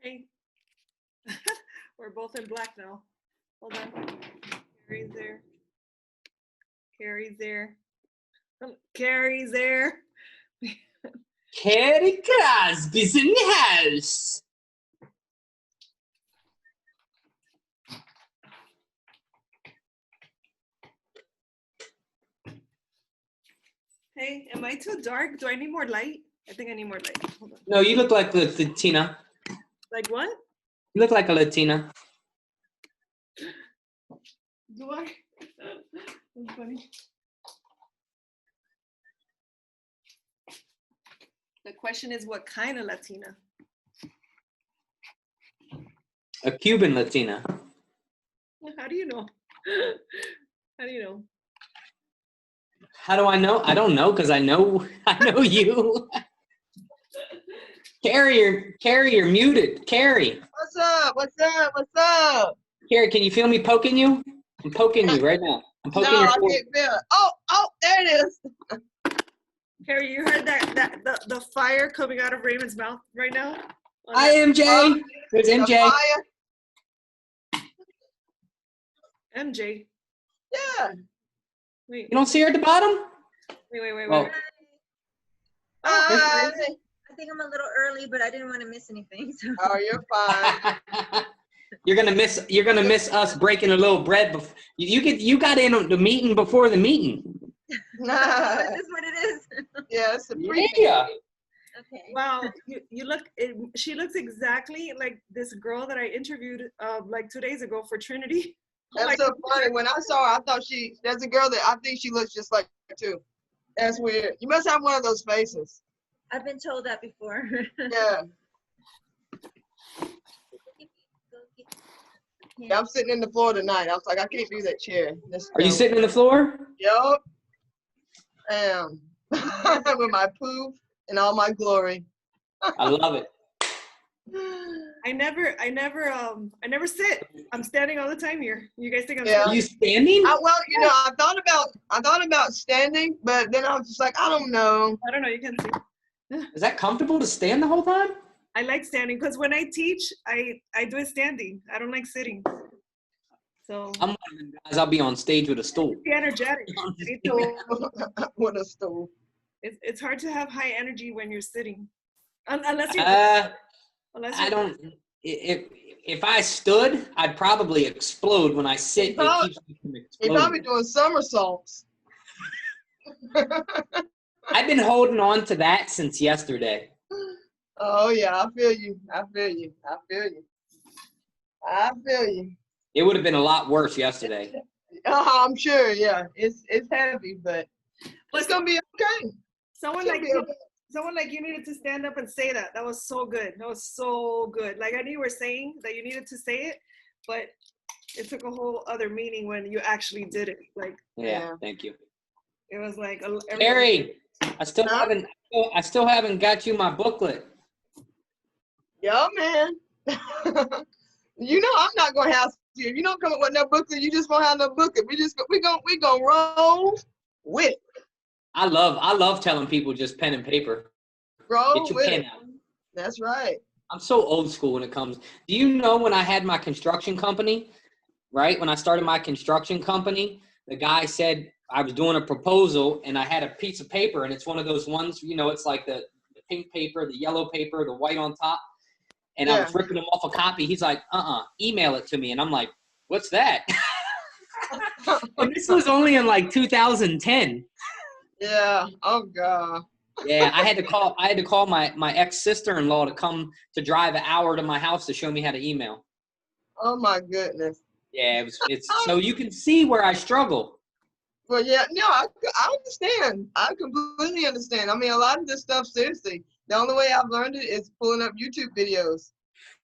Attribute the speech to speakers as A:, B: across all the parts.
A: Hey, we're both in black now. Hold on. Carrie's there. Carrie's there. Carrie's there.
B: Carrie Crosby's in the house.
A: Hey, am I too dark? Do I need more light? I think I need more light. Hold on.
B: No, you look like a Latina.
A: Like what?
B: You look like a Latina.
A: Do I? That's funny. The question is, what kind of Latina?
B: A Cuban Latina.
A: How do you know? How do you know?
B: How do I know? I don't know because I know you. Carrie, you're muted. Carrie.
C: What's up? What's up? What's up?
B: Carrie, can you feel me poking you? I'm poking you right now. I'm poking
C: No,
B: your
C: I
B: forehead.
C: can't feel it. Oh, there it is.
A: Harry, you heard that the fire coming out of Raymond's mouth right now?
B: Hi, MJ. There's
C: The
B: MJ.
C: fire.
A: MJ.
C: Yeah.
A: Wait,
B: You don't see her at the bottom?
A: wait.
B: Oh.
C: Hi.
D: I think I'm a little early, but I didn't want to miss anything. So.
C: Oh, you're fine.
B: You're gonna miss us breaking a little bread. You got in on the meeting before the meeting.
C: Nah.
D: Is this what it is?
C: Yeah, it's a pre.
B: Yeah.
D: Okay.
A: wow, you look. She looks exactly like this girl that I interviewed like 2 days ago for Trinity.
C: That's so funny. When I saw her, I thought there's a girl that I think she looks just like her too. That's weird. You must have one of those faces.
D: I've been told that before.
C: Yeah. Yeah, I'm sitting in the floor tonight. I was like, I can't do that chair.
B: Are you sitting on the floor?
C: Yup. I am. With my poof and all my glory.
B: I love it.
A: I never sit. I'm standing all the time here. You guys think I'm
C: Yeah.
B: Are you standing?
C: Well, I thought about standing, but then I was just like, I don't know.
A: I don't know. You can see.
B: Is that comfortable to stand the whole time?
A: I like standing because when I teach, I do it standing. I don't like sitting. So
B: I'm one of them guys. I'll be on stage with a stool.
A: be energetic. I need to-
C: With a stool.
A: it's hard to have high energy when you're sitting, unless you're.
B: I don't. If I stood, I'd probably explode. When I sit, it keeps me from
C: He
B: exploding.
C: probably doing somersaults.
B: I've been holding on to that since yesterday.
C: Oh yeah, I feel you.
B: It would have been a lot worse yesterday.
C: I'm sure. Yeah, it's heavy, but it's gonna be okay.
A: Someone like you needed to stand up and say that. That was so good. That was so good. Like I knew you were saying that you needed to say it, but it took a whole other meaning when you actually did it. Like
B: Yeah. Thank you.
A: it was like
B: Carrie, I still haven't got you my booklet.
C: Yeah, man. I'm not gonna have you. If you don't come up with no booklet, you just won't have no booklet. We gonna roll with it.
B: I love telling people just pen and paper.
C: Roll
B: Get your
C: with
B: pen
C: it.
B: out.
C: That's right.
B: I'm so old school when it comes. Do you know when I had my construction company, right? When I started my construction company, the guy said I was doing a proposal and I had a piece of paper and it's one of those ones, it's like the pink paper, the yellow paper, the white on top. And I was ripping him off a copy. He's like, email it to me. And I'm like, what's that? And this was only in like 2010.
C: Yeah. Oh God.
B: Yeah, I had to call my ex-sister-in-law to come to drive an hour to my house to show me how to email.
C: Oh my goodness.
B: Yeah, it's so you can see where I struggle.
C: Well, yeah, no, I understand. I completely understand. I mean, a lot of this stuff, seriously, the only way I've learned it is pulling up YouTube videos.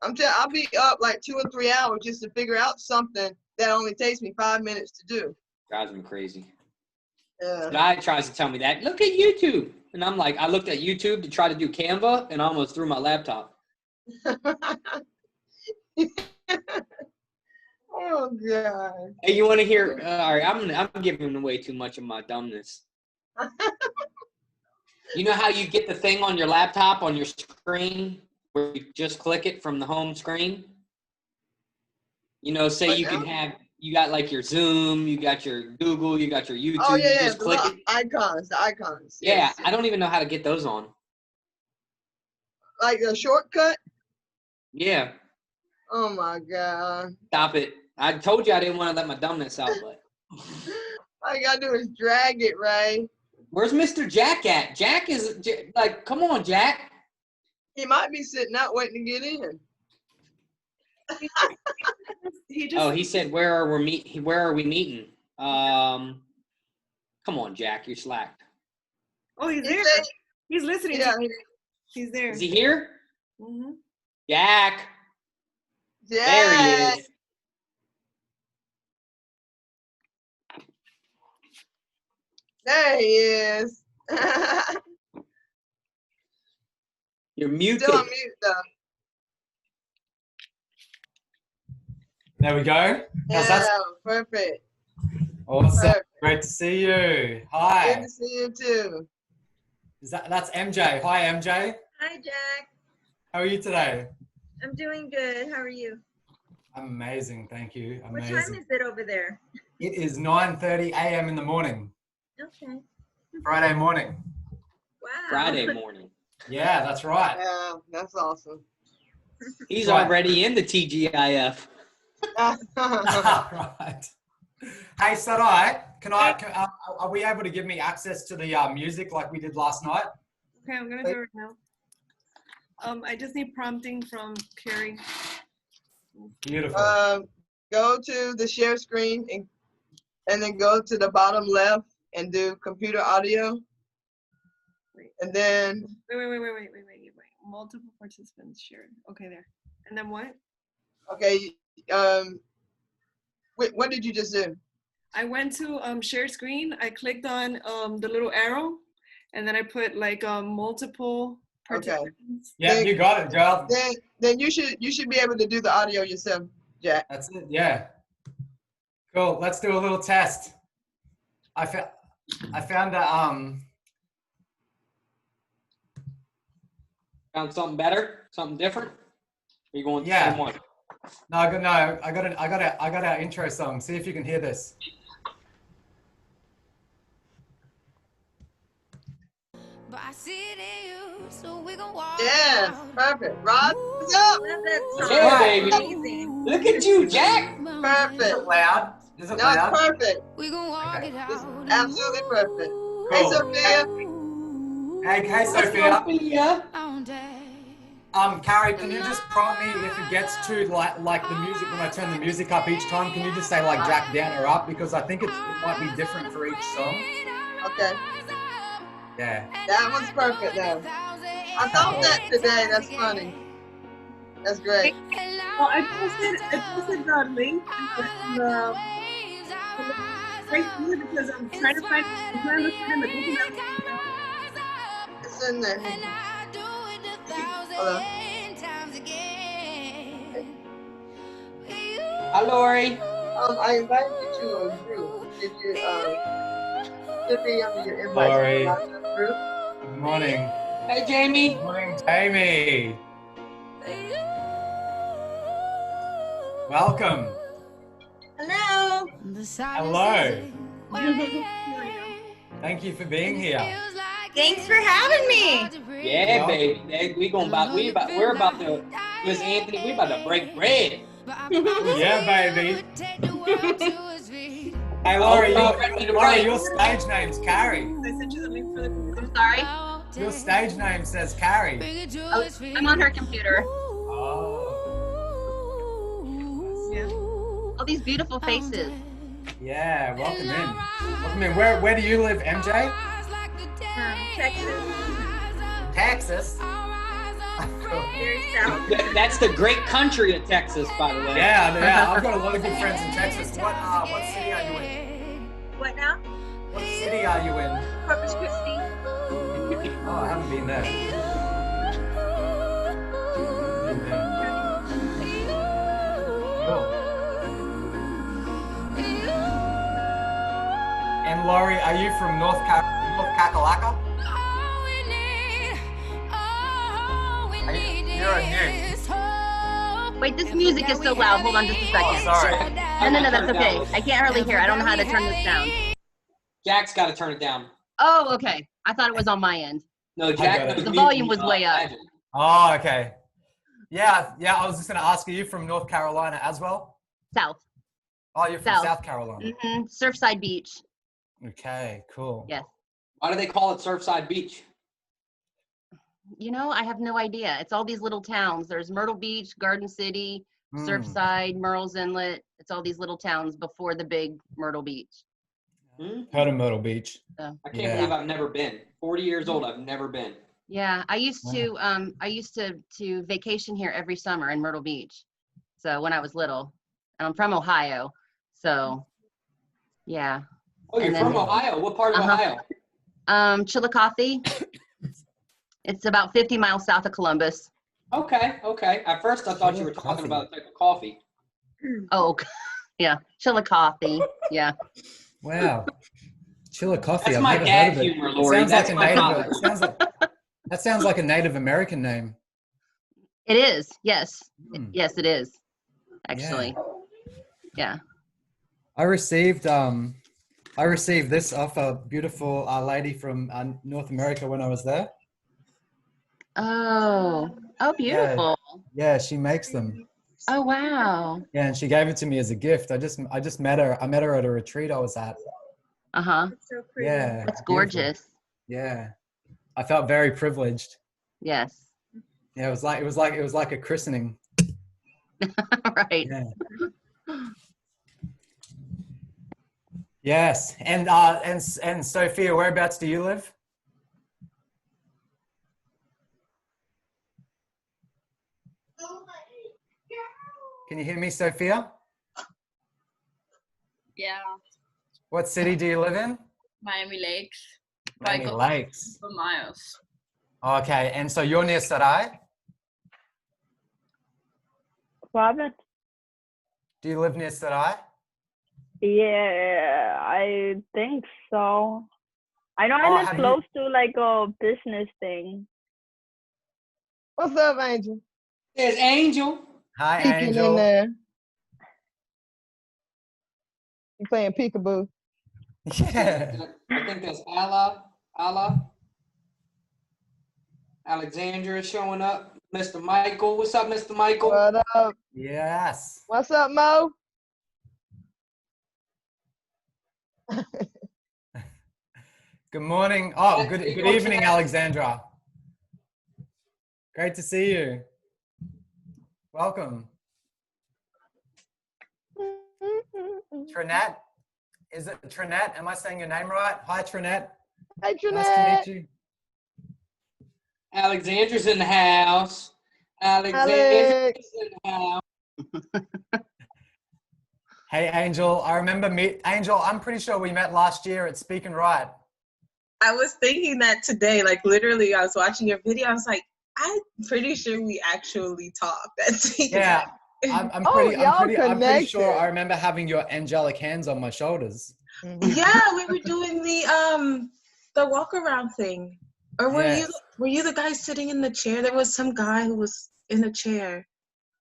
C: I'll be up like 2 or 3 hours just to figure out something that only takes me 5 minutes to do.
B: Drives me crazy.
C: Yeah.
B: The guy tries to tell me that. Look at YouTube. And I'm like, I looked at YouTube to try to do Canva and I almost threw my laptop.
C: Oh God.
B: Hey, you want to hear? All right, I'm giving away too much of my dumbness. You know how you get the thing on your laptop on your screen where you just click it from the home screen. You know, say
C: What
B: you
C: now?
B: can have, you got like your Zoom, you got your Google, you got your YouTube.
C: Oh
B: you
C: yeah,
B: just
C: the
B: click
C: little
B: it.
C: icons, the icons.
B: Yeah,
C: Yes,
B: I don't even know how to get those on.
C: like a shortcut.
B: Yeah,
C: Oh my God.
B: stop it. I told you I didn't want to let my dumbness out, but
C: All you gotta do is drag it, right?
B: where's Mr. Jack at? Jack is like, come on, Jack.
C: He might be sitting out waiting to get in.
A: He just
B: Oh, he said, where are we meeting? Come on, Jack, you're slacked.
A: oh, he's
C: He
A: there.
C: said,
A: He's listening.
C: yeah,
A: He's there.
B: Is he here?
A: Mhm.
B: Jack.
C: yeah.
B: There he is.
C: There he is.
B: You're muted.
C: Still on mute though.
E: There we go. How's
C: Yeah,
E: that?
C: perfect.
E: Awesome.
C: Perfect.
E: Great to see you.
C: Good
E: Hi.
C: to see you too.
E: That's MJ. Hi, MJ.
D: Hi, Jack.
E: How are you today?
D: I'm doing good. How are you?
E: I'm amazing. Thank you.
D: What time
E: Amazing.
D: is it over there?
E: It is 9:30 a.m. in the morning.
D: Okay.
E: Friday morning.
D: Wow.
B: Friday morning.
E: Yeah, that's right.
C: Yeah, that's awesome.
B: He's
E: Right.
B: already in the TGIF.
E: Right. Hey, Sarai, are we able to give me access to the music like we did last night?
A: Okay, I'm gonna do it right now. I just need prompting from Carrie.
E: Beautiful.
C: Go to the share screen and then go to the bottom left and do computer audio. And then
A: Wait. Multiple participants shared. Okay, there. And then what?
C: okay, what did you just do?
A: I went to share screen. I clicked on the little arrow, and then I put like multiple
C: Okay.
A: participants.
E: Yeah, you got it, girl.
C: Then you should be able to do the audio yourself, Jack.
E: That's it. Yeah. Cool. Let's do a little test. I found a
B: Found something better? Something different? Are you going to
E: Yeah.
B: the same one?
E: No, I got our intro song. See if you can hear this.
C: Yes, perfect. Rod, what's
D: I
C: up?
D: love that song.
B: Yeah,
E: Right.
B: baby.
D: Amazing.
B: Look at you, Jack.
E: Is
C: Perfect.
E: it loud? Is it
C: No,
E: loud?
C: it's perfect.
E: Okay.
C: It's absolutely perfect. Hey,
E: Cool.
C: Sophia.
E: Hey, Sophia.
B: Sophia.
E: Carrie, can you just prompt me if it gets to like the music when I turn the music up each time? Can you just say like Jack down or up because I think it might be different for each song.
C: Okay,
E: Yeah.
C: that was perfect though. I thought that today. That's funny. That's great.
A: Oh, I posted the link in the right here because I'm trying to look for it in the Google Maps.
C: It's in there. Hold on.
B: Hi, Lori.
C: I invited you to a group. Did you should be under your invite?
E: Sorry.
C: Not to the group?
E: Good morning.
B: Hey, Jamie.
E: Good morning, Jamie. Welcome.
D: Hello.
E: Hello. Thank you for being here.
D: Thanks for having me.
B: Yeah,
E: Well-
B: baby. We're about to, Miss Anthony, we about to break bread.
E: Yeah, baby. Hey, Laurie,
B: Oh, ready to break.
E: your stage name's Carrie.
A: I sent you the link for the Google.
F: I'm sorry.
E: Your stage name says Carrie.
F: I'm on her computer.
E: Oh.
A: Yeah.
F: All these beautiful faces.
E: Yeah, welcome in. Welcome in. Where do you live, MJ?
D: Texas.
E: Texas.
D: Very south.
B: That's the great country of Texas, by the way.
E: Yeah. I've got a lot of good friends in Texas. What city are you in?
D: What now?
E: What city are you in?
D: Corpus Christi.
E: Oh, I haven't been there. Cool. And Laurie, are you from North Kakalaka? You're a
F: Wait, this music is so loud. Hold on just a
E: Oh,
F: second.
E: sorry.
F: No, that's okay. I can't hardly hear. I don't know how to turn this down.
B: Jack's got to turn it down.
F: Oh, okay. I thought it was on my end.
B: No,
E: got
B: Jack.
E: it.
B: knows
F: The
B: mute
F: volume
B: and,
F: was way up.
B: Imagine.
E: Oh, okay. Yeah. I was just gonna ask, are you from North Carolina as well?
F: South.
E: Oh, you're from
F: South.
E: South Carolina.
F: Surfside Beach.
E: Okay, cool.
F: Yeah.
B: Why do they call it Surfside Beach?
F: You know, I have no idea. It's all these little towns. There's Myrtle Beach, Garden City,
E: Mm.
F: Surfside, Murrells Inlet. It's all these little towns before the big Myrtle Beach.
B: Hmm?
E: Heard of Myrtle Beach.
B: I can't
E: Yeah.
B: believe I've never been. 40 years old, I've never been.
F: Yeah, I used to vacation here every summer in Myrtle Beach. So when I was little, and I'm from Ohio, so yeah.
B: Oh, you're
F: And then-
B: from Ohio. What part of
F: Uh-huh.
B: Ohio?
F: Chillicothe. It's about 50 miles south of Columbus.
B: Okay. At first, I thought you were talking about a type of coffee.
F: Oh, yeah, Chillicothe. Yeah.
E: Wow. Chillicothe.
B: That's
E: I've
B: my
E: never
B: dad
E: heard of it.
B: humor,
E: It
B: Lori.
E: sounds
B: That's
E: like a
B: my
E: Native.
B: father.
E: That sounds like a Native American name.
F: It is. Yes.
E: Hmm.
F: Yes, it is. Actually. Yeah.
E: I received this off a beautiful lady from North America when I was there.
F: Oh, beautiful.
E: Yeah, she makes them.
F: Oh, wow.
E: Yeah, and she gave it to me as a gift. I just met her. I met her at a retreat I was at.
F: Uh-huh.
D: It's so pretty.
E: Yeah.
F: That's
E: beautiful.
F: gorgeous.
E: Yeah. I felt very privileged.
F: Yes.
E: Yeah, it was like a christening.
F: Right.
E: Yeah. Yes. And Sophia, whereabouts do you live? Can you hear me, Sophia?
G: Yeah,
E: What city do you live in?
G: Miami Lakes.
E: Miami
G: Like
E: Lakes.
G: for miles.
E: Okay, and so you're near Sarai?
H: Robert?
E: Do you live near Sarai?
H: Yeah, I think so. I know
E: Oh,
H: I live
E: have you-
H: close to like a business thing.
C: What's up, Angel?
B: There's Angel.
E: Hi,
C: Peeking in
E: Angel.
C: there. You playing peekaboo.
E: Yeah.
B: I think that's Alexandra is showing up. Mr. Michael. What's up, Mr. Michael?
C: What up?
E: Yes.
C: What's up, Mo?
E: Good morning. Oh, good evening, Alexandra. Great to see you. Welcome. Trinette? Is it Trinette? Am I saying your name right? Hi, Trinette.
C: Hey,
E: Nice
C: Trinette.
E: to meet you.
B: Alexandra's in the house. Alexandra's
C: Alex.
B: in the house.
E: Hey, Angel. I remember Angel, I'm pretty sure we met last year at Speak and Write.
I: I was thinking that today, like literally, I was watching your video. I was like, I'm pretty sure we actually talked. That's
E: Yeah. I'm
C: Oh, y'all
E: pretty sure
C: connected.
E: I remember having your angelic hands on my shoulders.
I: Yeah, we were doing the walk around thing. Or
E: Yes.
I: were you the guy sitting in the chair? There was some guy who was in a chair.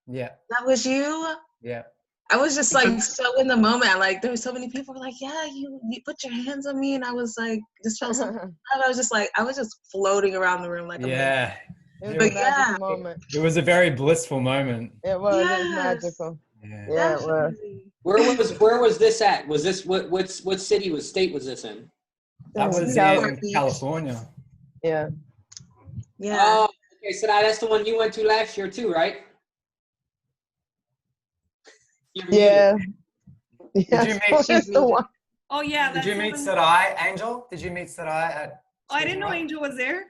E: Yeah.
I: That was you?
E: Yeah.
I: I was just like so in the moment. Like there were so many people were like, yeah, you put your hands on me, and I was like, just felt so. I was just floating around the room like a
E: Yeah.
C: It was
I: But
C: a magical
I: yeah.
C: moment.
E: It was a very blissful moment.
C: It was. It was
I: Yes.
C: magical.
E: Yeah.
C: Yeah, it was.
I: Definitely.
B: Where was this at? Was this what state was this in?
E: That was
I: Newport
E: in
I: Beach.
E: California.
C: Yeah.
I: Yeah.
B: Oh, okay. So that's the one you went to last year too, right? You're muted.
C: Yeah.
E: you
C: Yeah,
E: meet-
C: that's the one.
A: Oh yeah.
E: Did
A: that's
E: you
A: the
E: meet
A: one-
E: Sarai, Angel? Did you meet Sarai at
A: Oh, I didn't know
E: Speak and
A: Angel was there.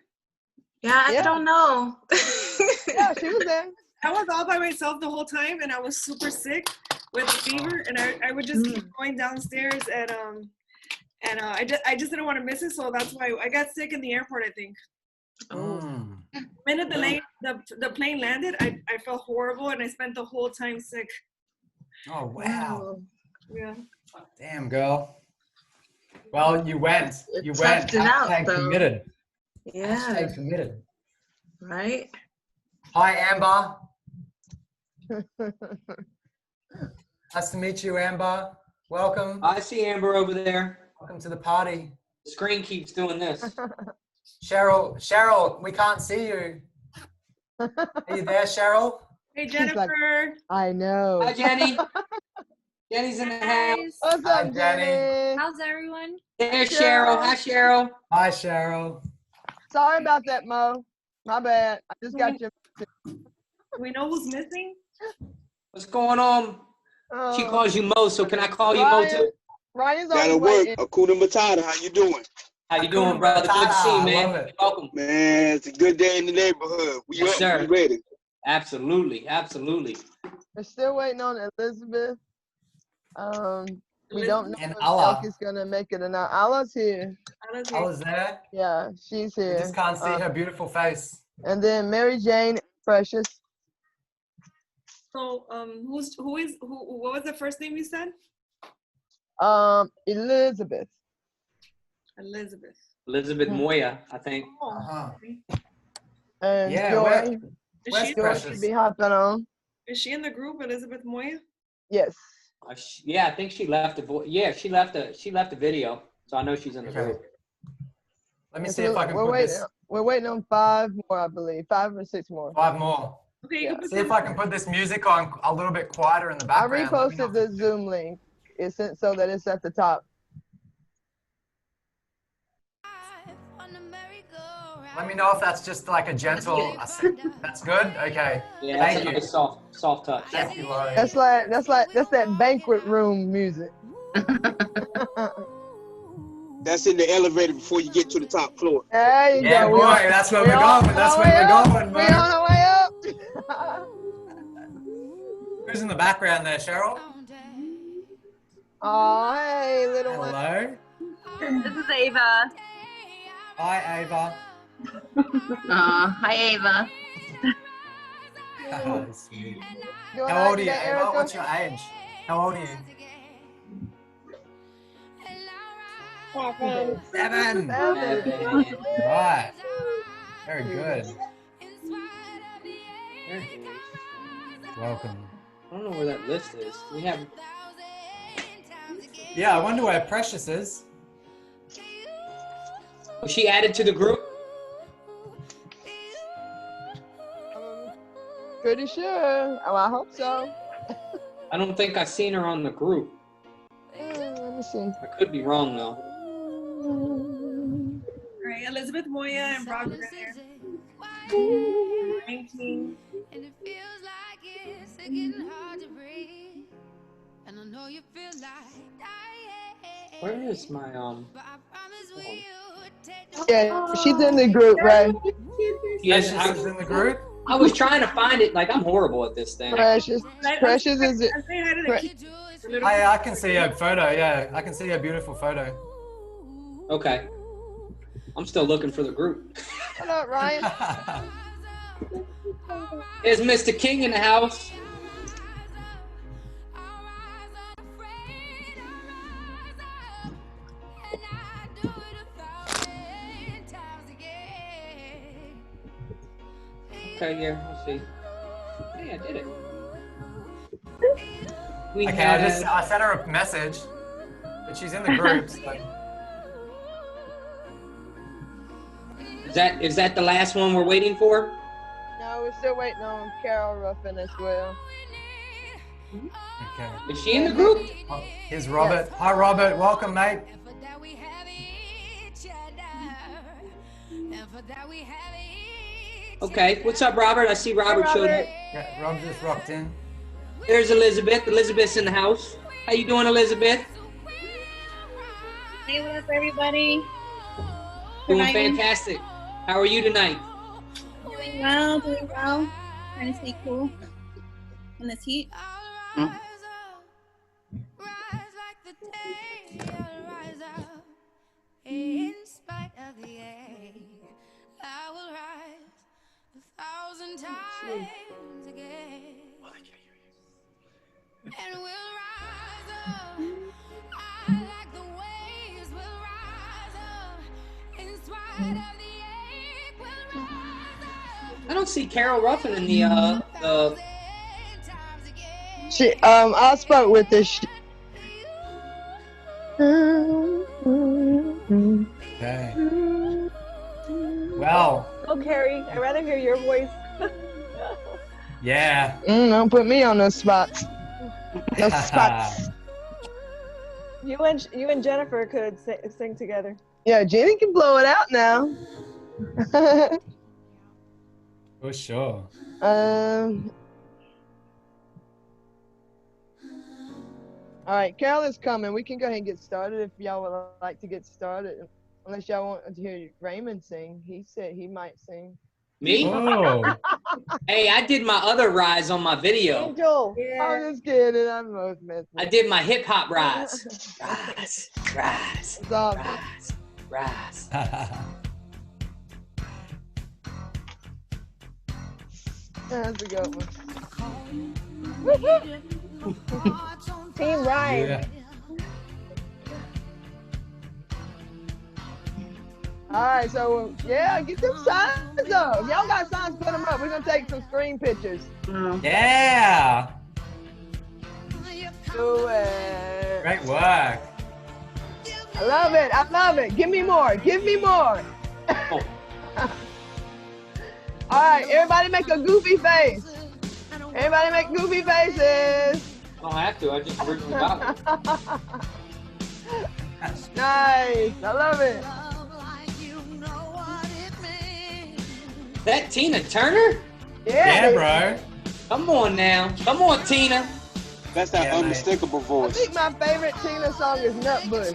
I: Yeah, I
C: Yeah.
I: don't know.
C: Yeah, she was there.
A: I was all by myself the whole time, and I was super sick with a fever, and I would just keep going downstairs, and I just didn't want to miss it, so that's why I got sick in the airport. I think
E: Mm.
A: the minute the plane landed, I felt horrible, and I spent the whole time sick.
E: Oh, wow.
A: Yeah.
E: Damn, girl. Well, you went.
I: It
E: You went.
I: toughed it out,
E: Hashtag
I: though.
E: committed.
I: Yeah.
E: Hashtag committed.
I: Right.
E: Hi, Amber. Nice to meet you, Amber. Welcome.
B: I see Amber over there.
E: Welcome to the party.
B: The screen keeps doing this.
E: Cheryl, we can't see you. Are you there, Cheryl?
A: Hey,
J: She's like-
A: Jennifer.
J: I know.
B: Hi, Jenny. Jenny's in the house.
J: What's
E: Hi,
J: up,
E: Jenny.
J: Jenny?
G: How's everyone?
B: There's Cheryl. Hi, Cheryl.
E: Hi, Cheryl.
J: Sorry about that, Mo. My bad. I just got your.
A: Do we know who's missing?
B: What's going on? She calls you Mo, so can I call you Mo
J: Ryan,
B: too?
J: Ryan's on
K: Gotta
J: his
K: work.
J: way.
K: Akuna Matata, how you doing?
B: How you doing, brother? Good to see you,
E: I love
B: man.
E: it.
B: Welcome.
K: Man, it's a good day in the neighborhood. We
B: Yes,
K: up,
B: sir.
K: we ready.
B: Absolutely, absolutely.
J: We're still waiting on Elizabeth. We don't know
E: And
J: if
E: Allah.
J: Elk is gonna make it or not. Allah's here.
E: I was there.
J: Yeah, she's
E: I
J: here.
E: just can't see her beautiful face.
J: And then Mary Jane, Precious.
A: So, what was the first name you said?
J: Elizabeth.
A: Elizabeth.
B: Elizabeth Moya, I think.
E: Uh-huh.
J: And
E: Yeah,
J: Joy.
E: where's
J: Joy
E: Precious?
J: should be hopping on.
A: Is she in the group, Elizabeth Moya?
J: Yes.
B: Yeah, I think she left she left a video, so I know she's in the
E: Okay.
B: group.
E: Let me
J: And
E: see
J: so
E: if I can
J: we're
E: put
J: waiting.
E: this.
J: We're waiting on 5 more, I believe. 5 or 6 more.
E: 5 more.
A: Okay, you
J: Yeah.
A: can put
E: See if I can put this music on a little bit quieter in the
J: I
E: background. Let me know
J: reposted the Zoom link. It's so that it's at the top.
E: Let me know if that's just like a gentle. That's good. Okay.
B: Yeah, that's
E: Thank
B: a
E: you.
B: nice soft touch.
E: Thank you, Laurie.
J: That's that banquet room music.
K: That's in the elevator before you get to the top floor.
J: There you
E: Yeah,
J: go.
E: boy, that's where we're going. That's where we're going,
J: We're on
E: man.
J: our way up.
E: Who's in the background there, Cheryl?
J: Oh, hey, little one.
E: Hello.
D: This is Ava.
E: Hi, Ava.
F: Hi, Ava.
E: Oh, sweet.
J: Doing
E: How
J: all
E: old are you,
J: right today,
E: Ava?
J: Erica?
E: What's your age? How old are you? 7. Right. Very good. Welcome.
B: I don't know where that list is. We have.
E: Yeah, I wonder where Precious is.
B: Was she added to the group?
J: Pretty sure. Oh, I hope so.
B: I don't think I've seen her on the group.
J: Let me see.
B: I could be wrong though.
A: All right, Elizabeth Moya and Brock are there. 19.
L: And it feels like it's getting hard to breathe. And I know you feel like dying.
B: Where is my
L: But I promise we would take
J: Yeah, she's in the group, right?
B: Yes,
E: Precious is in the group.
B: I was trying to find it. Like I'm horrible at this thing.
J: Precious. Precious is it?
A: I say hi to the kids.
E: I can see her photo. Yeah, I can see her beautiful photo.
B: Okay. I'm still looking for the group.
J: What up, Ryan?
B: There's Mr. King in the house. Okay, yeah, let's see. Hey, I did it. We
E: Okay,
B: had-
E: I sent her a message, but she's in the group. So.
B: Is that the last one we're waiting for?
J: No, we're still waiting on Carol Ruffin as well.
E: Okay.
B: Is she in the group?
E: Oh, here's Robert. Hi, Robert. Welcome, mate.
B: Okay. What's up, Robert? I see Robert showed up.
E: Yeah, Rob just rocked in.
B: There's Elizabeth. Elizabeth's in the house. How you doing, Elizabeth?
M: Hey, what's up, everybody?
B: Doing
M: Ryan.
B: fantastic. How are you tonight?
M: Doing well, doing well. Trying to stay cool in this heat.
L: In spite of the ache, I will rise 1,000 times again. And we'll rise up. I like the waves will rise up. In spite of the ache, we'll rise up.
B: I don't see Carol Ruffin in the
J: I spoke with this.
E: Okay. Well,
J: Oh, Carrie, I'd rather hear your voice.
E: yeah.
J: Don't put me on those spots. Those spots. You and Jennifer could sing together. Yeah, Jenny can blow it out now.
E: For sure.
J: All right, Carol is coming. We can go ahead and get started if y'all would like to get started. Unless y'all want to hear Raymond sing. He said he might sing.
B: Me?
E: Oh.
B: Hey, I did my other rise on my video.
J: Angel. I'm just kidding. I'm most messing.
B: I did my hip hop rise. Rise, rise, rise, rise.
J: That's a good one. Team Ryan.
E: Yeah.
J: All right, so yeah, get them signs up. If y'all got signs, put them up. We're gonna take some screen pictures.
E: Yeah.
J: Do it.
E: Great work.
J: I love it. I love it. Give me more. Give me more.
B: Oh.
J: All right, everybody make a goofy face. Everybody make goofy faces.
B: I don't have to. I just originally got it.
J: Nice. I love it.
B: That Tina Turner?
E: Yeah, bro.
B: Come on now. Come on, Tina.
K: That's that
E: Yeah,
K: unmistakable
J: I
K: voice.
J: think my favorite Tina song is Nutbush.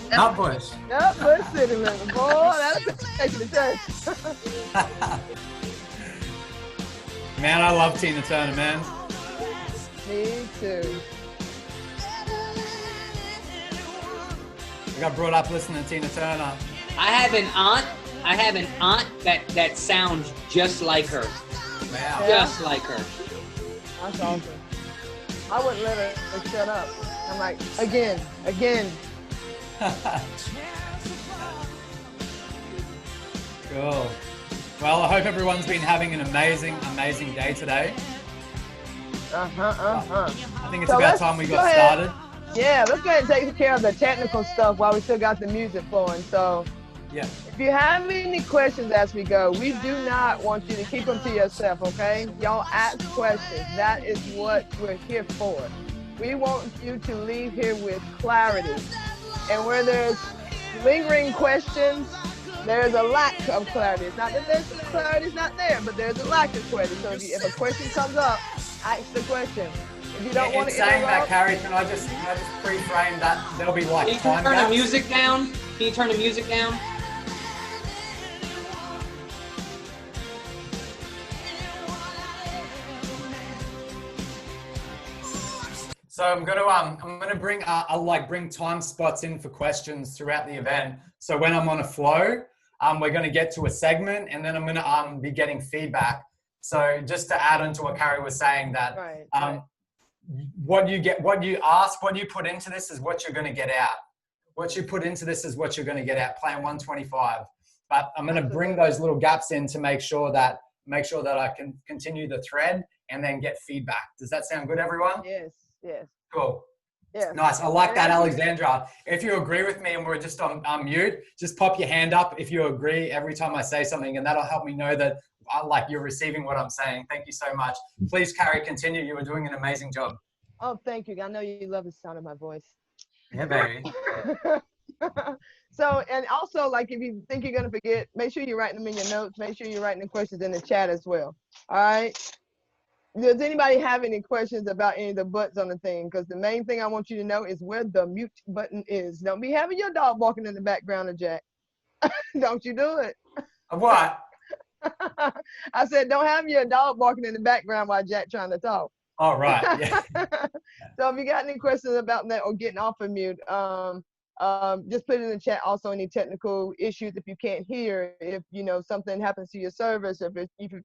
E: Nutbush.
J: Nutbush City Limit. Boy, that's taking the test.
E: Man, I love Tina Turner, man.
J: Me too.
E: I got brought up listening to Tina Turner.
B: I have an aunt that sounds just like her.
E: Wow.
B: Just like her.
J: That's awesome. I wouldn't let her shut up. I'm like, again.
E: Cool. Well, I hope everyone's been having an amazing day today. I think it's
J: So
E: about
J: let's
E: time we
J: go
E: got
J: ahead.
E: started.
J: Yeah, let's go ahead and take care of the technical stuff while we still got the music flowing. So
E: Yeah.
J: if you have any questions as we go, we do not want you to keep them to yourself, okay? Y'all ask questions. That is what we're here for. We want you to leave here with clarity. And where there's lingering questions, there's a lack of clarity. It's not that there's clarity's not there, but there's a lack of clarity. So if a question comes up, ask the question. If you don't
E: In
J: want to
E: saying that,
J: interrupt,
E: Carrie, can I just pre-frame that? There'll be like
B: Can you
E: time
B: turn the
E: gaps.
B: music down? Can you turn the music down?
E: So I'm gonna bring I'll like bring time spots in for questions throughout the event. So when I'm on a flow, we're gonna get to a segment, and then I'm gonna be getting feedback. So just to add on to what Carrie was saying, that
J: right.
E: what you ask, what you put into this is what you're gonna get out. What you put into this is what you're gonna get out. Playing 125, but I'm gonna bring those little gaps in to make sure that I can continue the thread and then get feedback. Does that sound good, everyone?
J: Yes.
E: Cool.
J: Yeah.
E: Nice. I like that, Alexandra. If you agree with me and we're just on mute, just pop your hand up if you agree every time I say something, and that'll help me know that like you're receiving what I'm saying. Thank you so much. Please, Carrie, continue. You are doing an amazing job.
J: Oh, thank you. I know you love the sound of my voice.
E: Yeah, baby.
J: So, and also, like, if you think you're going to forget, make sure you're writing them in your notes. Make sure you're writing the questions in the chat as well. All right? Does anybody have any questions about any of the buttons on the thing? Because the main thing I want you to know is where the mute button is. Don't be having your dog barking in the background of Jack. Don't you do it.
E: What?
J: I said, don't have your dog barking in the background while Jack trying to talk.
E: All right. Yeah.
J: So if you got any questions about that or getting off of mute, just put it in the chat. Also, any technical issues if you can't hear, if something happens to your service, if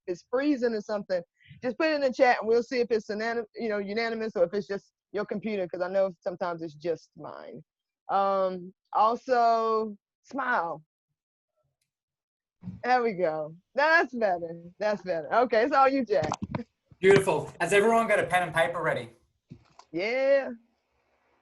J: it's freezing or something, just put it in the chat and we'll see if it's unanimous or if it's just your computer, because I know sometimes it's just mine. Also, smile. There we go. That's better. Okay, it's all you, Jack.
E: Beautiful. Has everyone got a pen and paper ready?
J: Yeah.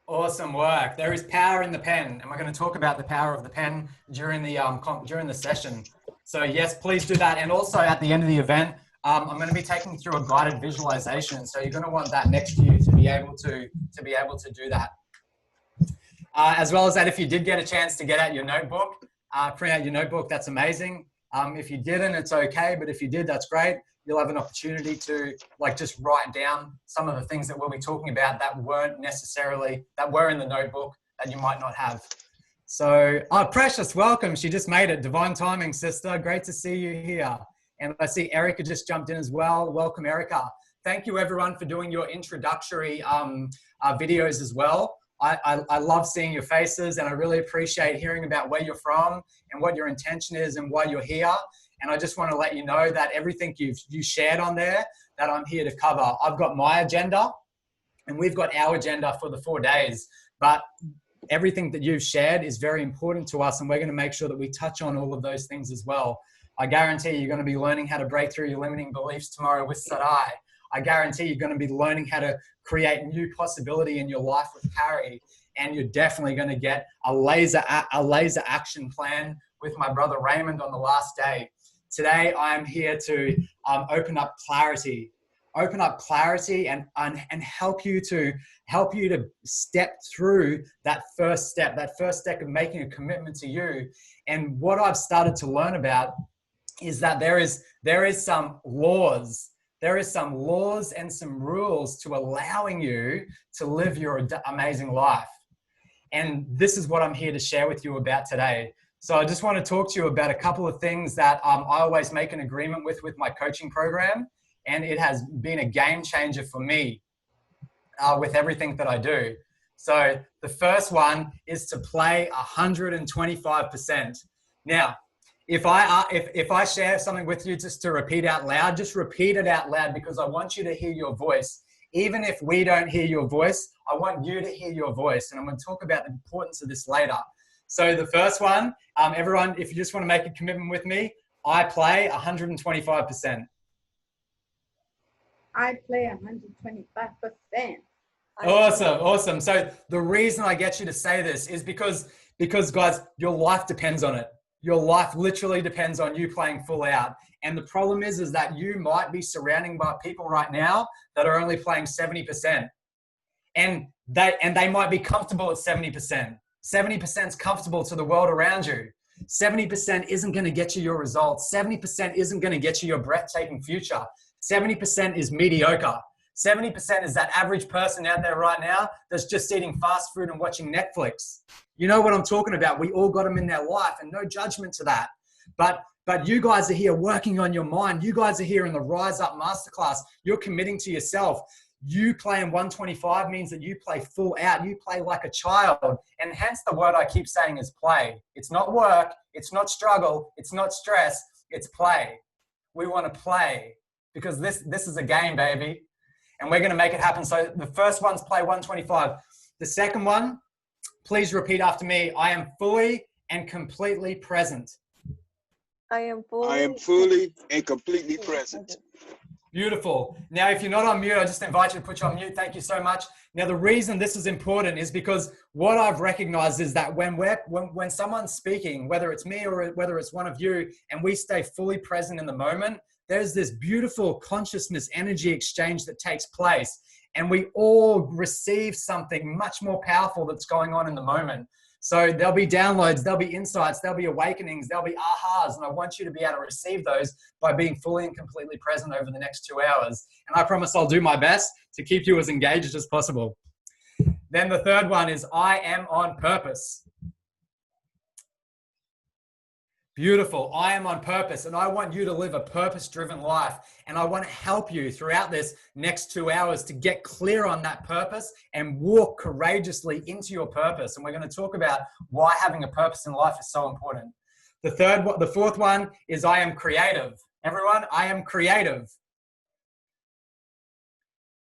E: Awesome work. There is power in the pen, and we're going to talk about the power of the pen during the session. So yes, please do that. And also at the end of the event, I'm going to be taking you through a guided visualization. So you're going to want that next to you to be able to do that. As well as that, if you did get a chance to get out your notebook, print out your notebook, that's amazing. If you didn't, it's okay. But if you did, that's great. You'll have an opportunity to just write down some of the things that we'll be talking about that were in the notebook that you might not have. So, Precious, welcome. She just made it. Divine timing, sister. Great to see you here. And I see Erica just jumped in as well. Welcome, Erica. Thank you, everyone, for doing your introductory videos as well. I love seeing your faces, and I really appreciate hearing about where you're from and what your intention is and why you're here. And I just want to let you know that everything you shared on there that I'm here to cover. I've got my agenda, and we've got our agenda for the 4 days. But everything that you've shared is very important to us, and we're going to make sure that we touch on all of those things as well. I guarantee you're going to be learning how to break through your limiting beliefs tomorrow with Sarai. I guarantee you're going to be learning how to create new possibility in your life with Carrie. And you're definitely going to get a laser action plan with my brother Raymond on the last day. Today, I'm here to open up clarity and help you to step through that first step of making a commitment to you. And what I've started to learn about is that there is some laws. There is some laws and some rules to allowing you to live your amazing life. And this is what I'm here to share with you about today. So I just want to talk to you about a couple of things that I always make an agreement with my coaching program. And it has been a game changer for me with everything that I do. So the first one is to play 125%. Now, if I share something with you just to repeat out loud, just repeat it out loud, because I want you to hear your voice. Even if we don't hear your voice, I want you to hear your voice. And I'm going to talk about the importance of this later. So the first one, everyone, if you just want to make a commitment with me, I play 125%.
M: I play 125%.
E: Awesome. So the reason I get you to say this is because guys, your life depends on it. Your life literally depends on you playing full out. And the problem is that you might be surrounding by people right now that are only playing 70%. And they might be comfortable at 70%. 70% is comfortable to the world around you. 70% isn't going to get you your results. 70% isn't going to get you your breathtaking future. 70% is mediocre. 70% is that average person out there right now that's just eating fast food and watching Netflix. You know what I'm talking about. We all got them in their life, and no judgment to that. But you guys are here working on your mind. You guys are here in the Rise Up Masterclass. You're committing to yourself. You playing 125 means that you play full out. You play like a child. And hence the word I keep saying is play. It's not work. It's not struggle. It's not stress. It's play. We want to play because this is a game, baby. And we're going to make it happen. So the first one's play 125. The second one, please repeat after me. I am fully and completely present.
J: I am
K: fully and completely present.
E: Beautiful. Now, if you're not on mute, I just invite you to put you on mute. Thank you so much. Now, the reason this is important is because what I've recognized is that when someone's speaking, whether it's me or whether it's one of you, and we stay fully present in the moment, there's this beautiful consciousness energy exchange that takes place. And we all receive something much more powerful that's going on in the moment. So there'll be downloads, there'll be insights, there'll be awakenings, there'll be ahas. And I want you to be able to receive those by being fully and completely present over the next 2 hours. And I promise I'll do my best to keep you as engaged as possible. Then the third one is I am on purpose. Beautiful. I am on purpose, and I want you to live a purpose-driven life. And I want to help you throughout this next 2 hours to get clear on that purpose and walk courageously into your purpose. And we're going to talk about why having a purpose in life is so important. The fourth one is I am creative. Everyone, I am creative.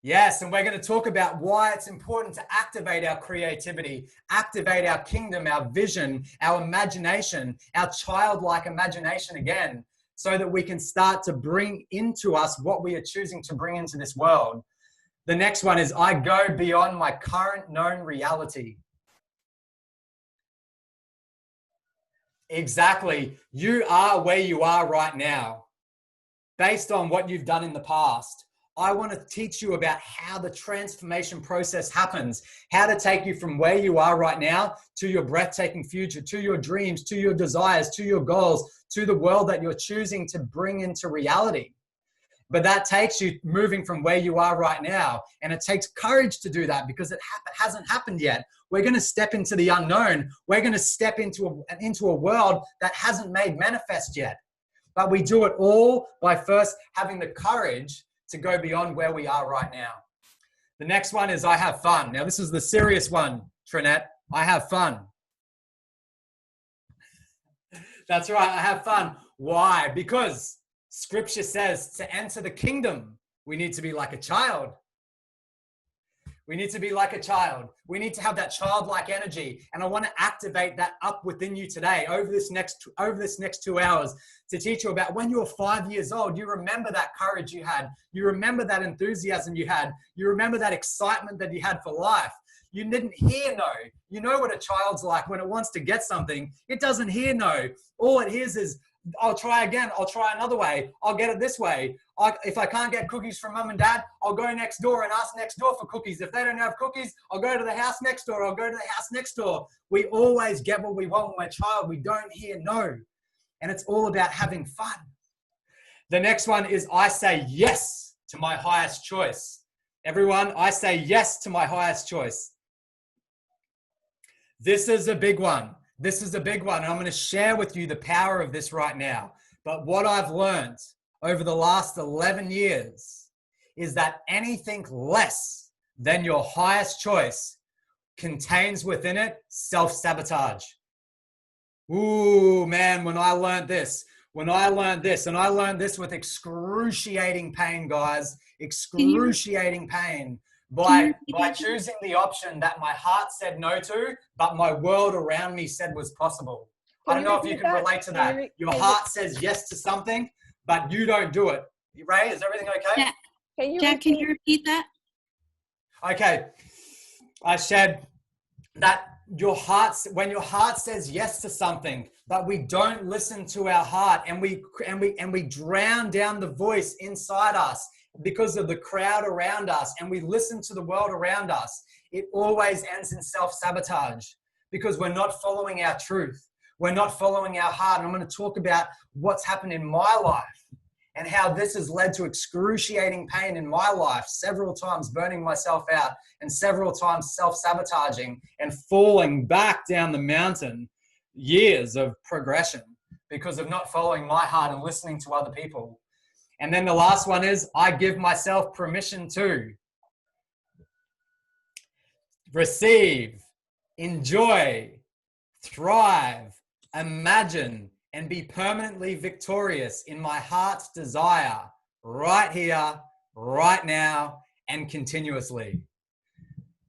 E: Yes, and we're going to talk about why it's important to activate our creativity, activate our kingdom, our vision, our imagination, our childlike imagination again, so that we can start to bring into us what we are choosing to bring into this world. The next one is I go beyond my current known reality. Exactly. You are where you are right now based on what you've done in the past. I want to teach you about how the transformation process happens, how to take you from where you are right now to your breathtaking future, to your dreams, to your desires, to your goals, to the world that you're choosing to bring into reality. But that takes you moving from where you are right now. And it takes courage to do that because it hasn't happened yet. We're going to step into the unknown. We're going to step into a world that hasn't made manifest yet. But we do it all by first having the courage to go beyond where we are right now. The next one is I have fun. Now, this is the serious one, Trinette. I have fun. That's right. I have fun. Why? Because Scripture says to enter the kingdom, we need to be like a child. We need to be like a child. We need to have that childlike energy. And I want to activate that up within you today over this next 2 hours to teach you about when you were 5 years old. You remember that courage you had. You remember that enthusiasm you had. You remember that excitement that you had for life. You didn't hear no. You know what a child's like when it wants to get something. It doesn't hear no. All it hears is, I'll try again. I'll try another way. I'll get it this way. If I can't get cookies from mum and dad, I'll go next door and ask next door for cookies. If they don't have cookies, I'll go to the house next door. I'll go to the house next door. We always get what we want when we're a child. We don't hear no. And it's all about having fun. The next one is I say yes to my highest choice. Everyone, I say yes to my highest choice. This is a big one. This is a big one. And I'm going to share with you the power of this right now. But what I've learned over the last 11 years is that anything less than your highest choice contains within it self-sabotage. Ooh, man, when I learned this, and I learned this with excruciating pain, guys, excruciating pain. By choosing the option that my heart said no to, but my world around me said was possible. I don't know if you can relate to that. Your heart says yes to something, but you don't do it. Ray, is everything okay?
M: Yeah. Jack, can you repeat that?
E: Okay. I said that when your heart says yes to something, but we don't listen to our heart and we drown down the voice inside us because of the crowd around us, and we listen to the world around us, it always ends in self-sabotage because we're not following our truth. We're not following our heart. And I'm going to talk about what's happened in my life and how this has led to excruciating pain in my life, several times burning myself out and several times self-sabotaging and falling back down the mountain, years of progression because of not following my heart and listening to other people. And then the last one is I give myself permission to receive, enjoy, thrive, imagine, and be permanently victorious in my heart's desire right here, right now, and continuously.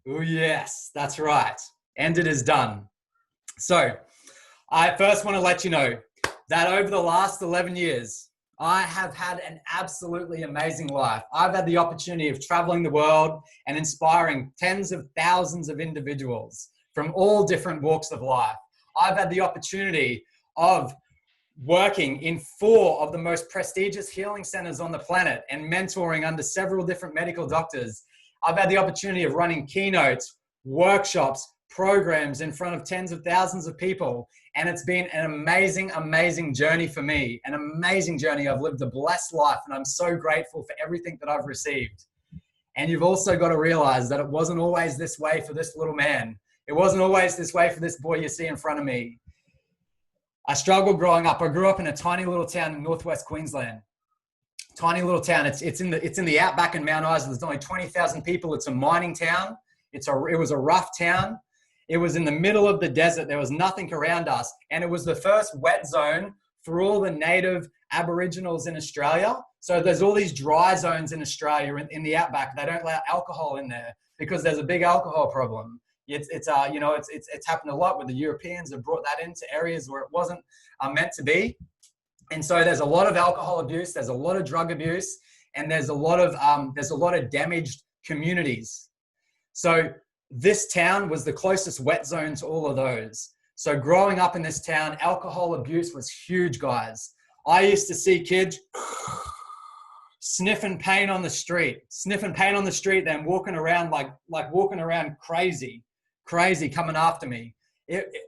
E: Oh, yes, that's right. And it is done. So I first want to let you know that over the last 11 years, I have had an absolutely amazing life. I've had the opportunity of traveling the world and inspiring tens of thousands of individuals from all different walks of life. I've had the opportunity of working in 4 of the most prestigious healing centers on the planet and mentoring under several different medical doctors. I've had the opportunity of running keynotes, workshops, programs in front of tens of thousands of people. And it's been an amazing, amazing journey for me, an amazing journey. I've lived a blessed life and I'm so grateful for everything that I've received. And you've also got to realize that it wasn't always this way for this little man. It wasn't always this way for this boy you see in front of me. I struggled growing up. I grew up in a tiny little town in northwest Queensland. Tiny little town. It's in the outback in Mount Isa. There's only 20,000 people. It's a mining town. It was a rough town. It was in the middle of the desert. There was nothing around us. And it was the first wet zone for all the native Aboriginals in Australia. So there's all these dry zones in Australia in the outback. They don't allow alcohol in there because there's a big alcohol problem. It's happened a lot where the Europeans have brought that into areas where it wasn't meant to be. And so there's a lot of alcohol abuse. There's a lot of drug abuse. And there's a lot of damaged communities. So this town was the closest wet zone to all of those. So growing up in this town, alcohol abuse was huge, guys. I used to see kids sniffing paint on the street, then walking around like walking around crazy coming after me.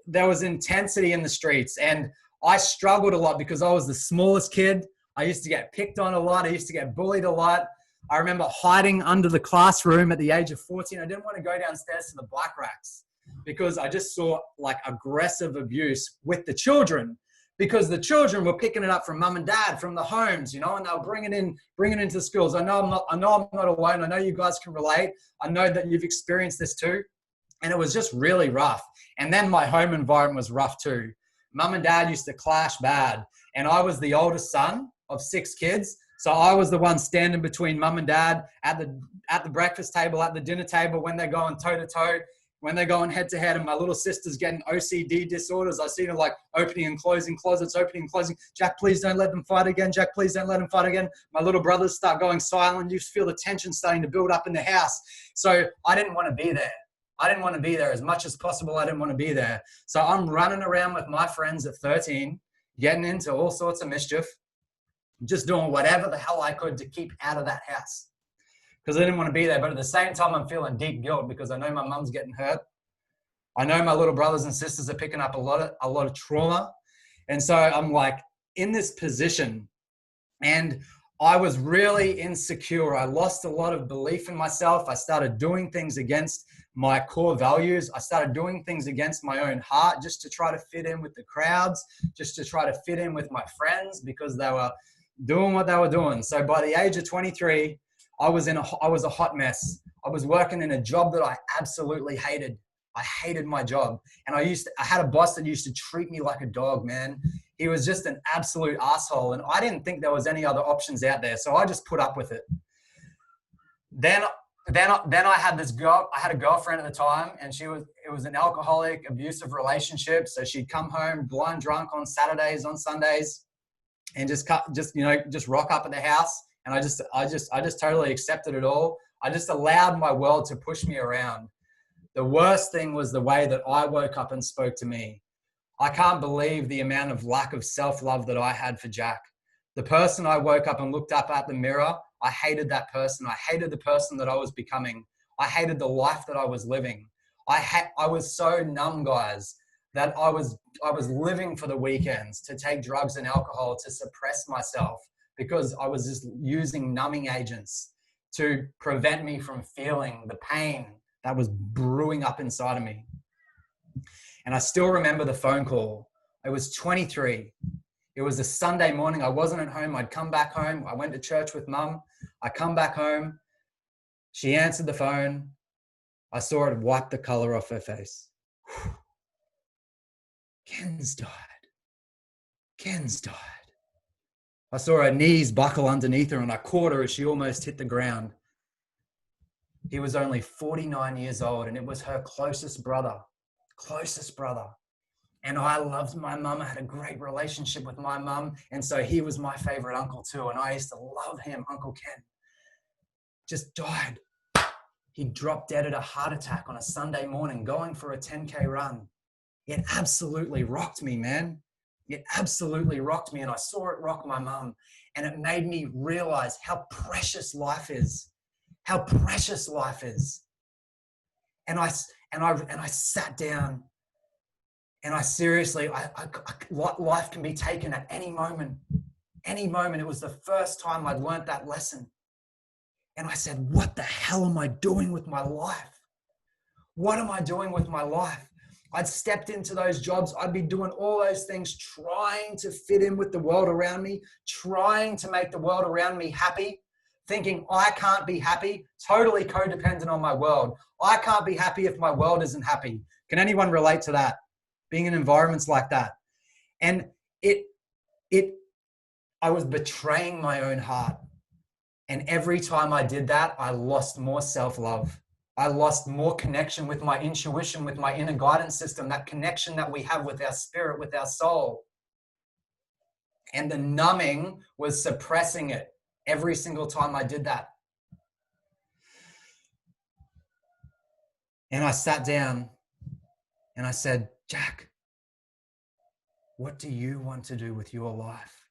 E: There was intensity in the streets, and I struggled a lot because I was the smallest kid. I used to get picked on a lot. I used to get bullied a lot. I remember hiding under the classroom at the age of 14. I didn't want to go downstairs to the bike racks because I just saw like aggressive abuse with the children, because the children were picking it up from mum and dad, from the homes, you know, and they'll bring it into the schools. I know I'm not alone. I know you guys can relate. I know that you've experienced this too. And it was just really rough. And then my home environment was rough too. Mum and dad used to clash bad. And I was the oldest son of 6 kids. So I was the one standing between mum and dad at the breakfast table, at the dinner table, when they're going toe to toe, when they're going head to head, and my little sister's getting OCD disorders. I see them like opening and closing closets, opening and closing. Jack, please don't let them fight again. Jack, please don't let them fight again. My little brothers start going silent. You feel the tension starting to build up in the house. So I didn't want to be there. I didn't want to be there as much as possible. I didn't want to be there. So I'm running around with my friends at 13, getting into all sorts of mischief, just doing whatever the hell I could to keep out of that house, because I didn't want to be there. But at the same time, I'm feeling deep guilt because I know my mum's getting hurt. I know my little brothers and sisters are picking up a lot of trauma. And so I'm like in this position, and I was really insecure. I lost a lot of belief in myself. I started doing things against my core values. I started doing things against my own heart just to try to fit in with the crowds, just to try to fit in with my friends because they were doing what they were doing. So by the age of 23, I was a hot mess. I was working in a job that I absolutely hated. I hated my job. And I had a boss that used to treat me like a dog, man. He was just an absolute asshole. And I didn't think there was any other options out there. So I just put up with it. Then I had this girl. I had a girlfriend at the time, and it was an alcoholic, abusive relationship. So she'd come home blind drunk on Saturdays, on Sundays, and just rock up at the house. And I just totally accepted it all. I just allowed my world to push me around. The worst thing was the way that I woke up and spoke to me. I can't believe the amount of lack of self-love that I had for Jack. The person I woke up and looked up at the mirror, I hated that person. I hated the person that I was becoming. I hated the life that I was living. I was so numb, guys, that I was living for the weekends to take drugs and alcohol to suppress myself, because I was just using numbing agents to prevent me from feeling the pain that was brewing up inside of me. And I still remember the phone call. I was 23. It was a Sunday morning. I wasn't at home. I'd come back home. I went to church with mum. I come back home. She answered the phone. I saw it wipe the color off her face. Ken's died. Ken's died. I saw her knees buckle underneath her, and I caught her as she almost hit the ground. He was only 49 years old, and it was her closest brother. And I loved my mum. I had a great relationship with my mum. And so he was my favorite uncle too. And I used to love him, Uncle Ken. Just died. He dropped dead at a heart attack on a Sunday morning going for a 10K run. It absolutely rocked me, man. It absolutely rocked me. And I saw it rock my mum. And it made me realize how precious life is. How precious life is. And I sat down, and I seriously, life can be taken at any moment. Any moment. It was the first time I'd learned that lesson. And I said, what the hell am I doing with my life? What am I doing with my life? I'd stepped into those jobs. I'd be doing all those things, trying to fit in with the world around me, trying to make the world around me happy, thinking I can't be happy, totally codependent on my world. I can't be happy if my world isn't happy. Can anyone relate to that? Being in environments like that. And I was betraying my own heart. And every time I did that, I lost more self-love. I lost more connection with my intuition, with my inner guidance system, that connection that we have with our spirit, with our soul. And the numbing was suppressing it every single time I did that. And I sat down and I said, Jack, what do you want to do with your life?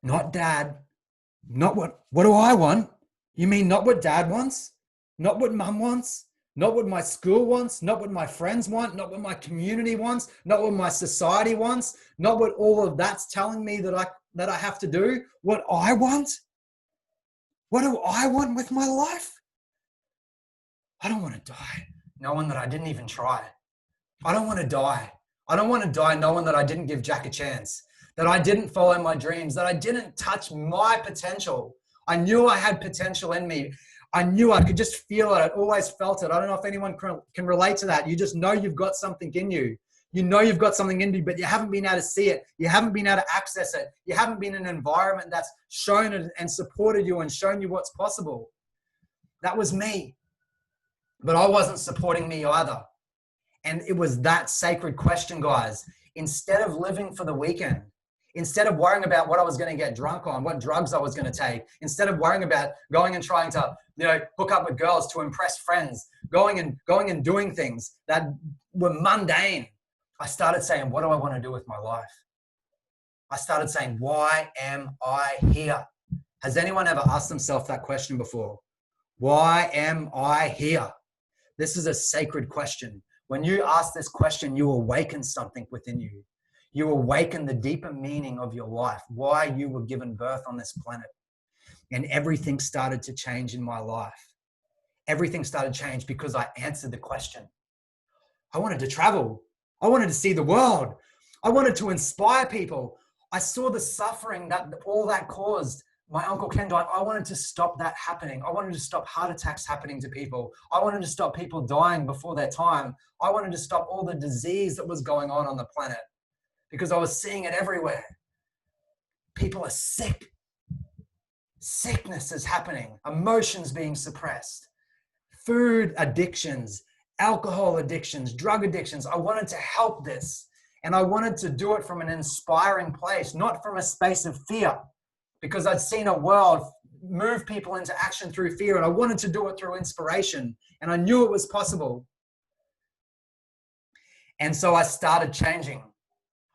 E: Not dad, not what do I want? You mean not what dad wants? Not what mum wants? Not what my school wants? Not what my friends want? Not what my community wants? Not what my society wants? Not what all of that's telling me that I have to do? What I want? What do I want with my life? I don't want to die knowing that I didn't even try. I don't want to die. I don't want to die knowing that I didn't give Jack a chance, that I didn't follow my dreams, that I didn't touch my potential. I knew I had potential in me. I knew I could just feel it. I always felt it. I don't know if anyone can relate to that. You just know you've got something in you. You know you've got something in you, but you haven't been able to see it. You haven't been able to access it. You haven't been in an environment that's shown it and supported you and shown you what's possible. That was me. But I wasn't supporting me either. And it was that sacred question, guys. Instead of living for the weekend, instead of worrying about what I was going to get drunk on, what drugs I was going to take, instead of worrying about going and trying to, hook up with girls to impress friends, going and doing things that were mundane, I started saying, what do I want to do with my life? I started saying, why am I here? Has anyone ever asked themselves that question before? Why am I here? This is a sacred question. When you ask this question, you awaken something within you. You awaken the deeper meaning of your life, why you were given birth on this planet. And everything started to change in my life. Everything started to change because I answered the question. I wanted to travel. I wanted to see the world. I wanted to inspire people. I saw the suffering that all that caused. My Uncle Ken died. I wanted to stop that happening. I wanted to stop heart attacks happening to people. I wanted to stop people dying before their time. I wanted to stop all the disease that was going on the planet because I was seeing it everywhere. People are sick. Sickness is happening. Emotions being suppressed. Food addictions, alcohol addictions, drug addictions. I wanted to help this. And I wanted to do it from an inspiring place, not from a space of fear. Because I'd seen a world move people into action through fear, and I wanted to do it through inspiration, and I knew it was possible. And so I started changing.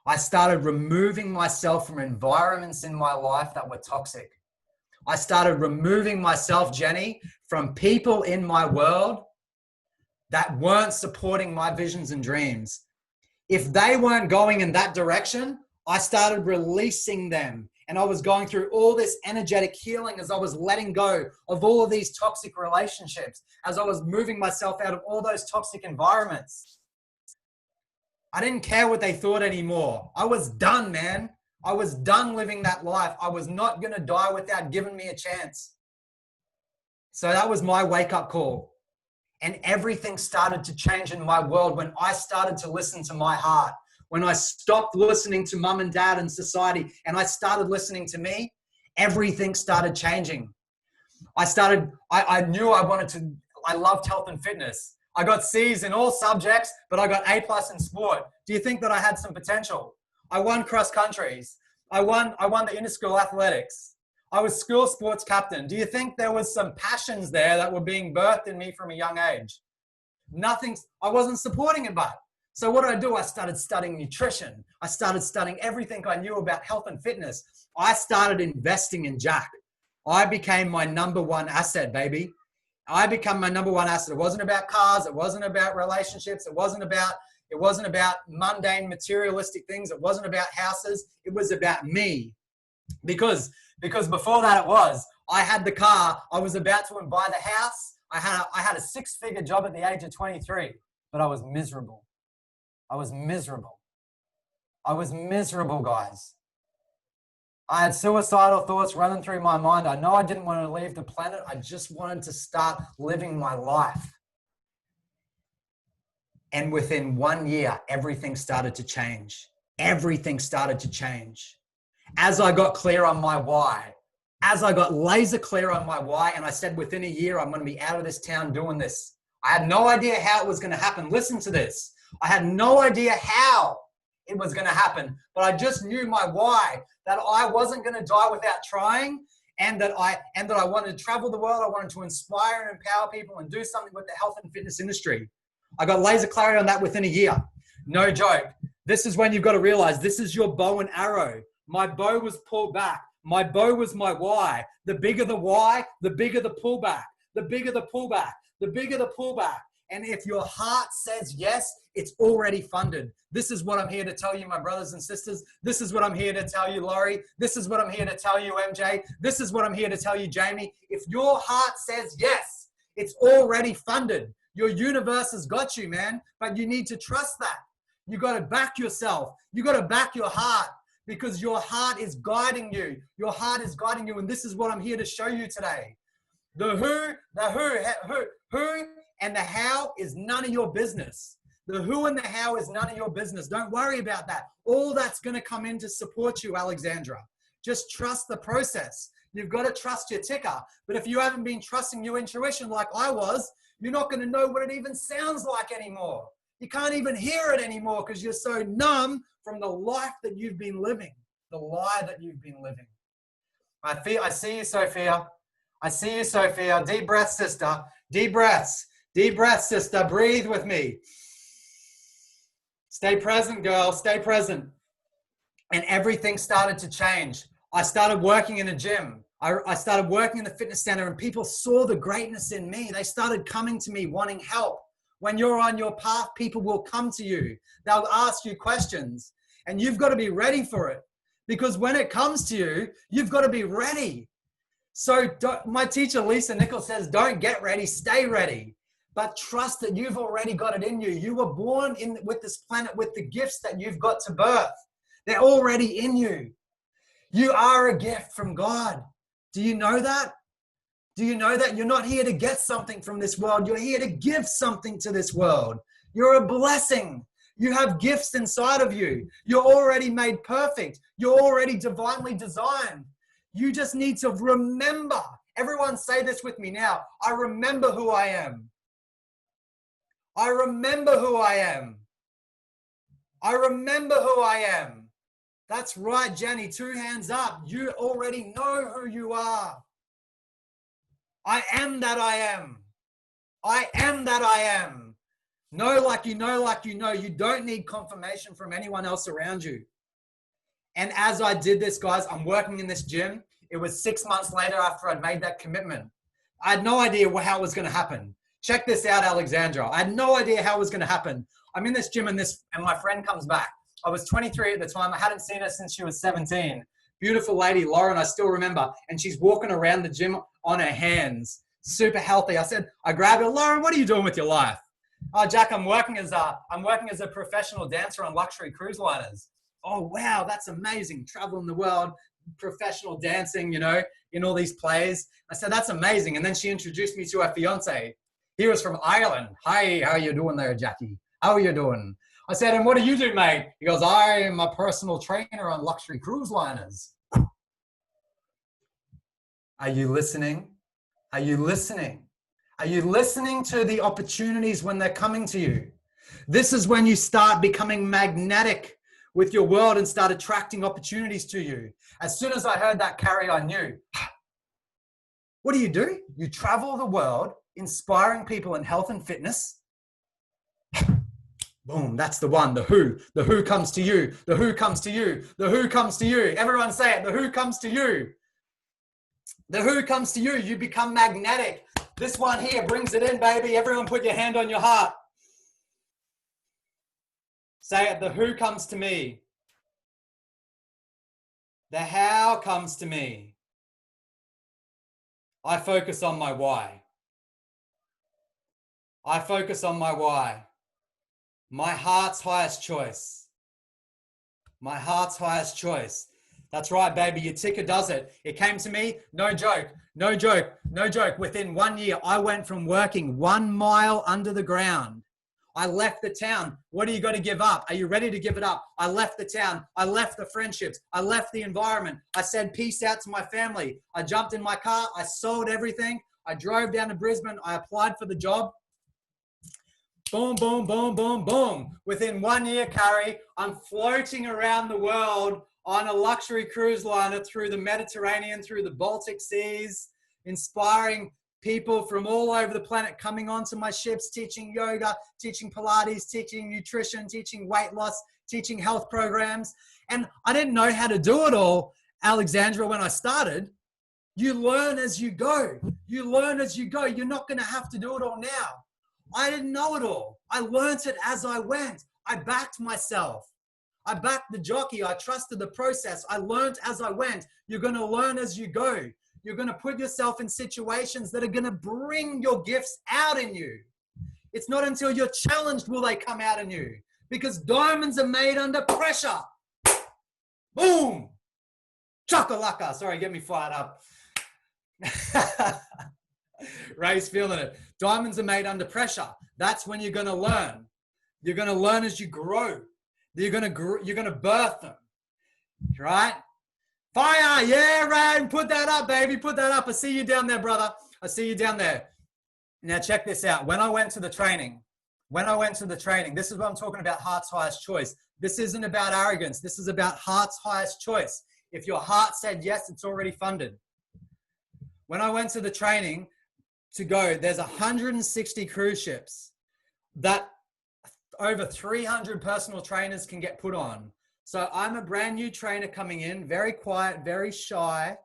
E: I started removing myself from environments in my life that were toxic. I started removing myself, Jenny, from people in my world that weren't supporting my visions and dreams. If they weren't going in that direction, I started releasing them. And I was going through all this energetic healing as I was letting go of all of these toxic relationships, as I was moving myself out of all those toxic environments. I didn't care what they thought anymore. I was done, man. I was done living that life. I was not going to die without giving me a chance. So that was my wake-up call. And everything started to change in my world when I started to listen to my heart. When I stopped listening to mum and dad and society and I started listening to me, everything started changing. I knew I loved health and fitness. I got C's in all subjects, but I got A+ in sport. Do you think that I had some potential? I won cross countries. I won the inter-school athletics. I was school sports captain. Do you think there was some passions there that were being birthed in me from a young age? I wasn't supporting it, but. So what did I do? I started studying nutrition. I started studying everything I knew about health and fitness. I started investing in Jack. I became my number one asset, baby. I became my number one asset. It wasn't about cars. It wasn't about relationships. It wasn't about mundane materialistic things. It wasn't about houses. It was about me. Because before that I had the car. I was about to buy the house. I had a 6-figure job at the age of 23, but I was miserable. I was miserable. I was miserable, guys. I had suicidal thoughts running through my mind. I know I didn't want to leave the planet. I just wanted to start living my life. And within 1 year, everything started to change. Everything started to change. As I got clear on my why, as I got laser clear on my why, and I said within a year, I'm going to be out of this town doing this. I had no idea how it was going to happen. Listen to this. I had no idea how it was going to happen, but I just knew my why, that I wasn't going to die without trying, and that I wanted to travel the world. I wanted to inspire and empower people and do something with the health and fitness industry. I got laser clarity on that within a year. No joke. This is when you've got to realize this is your bow and arrow. My bow was pulled back. My bow was my why. The bigger the why, the bigger the pullback. The bigger the pullback. The bigger the pullback. And if your heart says yes, it's already funded. This is what I'm here to tell you, my brothers and sisters. This is what I'm here to tell you, Laurie. This is what I'm here to tell you, MJ. This is what I'm here to tell you, Jamie. If your heart says yes, it's already funded. Your universe has got you, man. But you need to trust that. You got to back yourself. You got to back your heart because your heart is guiding you. Your heart is guiding you. And this is what I'm here to show you today. The who and the how is none of your business. The who and the how is none of your business. Don't worry about that. All that's going to come in to support you, Alexandra. Just trust the process. You've got to trust your ticker. But if you haven't been trusting your intuition like I was, you're not going to know what it even sounds like anymore. You can't even hear it anymore because you're so numb from the life that you've been living, the lie that you've been living. I see you, Sophia. I see you, Sophia. Deep breath, sister. Deep breaths. Deep breath, sister. Breathe with me. Stay present, girl. Stay present. And everything started to change. I started working in a gym. I started working in the fitness center and people saw the greatness in me. They started coming to me wanting help. When you're on your path, people will come to you. They'll ask you questions and you've got to be ready for it because when it comes to you, you've got to be ready. So my teacher, Lisa Nichols, says, don't get ready, stay ready. But trust that you've already got it in you. You were born with this planet with the gifts that you've got to birth. They're already in you. You are a gift from God. Do you know that? Do you know that you're not here to get something from this world? You're here to give something to this world. You're a blessing. You have gifts inside of you. You're already made perfect. You're already divinely designed. You just need to remember. Everyone say this with me now. I remember who I am. I remember who I am. I remember who I am. That's right, Jenny. 2 hands up. You already know who you are. I am that I am. I am that I am. Know like you know, like you know. You don't need confirmation from anyone else around you. And as I did this, guys, I'm working in this gym. It was 6 months later after I'd made that commitment. I had no idea how it was going to happen. Check this out, Alexandra. I had no idea how it was going to happen. I'm in this gym and my friend comes back. I was 23 at the time. I hadn't seen her since she was 17. Beautiful lady, Lauren, I still remember. And she's walking around the gym on her hands, super healthy. I grabbed her, Lauren, what are you doing with your life? Oh, Jack, I'm working as a professional dancer on luxury cruise liners. Oh, wow, that's amazing. Traveling the world, professional dancing, in all these plays. I said, that's amazing. And then she introduced me to her fiance. He was from Ireland. Hi, how are you doing there, Jackie? How are you doing? I said, and what do you do, mate? He goes, I am a personal trainer on luxury cruise liners. Are you listening? Are you listening? Are you listening to the opportunities when they're coming to you? This is when you start becoming magnetic with your world and start attracting opportunities to you. As soon as I heard that, Carrie, I knew. What do? You travel the world, inspiring people in health and fitness. Boom, that's the one, the who. The who comes to you. The who comes to you. The who comes to you. Everyone say it, the who comes to you. The who comes to you. You become magnetic. This one here brings it in, baby. Everyone put your hand on your heart. Say it, the who comes to me. The how comes to me. I focus on my why. I focus on my why. My heart's highest choice. My heart's highest choice. That's right, baby. Your ticker does it. It came to me. No joke. No joke. No joke. Within 1 year, I went from working 1 mile under the ground. I left the town. What are you going to give up? Are you ready to give it up? I left the town. I left the friendships. I left the environment. I said peace out to my family. I jumped in my car. I sold everything. I drove down to Brisbane. I applied for the job. Boom, boom, boom, boom, boom. Within 1 year, Carrie, I'm floating around the world on a luxury cruise liner through the Mediterranean, through the Baltic Seas, inspiring people from all over the planet coming onto my ships, teaching yoga, teaching Pilates, teaching nutrition, teaching weight loss, teaching health programs. And I didn't know how to do it all, Alexandra, when I started. You learn as you go. You learn as you go. You're not going to have to do it all now. I didn't know it all. I learned it as I went. I backed myself. I backed the jockey. I trusted the process. I learned as I went. You're going to learn as you go. You're going to put yourself in situations that are going to bring your gifts out in you. It's not until you're challenged will they come out in you, because diamonds are made under pressure. Boom. Chakalaka. Sorry, get me fired up. Ray's feeling it. Diamonds are made under pressure. That's when you're going to learn. You're going to learn as you grow. You're going to birth them. Right? Fire. Yeah, Ray. Put that up, baby. Put that up. I see you down there, brother. I see you down there. Now check this out. When I went to the training, this is what I'm talking about, heart's highest choice. This isn't about arrogance. This is about heart's highest choice. If your heart said yes, it's already funded. When I went to the training to go, there's 160 cruise ships that over 300 personal trainers can get put on. So I'm a brand new trainer coming in, very quiet, very shy,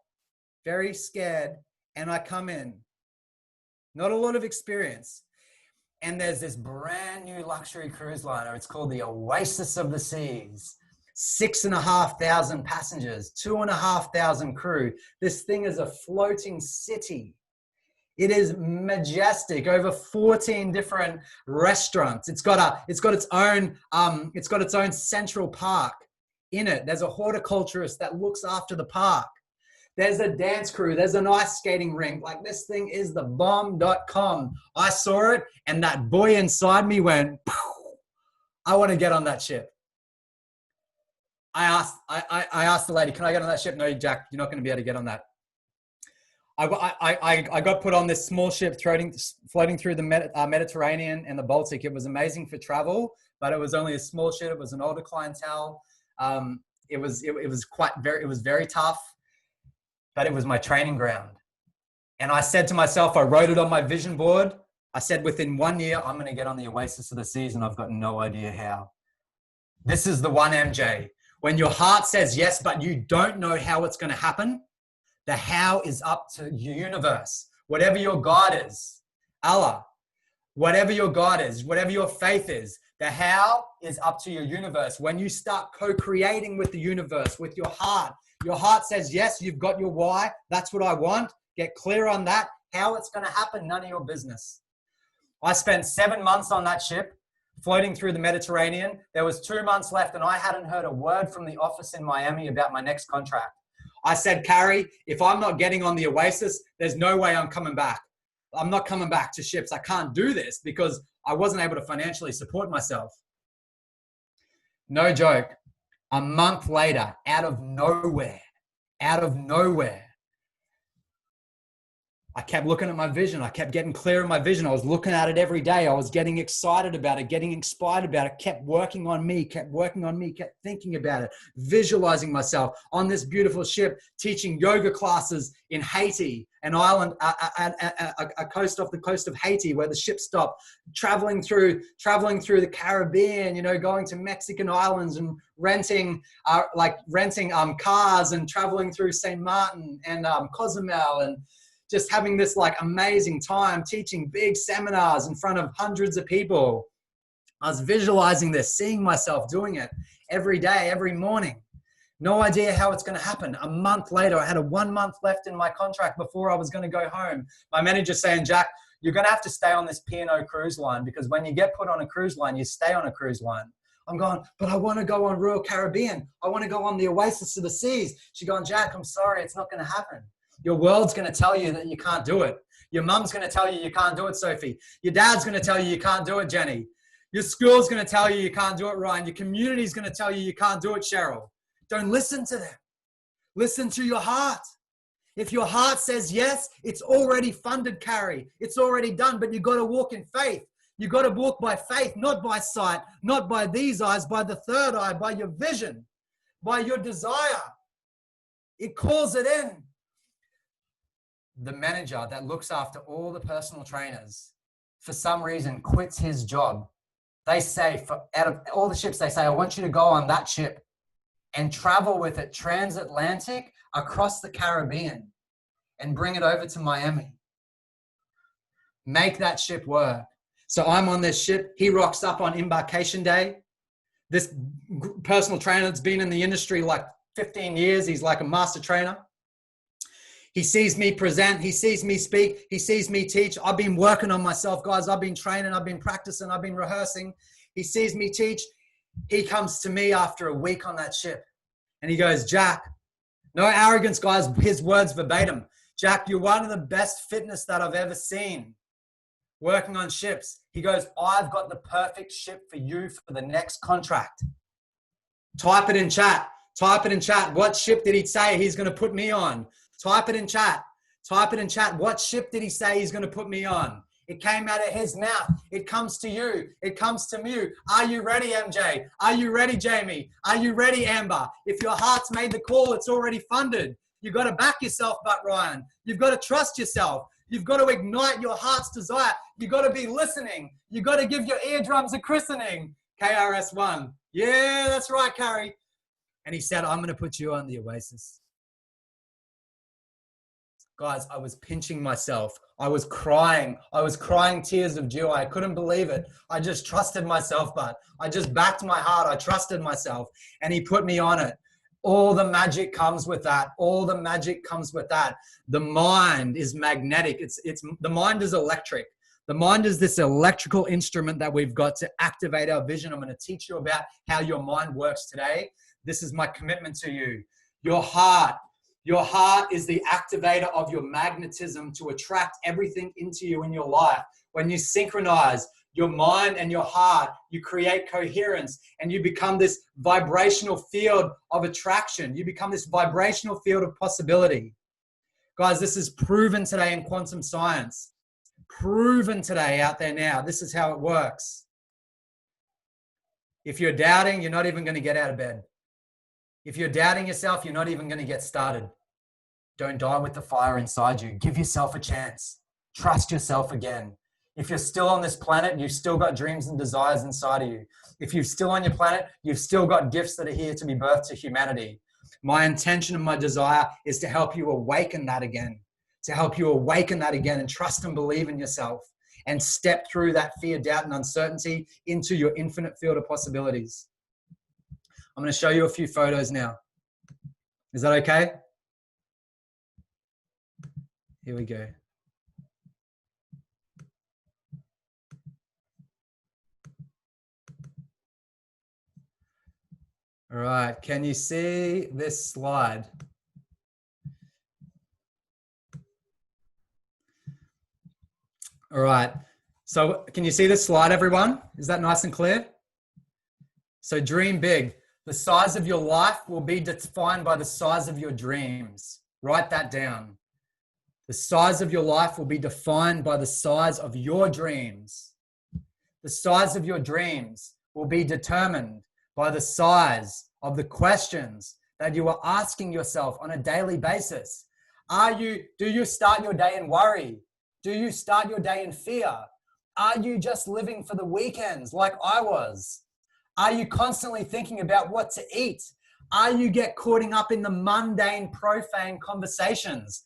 E: very scared. And I come in, not a lot of experience. And there's this brand new luxury cruise liner. It's called the Oasis of the Seas. 6,500 passengers, 2,500 crew. This thing is a floating city. It is majestic. Over 14 different restaurants. It's got its own central park in it. There's a horticulturist that looks after the park. There's a dance crew. There's an ice skating rink. Like, this thing is the bomb.com. I saw it, and that boy inside me went, I want to get on that ship. I asked the lady, can I get on that ship? No, Jack, you're not going to be able to get on that. I got put on this small ship floating through the Mediterranean and the Baltic. It was amazing for travel, but it was only a small ship. It was an older clientele. It was very tough, but it was my training ground. And I said to myself, I wrote it on my vision board. I said, within 1 year, I'm going to get on the Oasis of the Seas, and I've got no idea how. This is the one, MJ. When your heart says yes, but you don't know how it's going to happen, the how is up to your universe. Whatever your God is, Allah, whatever your God is, whatever your faith is, the how is up to your universe. When you start co-creating with the universe, with your heart says yes, you've got your why. That's what I want. Get clear on that. How it's going to happen, none of your business. I spent 7 months on that ship, floating through the Mediterranean. There was 2 months left, and I hadn't heard a word from the office in Miami about my next contract. I said, Carrie, if I'm not getting on the Oasis, there's no way I'm coming back. I'm not coming back to ships. I can't do this, because I wasn't able to financially support myself. No joke. A month later, out of nowhere, I kept looking at my vision. I kept getting clear in my vision. I was looking at it every day. I was getting excited about it, getting inspired about it, kept working on me, kept thinking about it, visualizing myself on this beautiful ship, teaching yoga classes in Haiti, an island, a coast off the coast of Haiti where the ship stopped, traveling through the Caribbean, going to Mexican islands and renting cars and traveling through St. Martin and Cozumel, and just having this amazing time teaching big seminars in front of hundreds of people. I was visualizing this, seeing myself doing it every day, every morning. No idea how it's going to happen. A month later, I had 1 month left in my contract before I was going to go home. My manager saying, Jack, you're going to have to stay on this P&O cruise line, because when you get put on a cruise line, you stay on a cruise line. I'm going, but I want to go on Royal Caribbean. I want to go on the Oasis of the Seas. She's going, Jack, I'm sorry, it's not going to happen. Your world's going to tell you that you can't do it. Your mum's going to tell you can't do it, Sophie. Your dad's going to tell you can't do it, Jenny. Your school's going to tell you can't do it, Ryan. Your community's going to tell you can't do it, Cheryl. Don't listen to them. Listen to your heart. If your heart says yes, it's already funded, Carrie. It's already done, but you got to walk in faith. You got to walk by faith, not by sight, not by these eyes, by the third eye, by your vision, by your desire. It calls it in. the manager that looks after all the personal trainers, for some reason, quits his job. They say, out of all the ships, they say, I want you to go on that ship and travel with it transatlantic across the Caribbean and bring it over to Miami. Make that ship work. So I'm on this ship. He rocks up on embarkation day. This personal trainer that's been in the industry like 15 years. He's like a master trainer. He sees me present. He sees me speak. He sees me teach. I've been working on myself, guys. I've been training. I've been practicing. I've been rehearsing. He sees me teach. He comes to me after a week on that ship and he goes, Jack, no arrogance, guys. His words verbatim. Jack, you're one of the best fitness that I've ever seen working on ships. He goes, I've got the perfect ship for you for the next contract. Type it in chat. Type it in chat. What ship did he say he's going to put me on? Type it in chat. Type it in chat. What ship did he say he's going to put me on? It came out of his mouth. It comes to you. It comes to me. Are you ready, MJ? Are you ready, Jamie? Are you ready, Amber? If your heart's made the call, it's already funded. You've got to back yourself, but Ryan. You've got to trust yourself. You've got to ignite your heart's desire. You've got to be listening. You've got to give your eardrums a christening. KRS-One. Yeah, that's right, Carrie. And he said, I'm going to put you on the Oasis. Guys, I was pinching myself. I was crying. I was crying tears of joy. I couldn't believe it. I just trusted myself, but I just backed my heart. I trusted myself and he put me on it. All the magic comes with that. All the magic comes with that. The mind is magnetic. The mind is electric. The mind is this electrical instrument that we've got to activate our vision. I'm going to teach you about how your mind works today. This is my commitment to you. Your heart is the activator of your magnetism to attract everything into you in your life. When you synchronize your mind and your heart, you create coherence and you become this vibrational field of attraction. You become this vibrational field of possibility. Guys, this is proven today in quantum science. Proven today out there now. This is how it works. If you're doubting, you're not even going to get out of bed. If you're doubting yourself, you're not even going to get started. Don't die with the fire inside you. Give yourself a chance. Trust yourself again. If you're still on this planet, you've still got dreams and desires inside of you. If you're still on your planet, you've still got gifts that are here to be birthed to humanity. My intention and my desire is to help you awaken that again. To help you awaken that again and trust and believe in yourself and step through that fear, doubt, and uncertainty into your infinite field of possibilities. I'm going to show you a few photos now. Is that okay? Here we go. All right, can you see this slide? All right, so can you see this slide, everyone? Is that nice and clear? So dream big. The size of your life will be defined by the size of your dreams. Write that down. The size of your life will be defined by the size of your dreams. The size of your dreams will be determined by the size of the questions that you are asking yourself on a daily basis. Do you start your day in worry? Do you start your day in fear? Are you just living for the weekends like I was? Are you constantly thinking about what to eat? Are you get caught up in the mundane, profane conversations?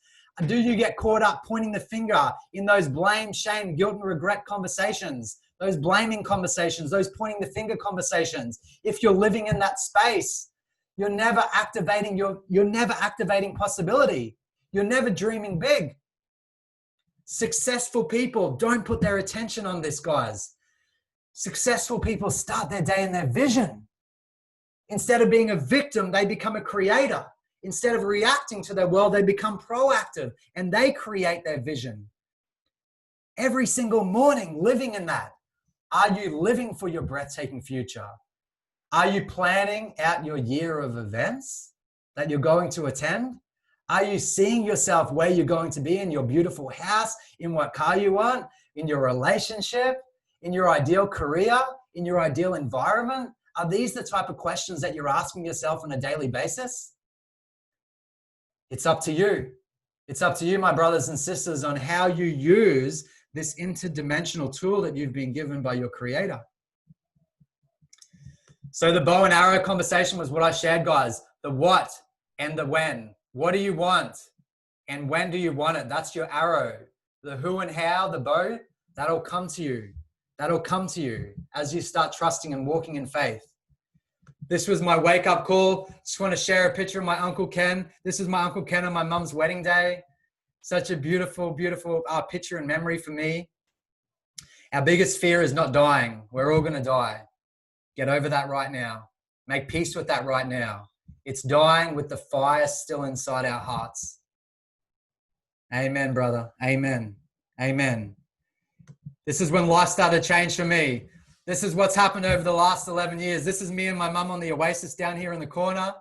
E: Do you get caught up pointing the finger in those blame, shame, guilt, and regret conversations? Those blaming conversations, those pointing the finger conversations. If you're living in that space, you're never activating possibility. You're never dreaming big. Successful people don't put their attention on this, guys. Successful people start their day in their vision. Instead of being a victim, they become a creator. Instead of reacting to their world, they become proactive and they create their vision. Every single morning, living in that. Are you living for your breathtaking future? Are you planning out your year of events that you're going to attend? Are you seeing yourself where you're going to be in your beautiful house, in what car you want, in your relationship, in your ideal career, in your ideal environment? Are these the type of questions that you're asking yourself on a daily basis? It's up to you. It's up to you, my brothers and sisters, on how you use this interdimensional tool that you've been given by your creator. So the bow and arrow conversation was what I shared, guys. The what and the when. What do you want? And when do you want it? That's your arrow. The who and how, the bow, that'll come to you. That'll come to you as you start trusting and walking in faith. This was my wake up call. Just want to share a picture of my Uncle Ken. This is my Uncle Ken on my mum's wedding day. Such a beautiful, beautiful picture and memory for me. Our biggest fear is not dying. We're all going to die. Get over that right now. Make peace with that right now. It's dying with the fire still inside our hearts. Amen, brother. Amen. Amen. This is when life started to change for me. This is what's happened over the last 11 years. This is me and my mum on the Oasis down here in the corner.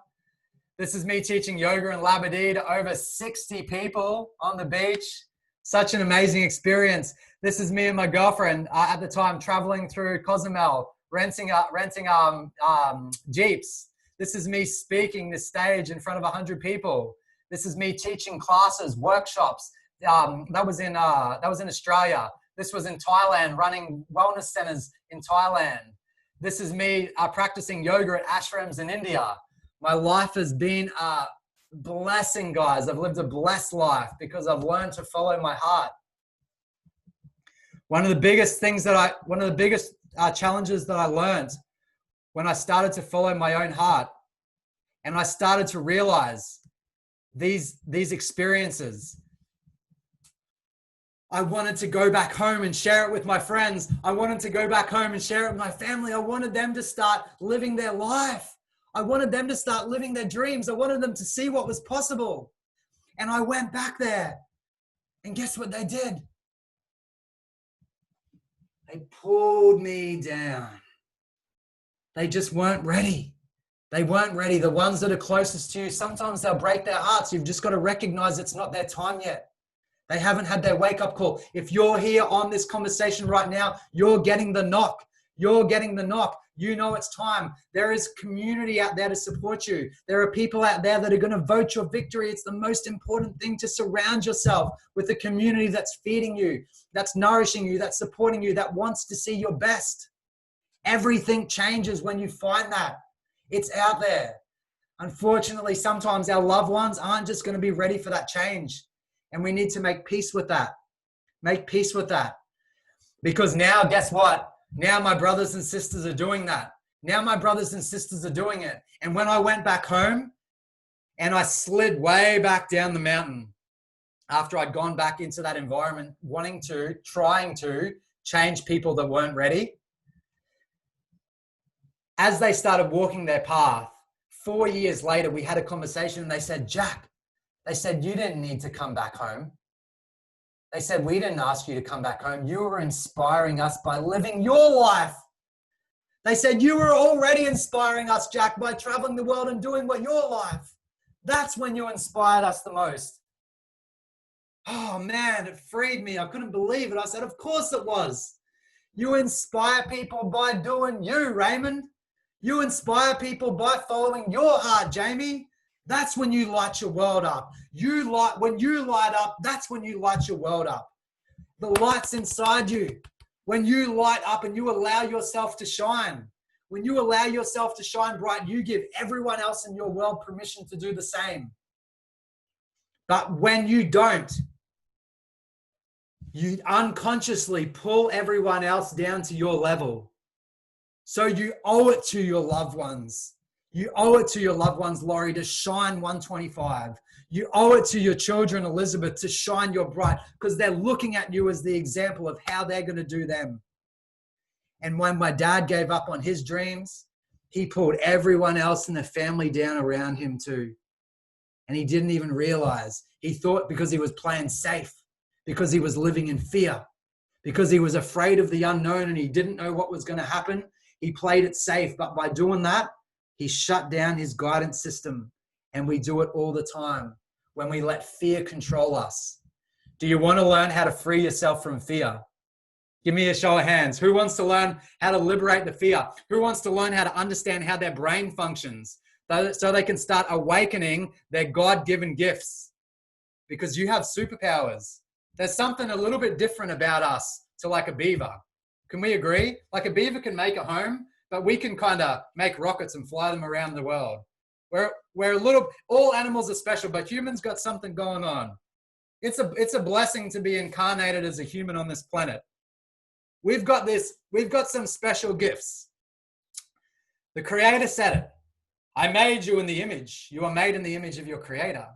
E: This is me teaching yoga in Labadee to over 60 people on the beach. Such an amazing experience. This is me and my girlfriend at the time traveling through Cozumel, renting Jeeps. This is me speaking this stage in front of 100 people. This is me teaching classes, workshops. That was in Australia. This was in Thailand, running wellness centers in Thailand. This is me practicing yoga at ashrams in India. My life has been a blessing, guys. I've lived a blessed life because I've learned to follow my heart. One of the biggest challenges that I learned when I started to follow my own heart, and I started to realize these experiences. I wanted to go back home and share it with my friends. I wanted to go back home and share it with my family. I wanted them to start living their life. I wanted them to start living their dreams. I wanted them to see what was possible. And I went back there. And guess what they did? They pulled me down. They just weren't ready. They weren't ready. The ones that are closest to you, sometimes they'll break their hearts. You've just got to recognize it's not their time yet. They haven't had their wake-up call. If you're here on this conversation right now, you're getting the knock. You're getting the knock. You know it's time. There is community out there to support you. There are people out there that are going to vote your victory. It's the most important thing to surround yourself with a community that's feeding you, that's nourishing you, that's supporting you, that wants to see your best. Everything changes when you find that. It's out there. Unfortunately, sometimes our loved ones aren't just going to be ready for that change. And we need to make peace with that. Make peace with that. Because now, guess what? Now my brothers and sisters are doing that. Now my brothers and sisters are doing it. And when I went back home and I slid way back down the mountain after I'd gone back into that environment, trying to change people that weren't ready, as they started walking their path, 4 years later, we had a conversation and they said, Jack, they said, you didn't need to come back home. They said, we didn't ask you to come back home. You were inspiring us by living your life. They said, you were already inspiring us, Jack, by traveling the world and doing what your life. That's when you inspired us the most. Oh man, it freed me. I couldn't believe it. I said, of course it was. You inspire people by doing you, Raymond. You inspire people by following your heart, Jamie. That's when you light your world up. When you light up, that's when you light your world up. The light's inside you. When you light up and you allow yourself to shine, when you allow yourself to shine bright, you give everyone else in your world permission to do the same. But when you don't, you unconsciously pull everyone else down to your level. So you owe it to your loved ones. You owe it to your loved ones, Laurie, to shine 125. You owe it to your children, Elizabeth, to shine your bright, because they're looking at you as the example of how they're going to do them. And when my dad gave up on his dreams, he pulled everyone else in the family down around him too. And he didn't even realize. He thought because he was playing safe, because he was living in fear, because he was afraid of the unknown and he didn't know what was going to happen, he played it safe. But by doing that, he shut down his guidance system. And we do it all the time when we let fear control us. Do you want to learn how to free yourself from fear? Give me a show of hands. Who wants to learn how to liberate the fear? Who wants to learn how to understand how their brain functions so they can start awakening their God-given gifts? because you have superpowers. There's something a little bit different about us to like a beaver. Can we agree? Like a beaver can make a home, but we can kind of make rockets and fly them around the world. We're a little, all animals are special, but humans got something going on. It's a blessing to be incarnated as a human on this planet. We've got some special gifts. The Creator said it. I made you in the image. You are made in the image of your Creator.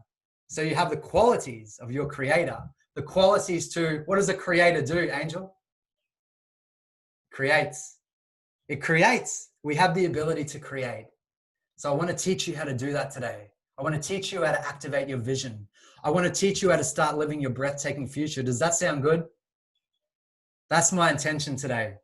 E: So you have the qualities of your Creator. The qualities to, what does a Creator do, Angel? Creates. It creates. We have the ability to create. So I want to teach you how to do that today. I want to teach you how to activate your vision. I want to teach you how to start living your breathtaking future. Does that sound good? That's my intention today.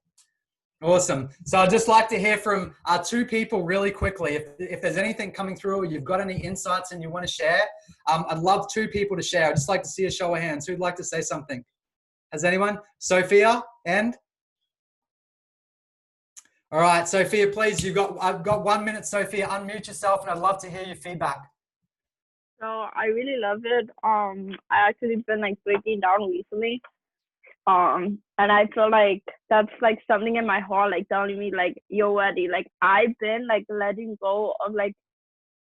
E: Awesome. So I'd just like to hear from our two people really quickly. If there's anything coming through or you've got any insights and you want to share, I'd love two people to share. I'd just like to see a show of hands. Who'd like to say something? Has anyone? Sophia and? All right, Sophia, please. I've got 1 minute, Sophia. Unmute yourself and I'd love to hear your feedback.
H: So I really love it. I actually been like breaking down recently. And I feel like that's like something in my heart, like telling me like, you're ready. Like I've been like letting go of like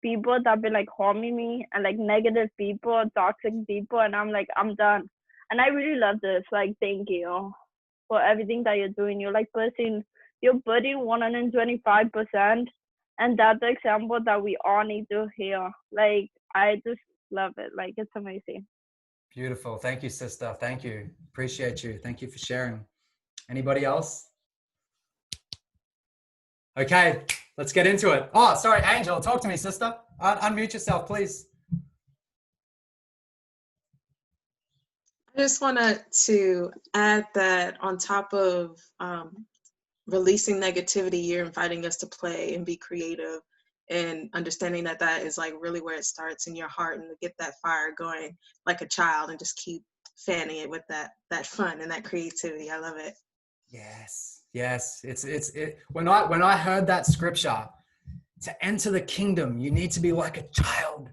H: people that have been like harming me and like negative people, toxic people. And I'm like, I'm done. And I really love this. Like, thank you for everything that you're doing. You're like putting 125%. And that's the example that we all need to hear. Like, I just love it. Like, it's amazing.
E: Beautiful. Thank you, sister. Thank you. Appreciate you. Thank you for sharing. Anybody else? Okay, let's get into it. Oh, sorry, Angel. Talk to me, sister. Unmute yourself, please.
I: I just wanted to add that on top of releasing negativity, you're inviting us to play and be creative, and understanding that that is like really where it starts in your heart, and to get that fire going like a child and just keep fanning it with that fun and that creativity. I love it. Yes.
E: When I heard that scripture, to enter the kingdom, you need to be like a child.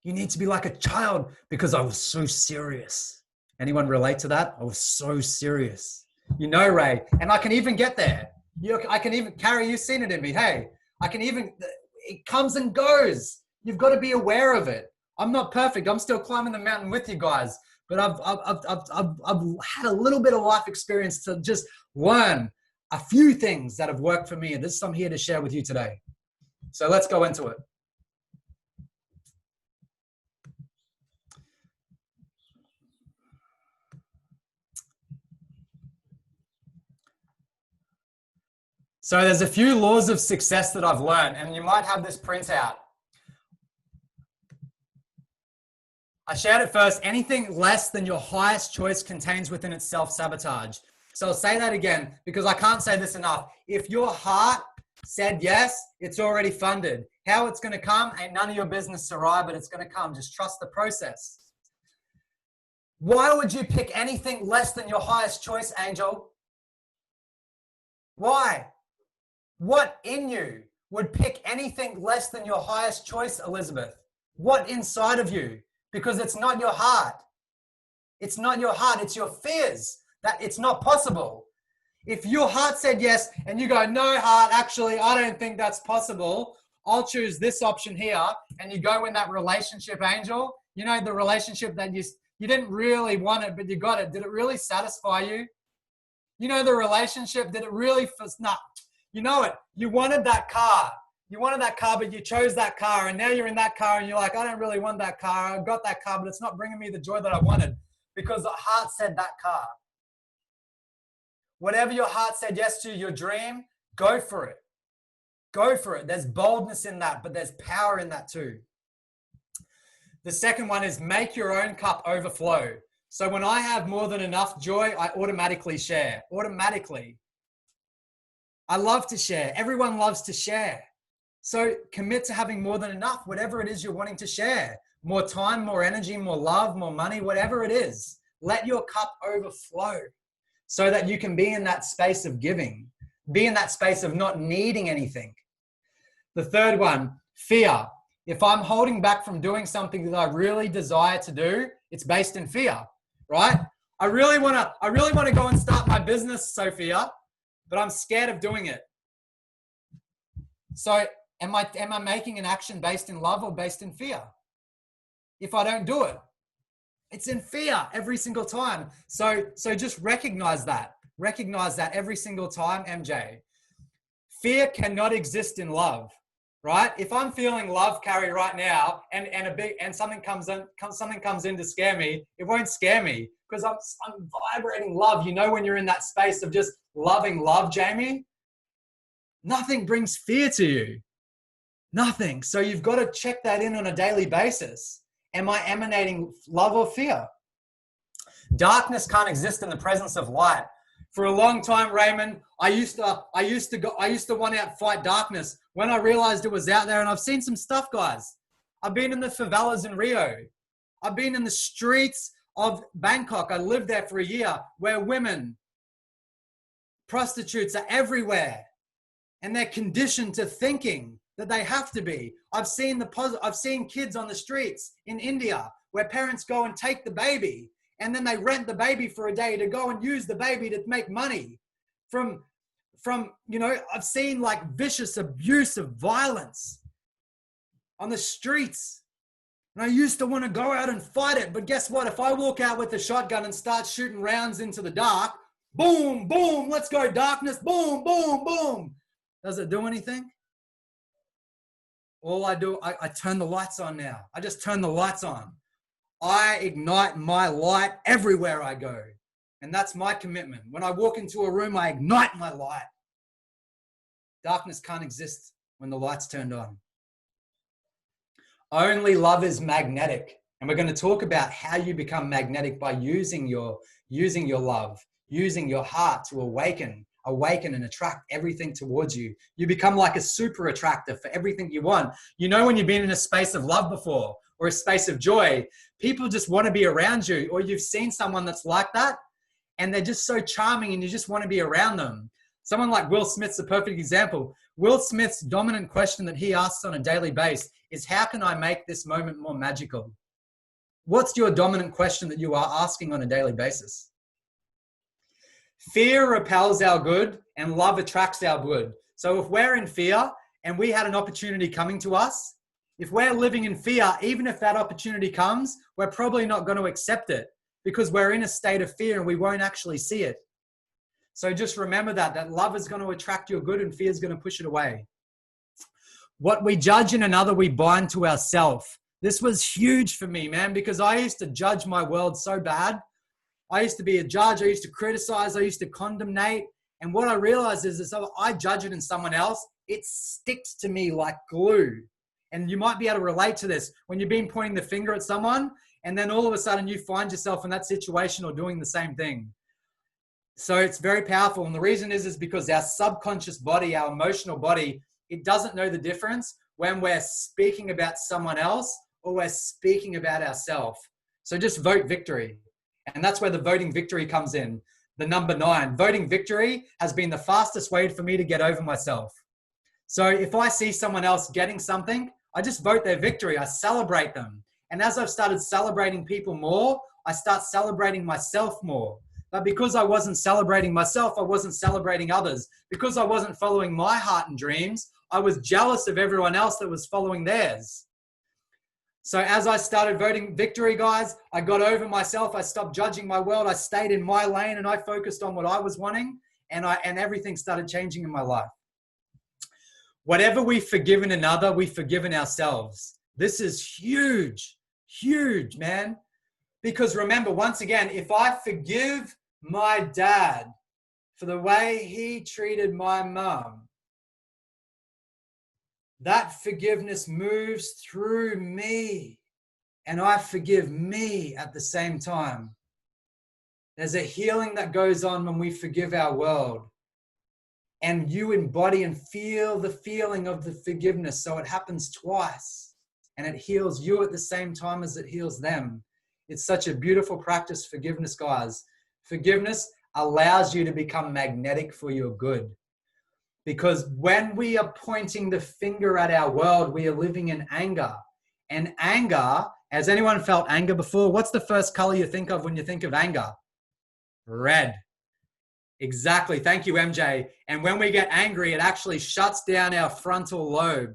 E: You need to be like a child, because I was so serious. Anyone relate to that? I was so serious. You know, Ray, and I can even get there. I can even, Carrie, you've seen it in me. Hey, it comes and goes. You've got to be aware of it. I'm not perfect. I'm still climbing the mountain with you guys, but I've had a little bit of life experience to just learn a few things that have worked for me. And this is I'm here to share with you today. So let's go into it. So there's a few laws of success that I've learned, and you might have this printout. I shared it first. Anything less than your highest choice contains within itself sabotage. So I'll say that again, because I can't say this enough. If your heart said yes, it's already funded. How it's going to come ain't none of your business, Sarai, but it's going to come. Just trust the process. Why would you pick anything less than your highest choice, Angel? Why? What in you would pick anything less than your highest choice, Elizabeth? What inside of you? Because it's not your heart. It's not your heart. It's your fears that it's not possible. If your heart said yes and you go, no, heart, actually, I don't think that's possible. I'll choose this option here. And you go in that relationship, Angel, you know, the relationship that you didn't really want it, but you got it. Did it really satisfy you? You know, the relationship, did it really, you know it. You wanted that car. You wanted that car, but you chose that car. And now you're in that car and you're like, I don't really want that car. I got that car, but it's not bringing me the joy that I wanted, because the heart said that car. Whatever your heart said yes to, your dream, go for it. Go for it. There's boldness in that, but there's power in that too. The second one is make your own cup overflow. So when I have more than enough joy, I automatically share. Automatically. I love to share. Everyone loves to share. So commit to having more than enough, whatever it is you're wanting to share. More time, more energy, more love, more money, whatever it is. Let your cup overflow so that you can be in that space of giving. Be in that space of not needing anything. The third one, fear. If I'm holding back from doing something that I really desire to do, it's based in fear, right? I really want to go and start my business, Sophia, but I'm scared of doing it. So am I making an action based in love or based in fear? If I don't do it, it's in fear every single time. So just recognize that. Recognize that every single time, MJ. Fear cannot exist in love, right? If I'm feeling love, Carrie, right now, and something comes in to scare me, it won't scare me because I'm vibrating love. You know, when you're in that space of just loving love, Jamie, nothing brings fear to you. Nothing. So you've got to check that in on a daily basis. Am I emanating love or fear? Darkness can't exist in the presence of light. For a long time, Raymond, I used to want out fight darkness when I realized it was out there. And I've seen some stuff, guys. I've been in the favelas in Rio. I've been in the streets of Bangkok. I lived there for a year, where women, prostitutes are everywhere, and they're conditioned to thinking that they have to be. I've seen kids on the streets in India where parents go and take the baby, and then they rent the baby for a day to go and use the baby to make money. I've seen like vicious abuse of violence on the streets. And I used to want to go out and fight it. But guess what? If I walk out with a shotgun and start shooting rounds into the dark, boom, boom, let's go darkness, boom, boom, boom. Does it do anything? All I do, I turn the lights on now. I just turn the lights on. I ignite my light everywhere I go. And that's my commitment. When I walk into a room, I ignite my light. Darkness can't exist when the light's turned on. Only love is magnetic. And we're going to talk about how you become magnetic by using your love, using your heart to awaken and attract everything towards you. You become like a super attractor for everything you want. You know, when you've been in a space of love before or a space of joy, people just want to be around you, or you've seen someone that's like that and they're just so charming and you just want to be around them. Someone like Will Smith's a perfect example. Will Smith's dominant question that he asks on a daily basis is, how can I make this moment more magical? What's your dominant question that you are asking on a daily basis? Fear repels our good and love attracts our good. So if we're in fear and we had an opportunity coming to us, if we're living in fear, even if that opportunity comes, we're probably not going to accept it because we're in a state of fear and we won't actually see it. So just remember that love is going to attract your good and fear is going to push it away. What we judge in another, we bind to ourselves. This was huge for me, man, because I used to judge my world so bad. I used to be a judge. I used to criticize. I used to condemnate. And what I realized is if I judge it in someone else, it sticks to me like glue. And you might be able to relate to this when you've been pointing the finger at someone and then all of a sudden you find yourself in that situation or doing the same thing. So it's very powerful. And the reason is because our subconscious body, our emotional body, it doesn't know the difference when we're speaking about someone else or we're speaking about ourselves. So just vote victory. And that's where the voting victory comes in. The number 9, voting victory has been the fastest way for me to get over myself. So if I see someone else getting something, I just vote their victory. I celebrate them. And as I've started celebrating people more, I start celebrating myself more. But because I wasn't celebrating myself, I wasn't celebrating others. Because I wasn't following my heart and dreams, I was jealous of everyone else that was following theirs. So as I started voting victory, guys, I got over myself. I stopped judging my world. I stayed in my lane and I focused on what I was wanting, and everything started changing in my life. Whatever we forgive in another, we forgive in ourselves. This is huge, huge, man. Because remember, once again, if I forgive my dad for the way he treated my mom, that forgiveness moves through me and I forgive me at the same time. There's a healing that goes on when we forgive our world, and you embody and feel the feeling of the forgiveness. So it happens twice and it heals you at the same time as it heals them. It's such a beautiful practice, forgiveness, guys. Forgiveness allows you to become magnetic for your good. Because when we are pointing the finger at our world, we are living in anger. And anger, has anyone felt anger before? What's the first color you think of when you think of anger? Red. Exactly. Thank you, MJ. And when we get angry, it actually shuts down our frontal lobe.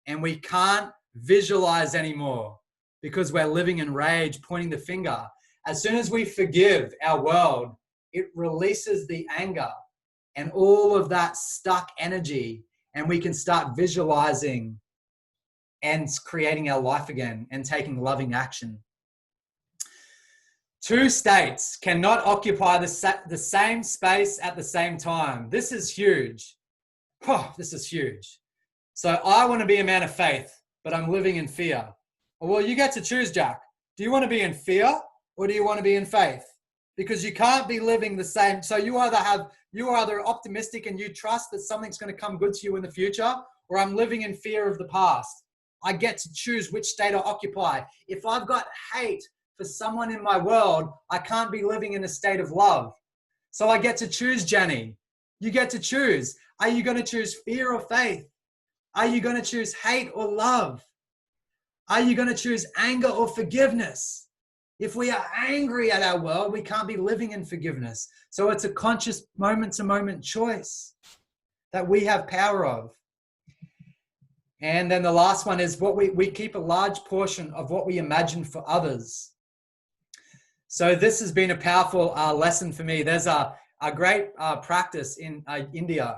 E: And we can't visualize anymore because we're living in rage, pointing the finger. As soon as we forgive our world, it releases the anger and all of that stuck energy, and we can start visualizing and creating our life again and taking loving action. Two states cannot occupy the same space at the same time. This is huge. Oh, this is huge. So I want to be a man of faith, but I'm living in fear. Well, you get to choose, Jack. Do you want to be in fear or do you want to be in faith? Because you can't be living the same. So you are either optimistic and you trust that something's going to come good to you in the future, or I'm living in fear of the past. I get to choose which state I occupy. If I've got hate for someone in my world, I can't be living in a state of love. So I get to choose, Jenny. You get to choose. Are you going to choose fear or faith? Are you going to choose hate or love? Are you going to choose anger or forgiveness? If we are angry at our world, we can't be living in forgiveness. So it's a conscious moment-to-moment choice that we have power of. And then the last one is what we keep a large portion of what we imagine for others. So this has been a powerful lesson for me. There's a great practice in India,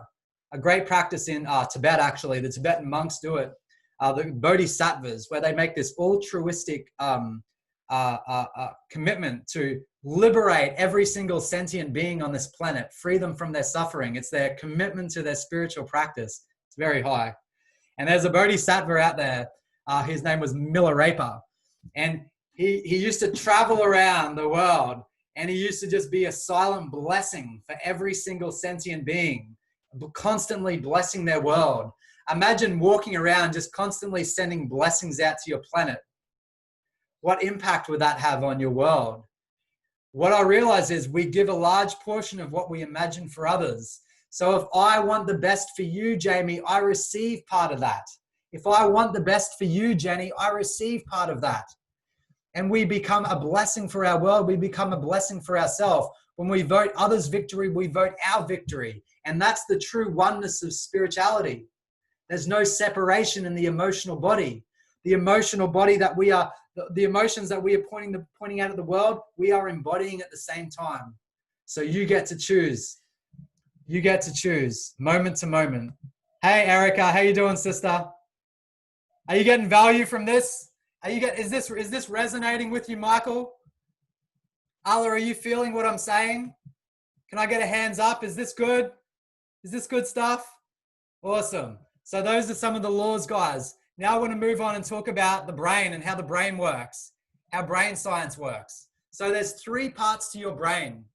E: a great practice in Tibet, actually. The Tibetan monks do it, the bodhisattvas, where they make this altruistic commitment to liberate every single sentient being on this planet, free them from their suffering. It's their commitment to their spiritual practice. It's very high. And there's a bodhisattva out there. His name was Milarepa. And he used to travel around the world, and he used to just be a silent blessing for every single sentient being, constantly blessing their world. Imagine walking around just constantly sending blessings out to your planet. What impact would that have on your world? What I realize is we give a large portion of what we imagine for others. So if I want the best for you, Jamie, I receive part of that. If I want the best for you, Jenny, I receive part of that. And we become a blessing for our world. We become a blessing for ourselves. When we vote others' victory, we vote our victory. And that's the true oneness of spirituality. There's no separation in the emotional body. The emotional body that we are, the emotions that we are pointing out at the world, we are embodying at the same time. So you get to choose. You get to choose moment to moment. Hey, Erica, how you doing, sister? Are you getting value from this? Is this resonating with you, Michael? Ala, are you feeling what I'm saying? Can I get a hands up? Is this good? Is this good stuff? Awesome. So those are some of the laws, guys. Now I want to move on and talk about the brain and how the brain works, how brain science works. So there's 3 parts to your brain.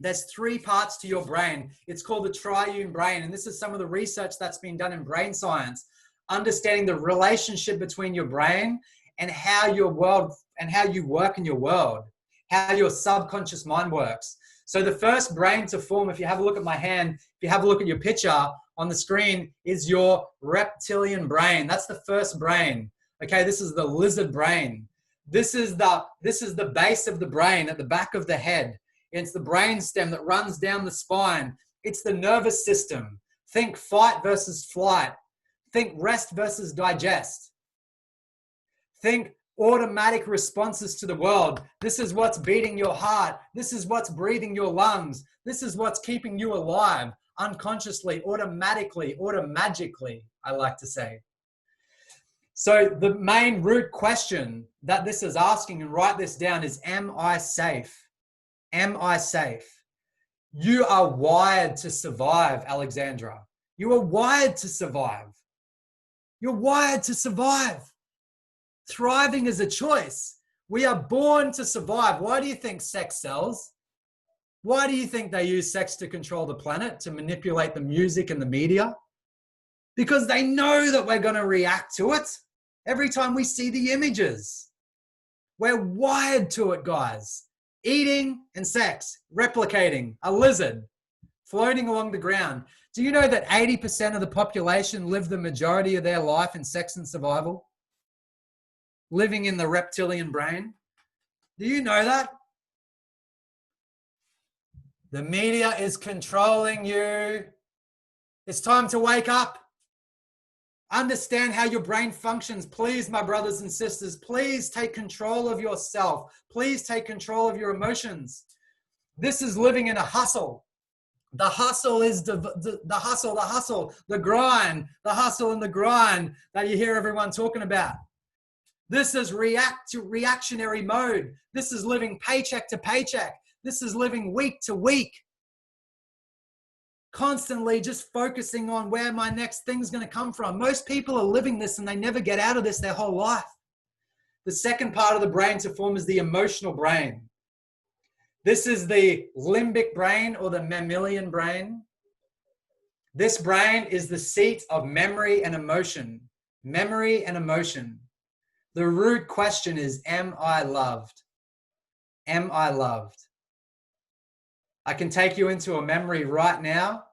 E: There's 3 parts to your brain. It's called the triune brain. And this is some of the research that's been done in brain science, understanding the relationship between your brain and how your world and how you work in your world, how your subconscious mind works. So the first brain to form, if you have a look at my hand, if you have a look at your picture on the screen, is your reptilian brain. That's the first brain. Okay, this is the lizard brain. This is the base of the brain at the back of the head. It's the brain stem that runs down the spine. It's the nervous system. Think fight versus flight. Think rest versus digest. Think automatic responses to the world. This is what's beating your heart. This is what's breathing your lungs. This is what's keeping you alive unconsciously, automatically, automagically, I like to say. So the main root question that this is asking, and write this down, is, am I safe? Am I safe? You are wired to survive, Alexandra. You are wired to survive. You're wired to survive. Thriving is a choice. We are born to survive. Why do you think sex sells? Why do you think they use sex to control the planet, to manipulate the music and the media? Because they know that we're going to react to it every time we see the images. We're wired to it, guys. Eating and sex, replicating, a lizard floating along the ground. Do you know that 80% of the population live the majority of their life in sex and survival? Living in the reptilian brain. Do you know that? The media is controlling you. It's time to wake up. Understand how your brain functions. Please, my brothers and sisters, please take control of yourself. Please take control of your emotions. This is living in a hustle. The hustle is the grind, the hustle and the grind that you hear everyone talking about. This is reactionary mode. This is living paycheck to paycheck. This is living week to week. Constantly just focusing on where my next thing's going to come from. Most people are living this and they never get out of this their whole life. The second part of the brain to form is the emotional brain. This is the limbic brain or the mammalian brain. This brain is the seat of memory and emotion. Memory and emotion. The root question is, am I loved? Am I loved? I can take you into a memory right now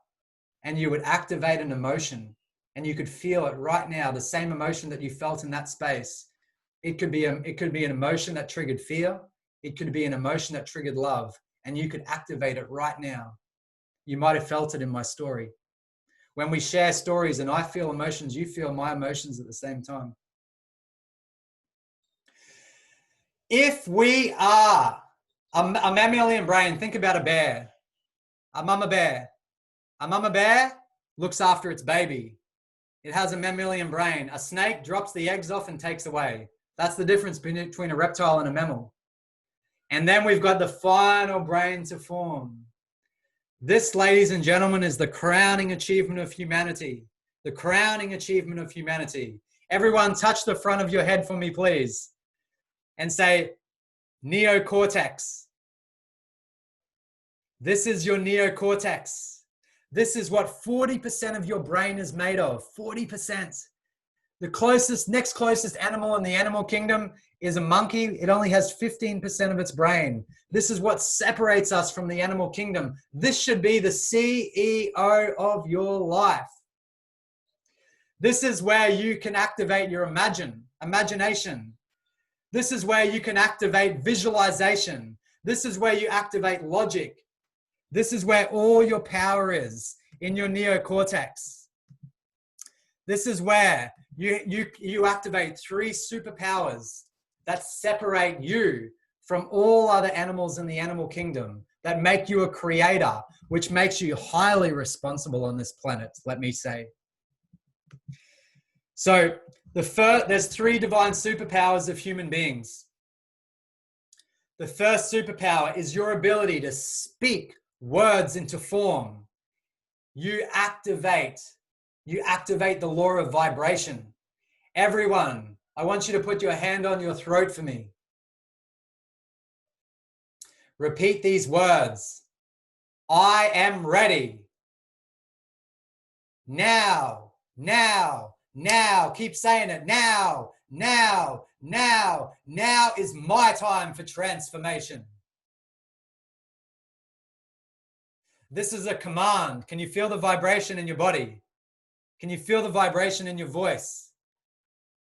E: and you would activate an emotion and you could feel it right now, the same emotion that you felt in that space. It could be an emotion that triggered fear. It could be an emotion that triggered love, and you could activate it right now. You might have felt it in my story. When we share stories and I feel emotions, you feel my emotions at the same time. If we are a mammalian brain, think about a bear, a mama bear. A mama bear looks after its baby. It has a mammalian brain. A snake drops the eggs off and takes away. That's the difference between a reptile and a mammal. And then we've got the final brain to form. This, ladies and gentlemen, is the crowning achievement of humanity. The crowning achievement of humanity. Everyone touch the front of your head for me, please. And say, neocortex. This is your neocortex. This is what 40% of your brain is made of. 40%. The next closest animal in the animal kingdom is a monkey. It only has 15% of its brain. This is what separates us from the animal kingdom. This should be the CEO of your life. This is where you can activate your imagination. This is where you can activate visualization. This is where you activate logic. This is where all your power is, in your neocortex. This is where you activate 3 superpowers that separate you from all other animals in the animal kingdom, that make you a creator, which makes you highly responsible on this planet, let me say. So there's 3 divine superpowers of human beings. The first superpower is your ability to speak words into form. You activate the law of vibration. Everyone, I want you to put your hand on your throat for me. Repeat these words. I am ready. Now, now, now. Keep saying it. Now, now, now. Now is my time for transformation. This is a command. Can you feel the vibration in your body? Can you feel the vibration in your voice?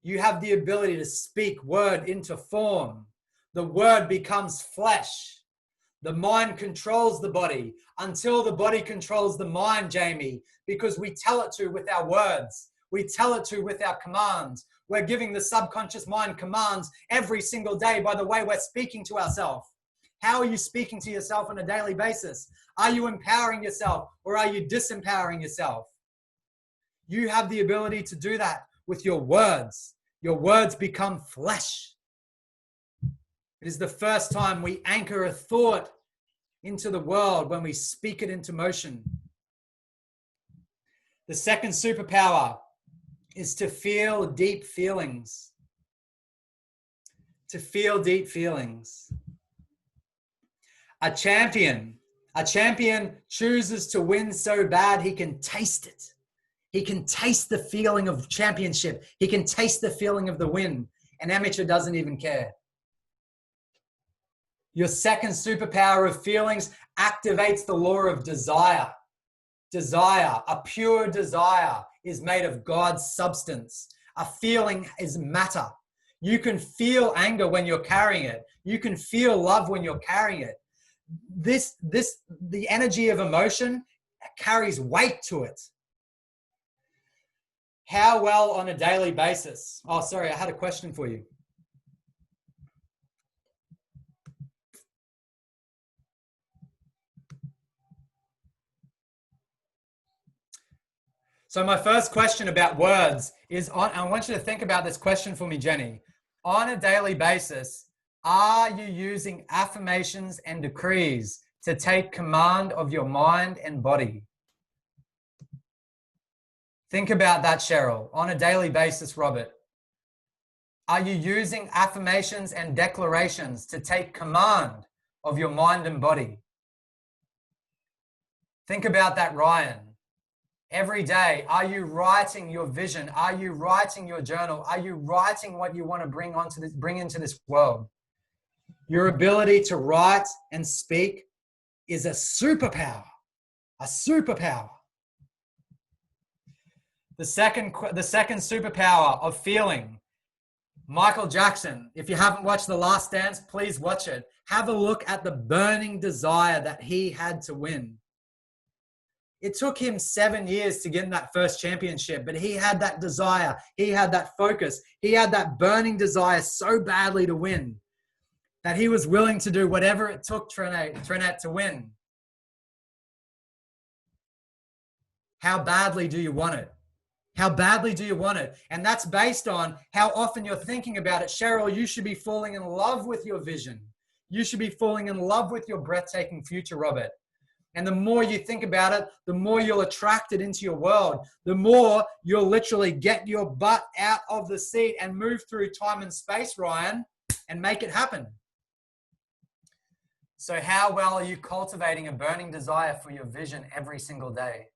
E: You have the ability to speak word into form. The word becomes flesh. The mind controls the body until the body controls the mind, Jamie, because we tell it to with our words. We tell it to with our commands. We're giving the subconscious mind commands every single day by the way we're speaking to ourselves. How are you speaking to yourself on a daily basis? Are you empowering yourself or are you disempowering yourself? You have the ability to do that with your words. Your words become flesh. It is the first time we anchor a thought into the world when we speak it into motion. The second superpower is to feel deep feelings. To feel deep feelings. A champion chooses to win so bad he can taste it. He can taste the feeling of championship. He can taste the feeling of the win. An amateur doesn't even care. Your second superpower of feelings activates the law of desire. Desire, a pure desire, is made of God's substance. A feeling is matter. You can feel anger when you're carrying it. You can feel love when you're carrying it. The energy of emotion carries weight to it. How well on a daily basis? Oh, sorry, I had a question for you. So my first question about words is I want you to think about this question for me, Jenny. On a daily basis, are you using affirmations and decrees to take command of your mind and body? Think about that, Cheryl. On a daily basis, Robert. Are you using affirmations and declarations to take command of your mind and body? Think about that, Ryan. Every day, are you writing your vision? Are you writing your journal? Are you writing what you want to bring into this world? Your ability to write and speak is a superpower. A superpower. The second superpower of feeling. Michael Jackson, if you haven't watched The Last Dance, please watch it. Have a look at the burning desire that he had to win. It took him 7 years to get in that first championship, but he had that desire. He had that focus. He had that burning desire so badly to win that he was willing to do whatever it took, Trinette, to win. How badly do you want it? How badly do you want it? And that's based on how often you're thinking about it. Cheryl, you should be falling in love with your vision. You should be falling in love with your breathtaking future, Robert. And the more you think about it, the more you'll attract it into your world. The more you'll literally get your butt out of the seat and move through time and space, Ryan, and make it happen. So how well are you cultivating a burning desire for your vision every single day?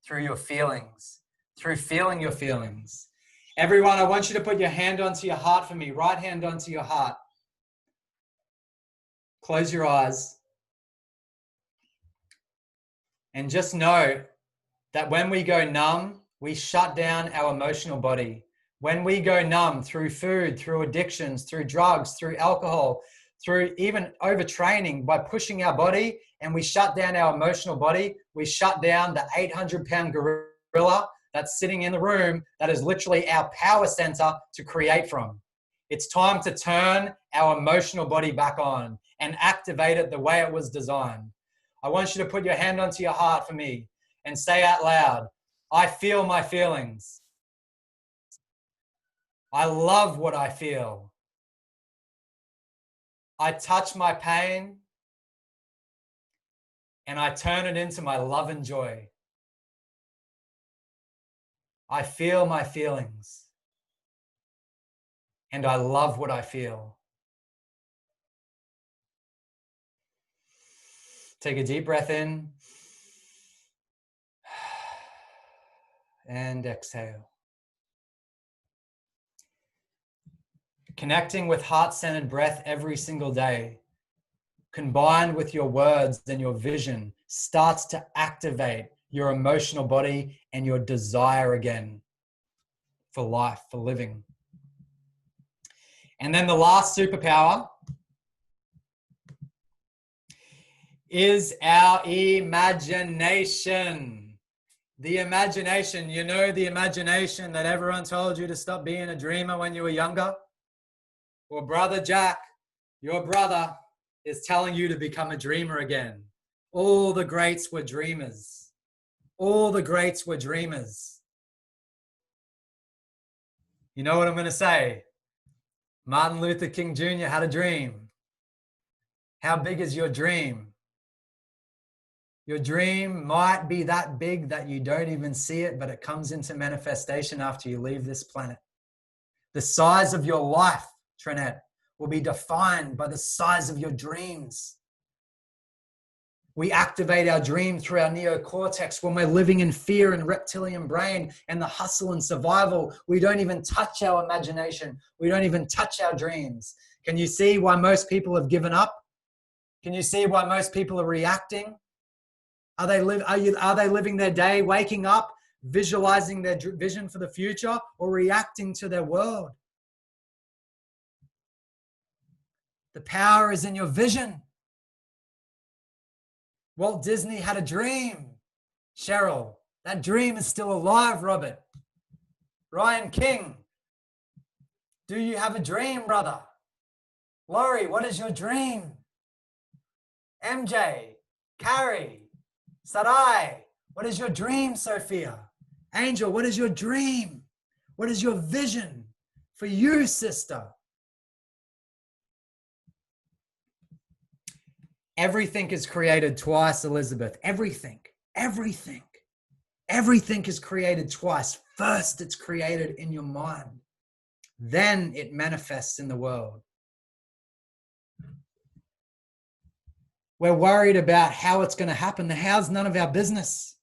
E: Through your feelings, through feeling your feelings. Everyone, I want you to put your hand onto your heart for me. Right hand onto your heart. Close your eyes. And just know that when we go numb, we shut down our emotional body. When we go numb through food, through addictions, through drugs, through alcohol, through even overtraining, by pushing our body, and we shut down our emotional body, we shut down the 800-pound gorilla that's sitting in the room that is literally our power center to create from. It's time to turn our emotional body back on and activate it the way it was designed. I want you to put your hand onto your heart for me and say out loud, I feel my feelings. I love what I feel. I touch my pain and I turn it into my love and joy. I feel my feelings and I love what I feel. Take a deep breath in and exhale. Connecting with heart-centered breath every single day, combined with your words and your vision, starts to activate your emotional body and your desire again for life, for living. And then the last superpower is our imagination. The imagination, you know, the imagination that everyone told you to stop being a dreamer when you were younger? Well, Brother Jack, your brother, is telling you to become a dreamer again. All the greats were dreamers. All the greats were dreamers. You know what I'm going to say? Martin Luther King Jr. had a dream. How big is your dream? Your dream might be that big that you don't even see it, but it comes into manifestation after you leave this planet. The size of your life, Trinette, will be defined by the size of your dreams. We activate our dream through our neocortex when we're living in fear and reptilian brain and the hustle and survival. We don't even touch our imagination. We don't even touch our dreams. Can you see why most people have given up? Can you see why most people are reacting? Are they living their day, waking up, visualizing their vision for the future, or reacting to their world? The power is in your vision. Walt Disney had a dream. Cheryl, that dream is still alive, Robert. Ryan King, do you have a dream, brother? Laurie, what is your dream? MJ, Carrie, Sarai, what is your dream, Sophia? Angel, what is your dream? What is your vision for you, sister? Everything is created twice, Elizabeth. Everything is created twice. First, it's created in your mind. Then it manifests in the world. We're worried about how it's going to happen. The how's none of our business.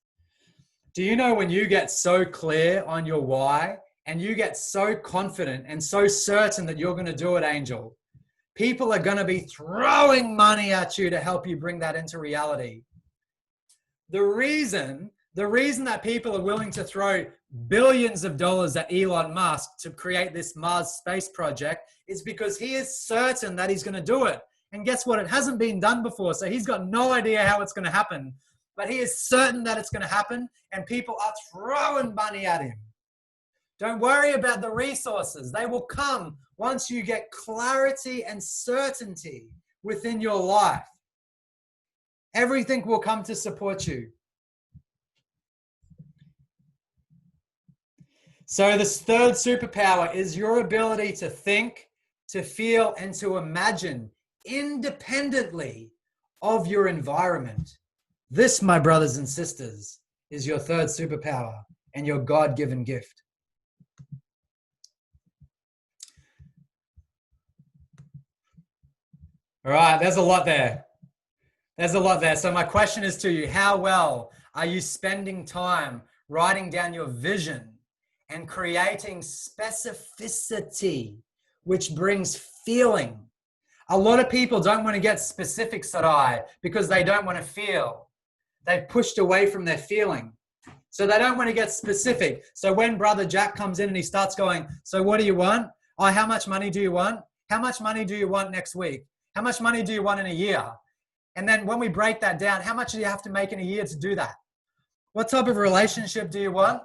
E: Do you know when you get so clear on your why and you get so confident and so certain that you're going to do it, Angel, people are going to be throwing money at you to help you bring that into reality. The reason that people are willing to throw billions of dollars at Elon Musk to create this Mars space project is because he is certain that he's going to do it. And guess what? It hasn't been done before, so he's got no idea how it's going to happen. But he is certain that it's going to happen, and people are throwing money at him. Don't worry about the resources. They will come once you get clarity and certainty within your life. Everything will come to support you. So this third superpower is your ability to think, to feel, and to imagine independently of your environment. This, my brothers and sisters, is your third superpower and your God-given gift. All right, there's a lot there. So my question is to you, how well are you spending time writing down your vision and creating specificity, which brings feeling? A lot of people don't want to get specific, Sarai, because they don't want to feel. They've pushed away from their feeling. So they don't want to get specific. So when Brother Jack comes in and he starts going, so what do you want? Oh, how much money do you want? How much money do you want next week? How much money do you want in a year? And then when we break that down, how much do you have to make in a year to do that? What type of relationship do you want?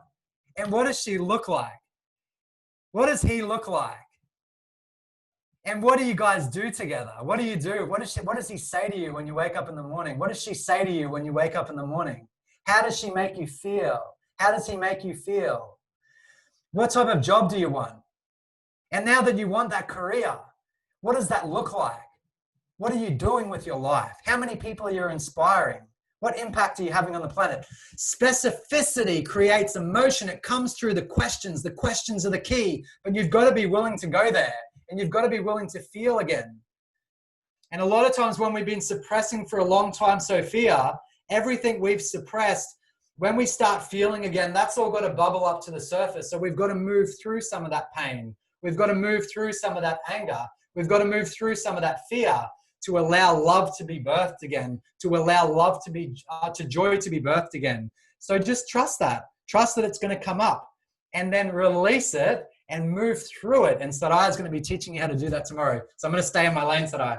E: And what does she look like? What does he look like? And what do you guys do together? What do you do? What does he say to you when you wake up in the morning? What does she say to you when you wake up in the morning? How does she make you feel? How does he make you feel? What type of job do you want? And now that you want that career, what does that look like? What are you doing with your life? How many people are you inspiring? What impact are you having on the planet? Specificity creates emotion. It comes through the questions. The questions are the key, but you've got to be willing to go there. And you've got to be willing to feel again. And a lot of times when we've been suppressing for a long time, Sophia, everything we've suppressed, when we start feeling again, that's all got to bubble up to the surface. So we've got to move through some of that pain. We've got to move through some of that anger. We've got to move through some of that fear to allow love to be birthed again, to allow love to be, to joy to be birthed again. So just trust that. Trust that it's going to come up and then release it and move through it. And Sarai is going to be teaching you how to do that tomorrow. So I'm going to stay in my lane, Sarai.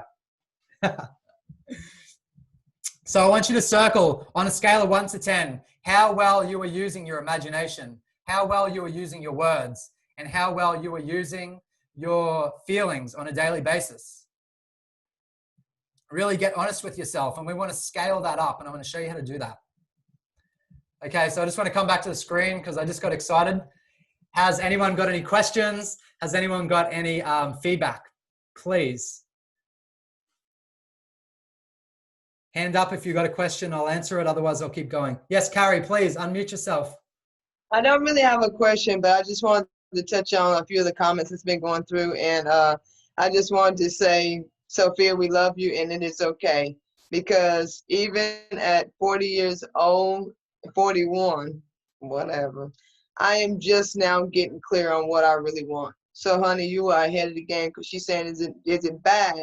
E: So I want you to circle on a scale of 1 to 10, how well you are using your imagination, how well you are using your words, and how well you are using your feelings on a daily basis. Really get honest with yourself. And we want to scale that up. And I'm going to show you how to do that. Okay, so I just want to come back to the screen because I just got excited. Has anyone got any questions? Has anyone got any feedback? Please. Hand up if you've got a question. I'll answer it. Otherwise, I'll keep going. Yes, Carrie, please unmute yourself.
C: I don't really have a question, but I just wanted to touch on a few of the comments that's been going through. And I just wanted to say, Sophia, we love you and it is okay. Because even at 40 years old, 41, whatever, I am just now getting clear on what I really want. So, honey, you are ahead of the game because she's saying, is it bad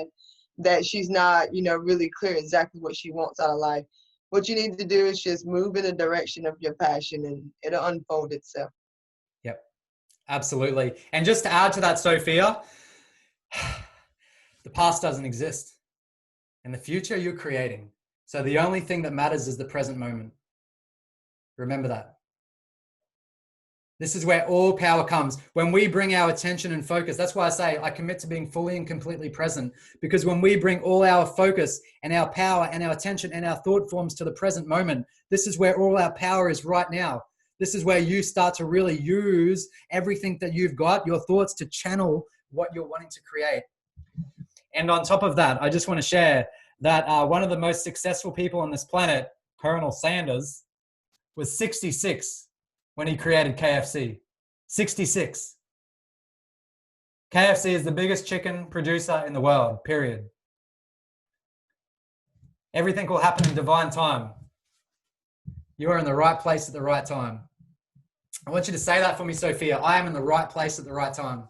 C: that she's not, really clear exactly what she wants out of life? What you need to do is just move in the direction of your passion and it'll unfold itself.
E: Yep, absolutely. And just to add to that, Sophia, the past doesn't exist. And the future you're creating. So the only thing that matters is the present moment. Remember that. This is where all power comes. When we bring our attention and focus, that's why I say I commit to being fully and completely present. Because when we bring all our focus and our power and our attention and our thought forms to the present moment, this is where all our power is right now. This is where you start to really use everything that you've got, your thoughts, to channel what you're wanting to create. And on top of that, I just want to share that one of the most successful people on this planet, Colonel Sanders, was 66 when he created KFC. 66. KFC is the biggest chicken producer in the world, period. Everything will happen in divine time. You are in the right place at the right time. I want you to say that for me, Sophia. I am in the right place at the right time.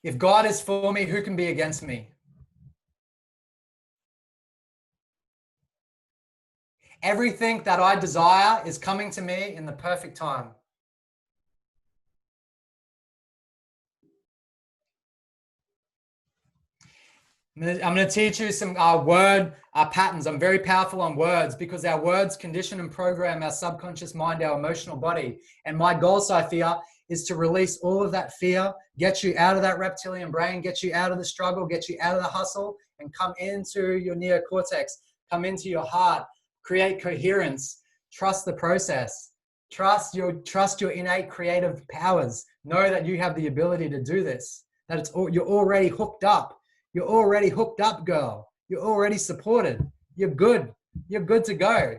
E: If God is for me, who can be against me? Everything that I desire is coming to me in the perfect time. I'm going to teach you some word patterns. I'm very powerful on words because our words condition and program our subconscious mind, our emotional body. And my goal, Sophia, is to release all of that fear, get you out of that reptilian brain, get you out of the struggle, get you out of the hustle, and come into your neocortex, come into your heart, create coherence, trust the process, trust your innate creative powers. Know that you have the ability to do this, that you're already hooked up. You're already hooked up, girl. You're already supported. You're good. You're good to go.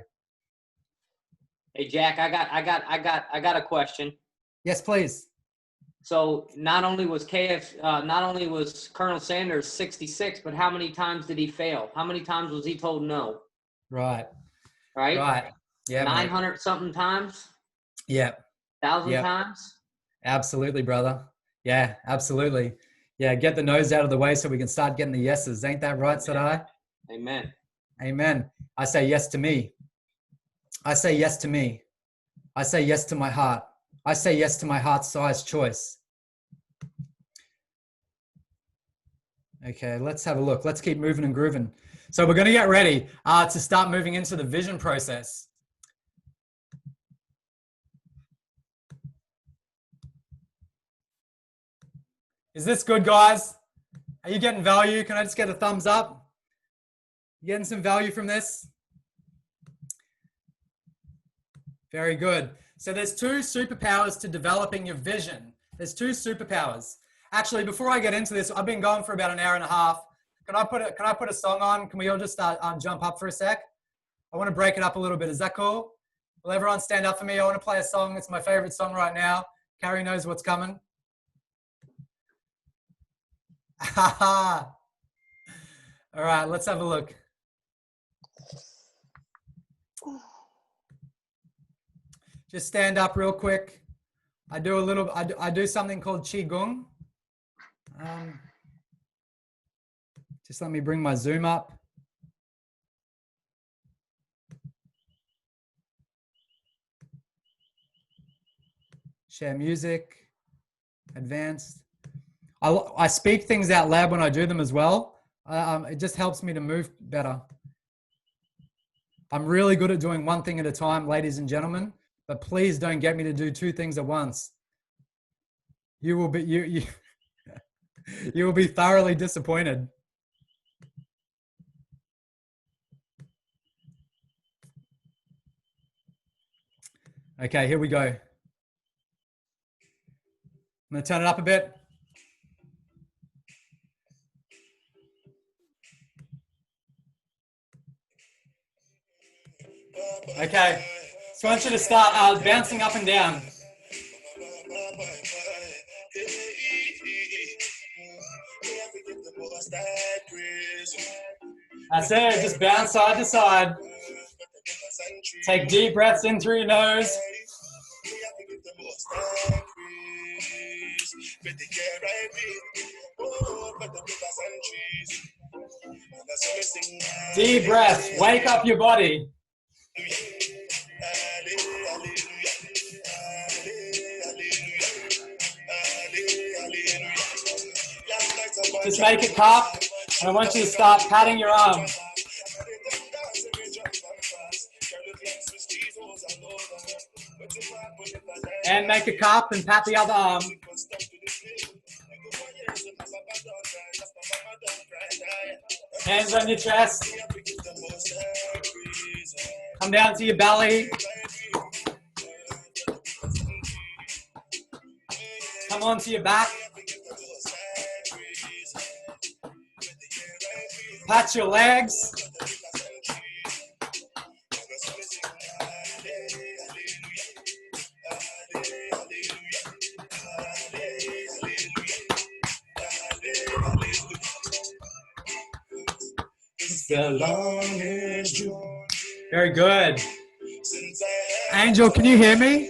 B: Hey, Jack, I got a question.
E: Yes, please.
B: So not only was Colonel Sanders 66, but how many times did he fail? How many times was he told no?
E: Right.
B: Right.
E: Yeah.
B: 900 something times.
E: Yeah.
B: 1,000 times.
E: Absolutely, brother. Yeah, absolutely. Yeah, get the no's out of the way so we can start getting the yeses. Ain't that right, Sadai?
B: Amen.
E: Amen. I say yes to me. I say yes to me. I say yes to my heart. I say yes to my heart's size choice. Okay, let's have a look. Let's keep moving and grooving. So we're going to get ready to start moving into the vision process. Is this good, guys? Are you getting value? Can I just get a thumbs up? You getting some value from this? Very good. So there's two superpowers to developing your vision. There's two superpowers. Actually, before I get into this, I've been going for about an hour and a half. Can I put a song on? Can we all just jump up for a sec? I want to break it up a little bit. Is that cool? Will everyone stand up for me? I want to play a song. It's my favorite song right now. Carrie knows what's coming. All right, let's have a look. Just stand up real quick. I do something called Qigong. Just let me bring my Zoom up. Share music, advanced. I speak things out loud when I do them as well. It just helps me to move better. I'm really good at doing one thing at a time, ladies and gentlemen, but please don't get me to do two things at once. You will be you will be thoroughly disappointed. Okay, here we go. I'm going to turn it up a bit. Okay, so I want you to start bouncing up and down. That's it, just bounce side to side. Take deep breaths in through your nose. Deep breaths. Wake up your body. Just make a cup, and I want you to start patting your arm. And make a cup and pat the other arm. Hands on your chest. Come down to your belly. Come onto your back. Pat your legs. Very good. Angel, can you hear me?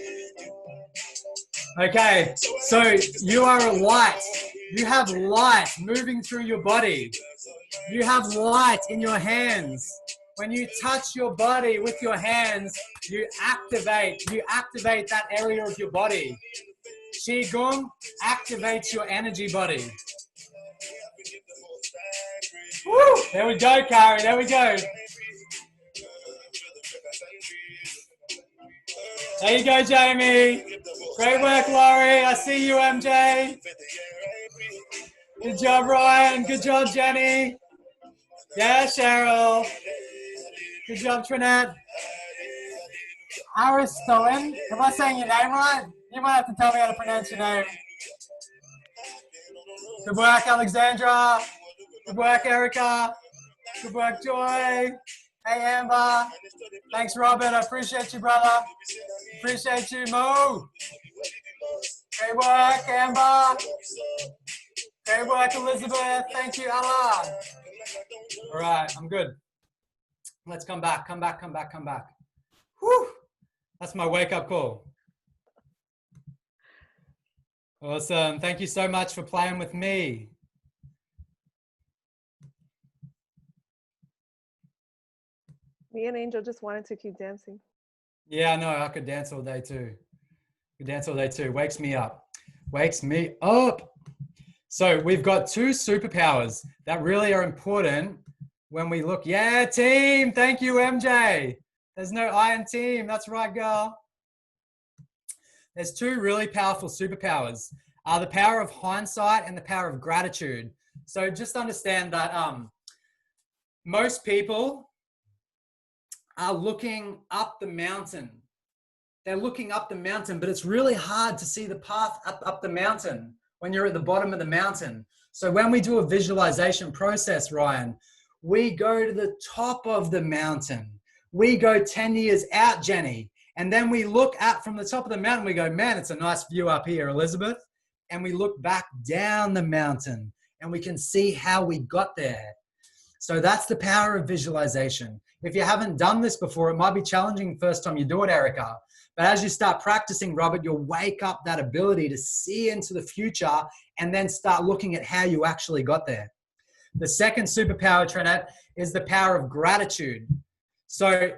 E: Okay, so you are a light. You have light moving through your body. You have light in your hands. When you touch your body with your hands, you activate that area of your body. Qigong activates your energy body. Woo! There we go, Carrie. There we go. There you go, Jamie. Great work, Laurie. I see you, MJ. Good job, Ryan. Good job, Jenny. Yeah, Cheryl. Good job, Trinette. Aristoan. Am I saying your name right? You might have to tell me how to pronounce your name. Good work, Alexandra. Good work, Erica. Good work, Joy. Hey, Amber. Thanks, Robert. I appreciate you, brother. Appreciate you, Mo. Great work, Amber. Great work, Elizabeth. Thank you, Ella. All right, I'm good. Let's come back. Whew. That's my wake-up call. Awesome. Thank you so much for playing with me.
A: Me and Angel just wanted to keep dancing.
E: Yeah, no, I could dance all day too. Wakes me up. Wakes me up. So we've got two superpowers that really are important when we look. Yeah, team. Thank you, MJ. There's no I in team. That's right, girl. There's two really powerful superpowers. The power of hindsight and the power of gratitude. So just understand that most people are looking up the mountain. They're looking up the mountain, but it's really hard to see the path up the mountain when you're at the bottom of the mountain. So when we do a visualization process, Ryan, we go to the top of the mountain. We go 10 years out, Jenny, and then we look at from the top of the mountain, we go, man, it's a nice view up here, Elizabeth. And we look back down the mountain and we can see how we got there. So that's the power of visualization. If you haven't done this before, it might be challenging the first time you do it, Erica. But as you start practicing, Robert, you'll wake up that ability to see into the future and then start looking at how you actually got there. The second superpower, Trinette, is the power of gratitude. So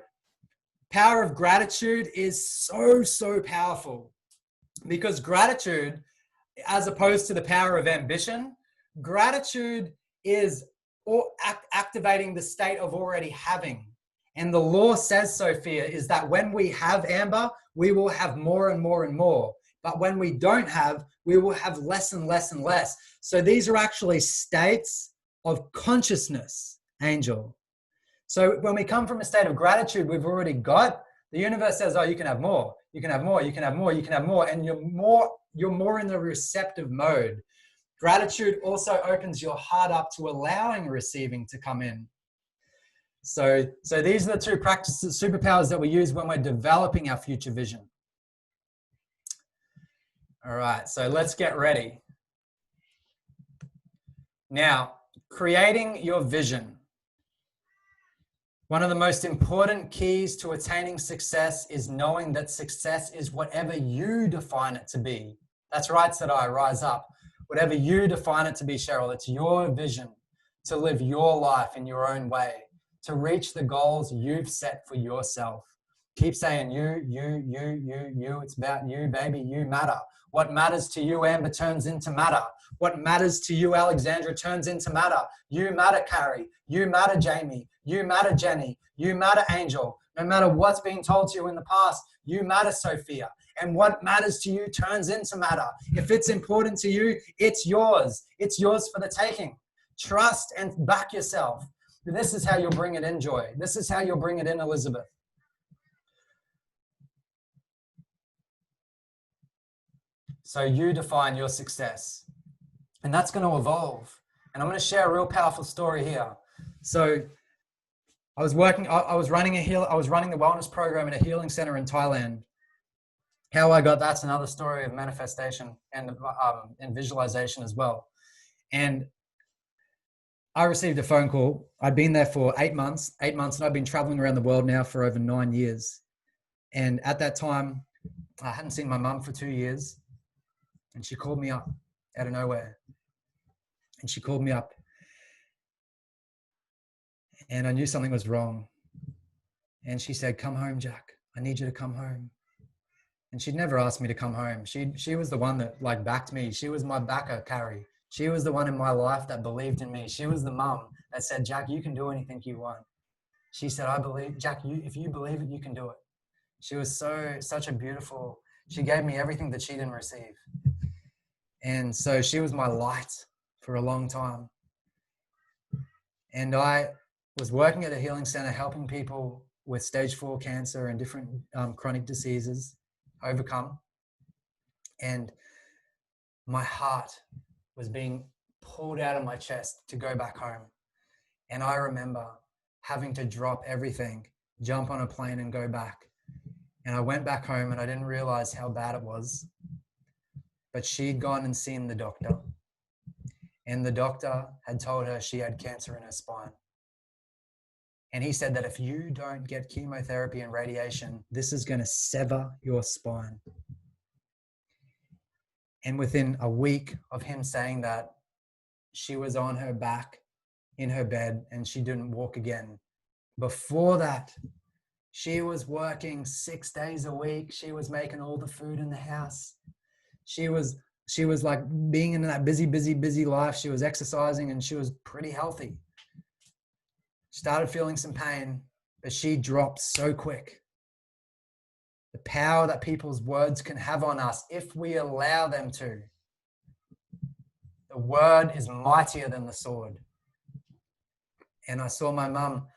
E: power of gratitude is so powerful because gratitude, as opposed to the power of ambition, gratitude is activating the state of already having. And the law says, Sophia, is that when we have, Amber, we will have more and more and more. But when we don't have, we will have less and less and less. So these are actually states of consciousness, Angel. So when we come from a state of gratitude, we've already got, the universe says, oh, you can have more, you can have more, you can have more, you can have more. And you're more in the receptive mode. Gratitude also opens your heart up to allowing receiving to come in. So these are the two practices, superpowers that we use when we're developing our future vision. All right, so let's get ready. Now, creating your vision. One of the most important keys to attaining success is knowing that success is whatever you define it to be. That's right, Sadai, rise up. Whatever you define it to be, Cheryl, it's your vision to live your life in your own way. to reach the goals you've set for yourself. Keep saying you. It's about you, baby. You matter. What matters to you, Amber, turns into matter. What matters to you, Alexandra, turns into matter. You matter, Carrie. You matter, Jamie. You matter, Jenny. You matter, Angel. No matter what's been told to you in the past, you matter, Sophia. And what matters to you turns into matter. If it's important to you, it's yours. It's yours for the taking. Trust and back yourself. This is how you'll bring it in, Joy. This is how you'll bring it in, Elizabeth. So you define your success, and that's going to evolve. And I'm going to share a real powerful story here. So I was running the wellness program at a healing center in Thailand. How I got that's another story of manifestation and visualization as well. And I received a phone call. I'd been there for 8 months, and I've been traveling around the world now for over 9 years. And at that time, I hadn't seen my mum for 2 years. And she called me up out of nowhere. And she called me up. And I knew something was wrong. And she said, "Come home, Jack. I need you to come home." And she'd never asked me to come home. She was the one that like backed me. She was my backer, Carrie. She was the one in my life that believed in me. She was the mum that said, "Jack, you can do anything you want." She said, "I believe, Jack, if you believe it, you can do it." She was such a beautiful, she gave me everything that she didn't receive. And so she was my light for a long time. And I was working at a healing center, helping people with stage 4 cancer and different chronic diseases overcome. And my heart was being pulled out of my chest to go back home. And I remember having to drop everything, jump on a plane and go back. And I went back home and I didn't realize how bad it was. But she'd gone and seen the doctor. And the doctor had told her she had cancer in her spine. And he said that if you don't get chemotherapy and radiation, this is going to sever your spine. And within a week of him saying that, she was on her back in her bed and she didn't walk again. Before that, she was working 6 days a week. She was making all the food in the house. She was like being in that busy life. She was exercising and she was pretty healthy. Started feeling some pain, but she dropped so quick. The power that people's words can have on us if we allow them to. The word is mightier than the sword. And I saw my mum.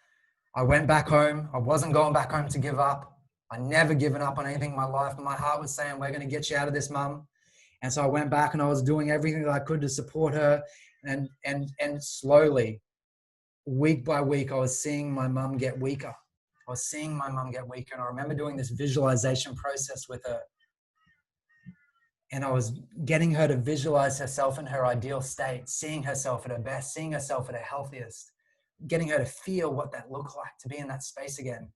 E: I went back home. I wasn't going back home to give up. I never given up on anything in my life. My heart was saying, "We're going to get you out of this, Mum." And so I went back and I was doing everything that I could to support her. And slowly, week by week, I was seeing my mum get weaker. And I remember doing this visualization process with her. And I was getting her to visualize herself in her ideal state, seeing herself at her best, seeing herself at her healthiest, getting her to feel what that looked like, to be in that space again.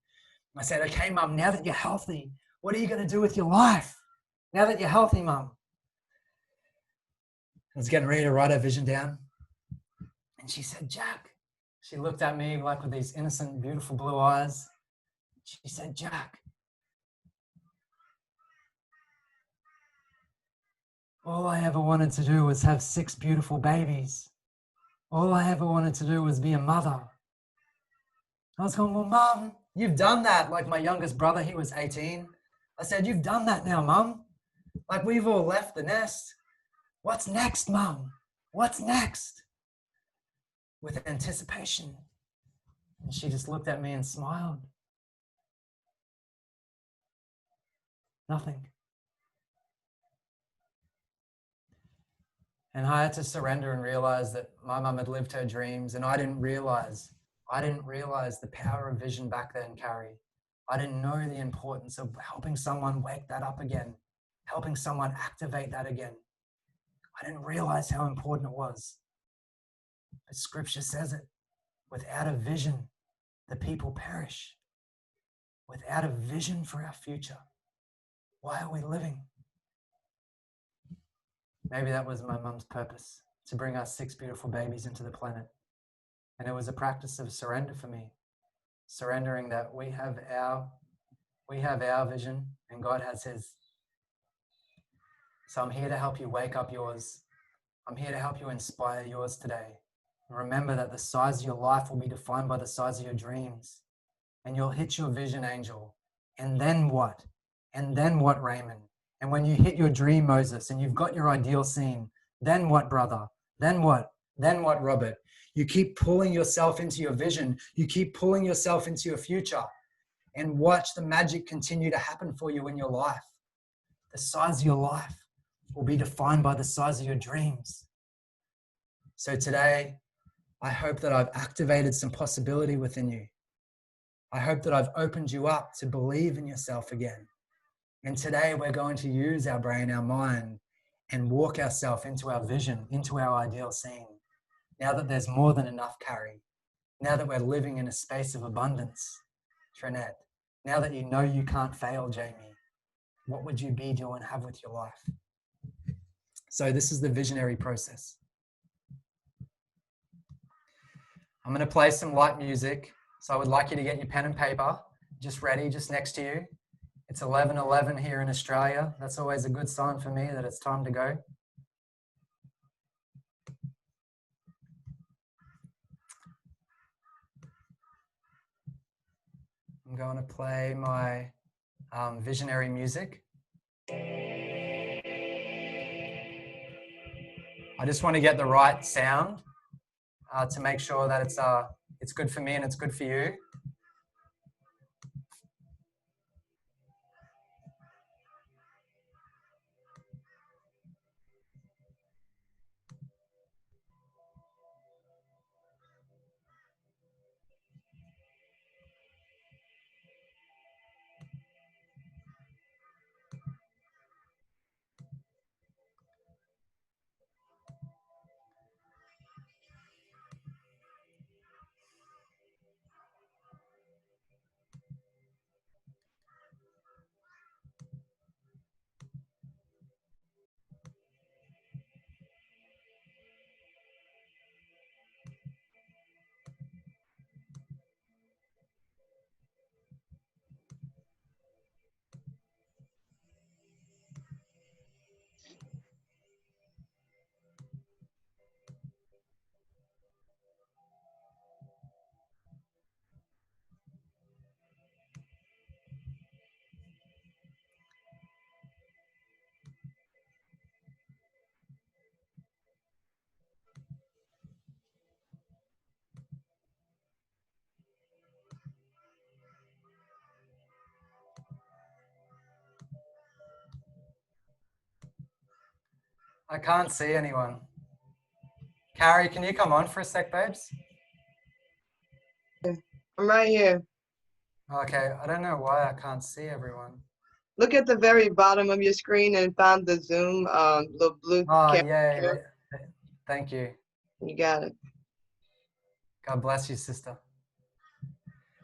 E: I said, "Okay, Mum, now that you're healthy, what are you going to do with your life? Now that you're healthy, Mum." I was getting ready to write her vision down. And she said, "Jack," she looked at me like with these innocent, beautiful blue eyes. She said, "Jack, all I ever wanted to do was have 6 beautiful babies. All I ever wanted to do was be a mother." I was going, "Well, Mum, you've done that." Like my youngest brother, he was 18. I said, "You've done that now, Mum. Like we've all left the nest. What's next, Mum? What's next?" With anticipation. And she just looked at me and smiled. Nothing. And I had to surrender and realize that my mum had lived her dreams, and I didn't realize the power of vision back then, Carrie. I didn't know the importance of helping someone wake that up again, helping someone activate that again. I didn't realize how important it was. But Scripture says it. Without a vision, the people perish. Without a vision for our future, why are we living? Maybe that was my mum's purpose, to bring us 6 beautiful babies into the planet. And it was a practice of surrender for me. surrendering that we have our vision and God has his. So I'm here to help you wake up yours. I'm here to help you inspire yours today. Remember that the size of your life will be defined by the size of your dreams. And you'll hit your vision, Angel. And then what? And then what, Raymond? And when you hit your dream, Moses, and you've got your ideal scene, then what, brother? Then what? Then what, Robert? You keep pulling yourself into your vision. You keep pulling yourself into your future. And watch the magic continue to happen for you in your life. The size of your life will be defined by the size of your dreams. So today, I hope that I've activated some possibility within you. I hope that I've opened you up to believe in yourself again. And today we're going to use our brain, our mind, and walk ourselves into our vision, into our ideal scene. Now that there's more than enough, Carrie. Now that we're living in a space of abundance, Trinette. Now that you know you can't fail, Jamie. What would you be, do, and have with your life? So this is the visionary process. I'm going to play some light music. So I would like you to get your pen and paper just ready, just next to you. It's 11:11 here in Australia. That's always a good sign for me that it's time to go. I'm going to play my visionary music. I just want to get the right sound to make sure that it's good for me and it's good for you. I can't see anyone. Carrie, can you come on for a sec, babes?
C: I'm right here.
E: Okay, I don't know why I can't see everyone.
C: Look at the very bottom of your screen and find the Zoom, the blue camera.
E: Yeah. Thank you.
C: You got it.
E: God bless you, sister.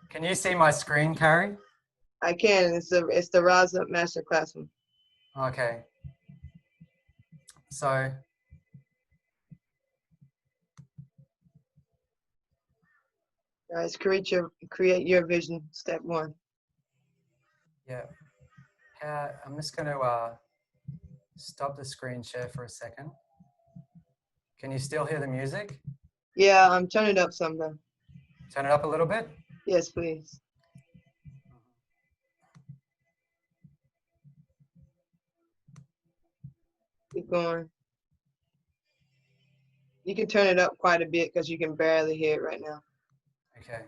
E: Can you see my screen, Carrie?
C: I can. It's the Rise Up Masterclass one.
E: Okay. So,
C: guys, create your vision. Step one.
E: Yeah. I'm just going to stop the screen share for a second. Can you still hear the music?
C: Yeah, turn it up some though.
E: Turn it up a little bit?
C: Yes, please. Keep going. You can turn it up quite a bit because you can barely hear it right now.
E: Okay.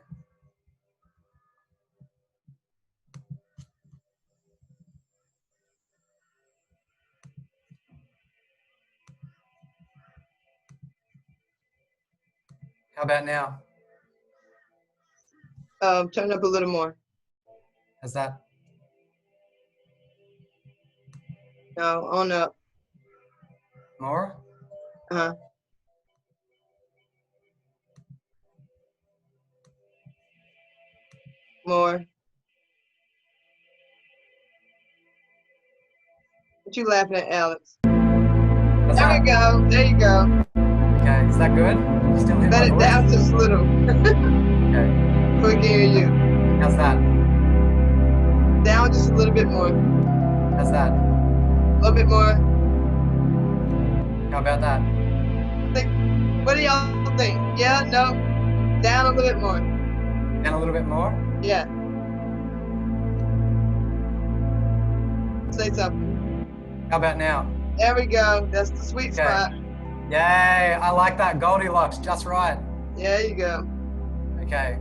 E: How about now?
C: Turn up a little more.
E: How's that?
C: No, on up.
E: More?
C: Uh-huh. More. What you laughing at, Alex? There we go. There you go.
E: Okay, is that good? You still hear
C: Let
E: my
C: it
E: voice?
C: down just a little.
E: Okay.
C: We can hear you.
E: How's that?
C: Down just a little bit more.
E: How's that?
C: A little bit more.
E: How about that?
C: What do y'all think? Yeah, no? Down a little bit more.
E: Down a little bit more?
C: Yeah. Say something.
E: How about now?
C: There we go. That's the sweet
E: Okay.
C: spot.
E: Yay, I like that. Goldilocks, just right.
C: There you go.
E: Okay.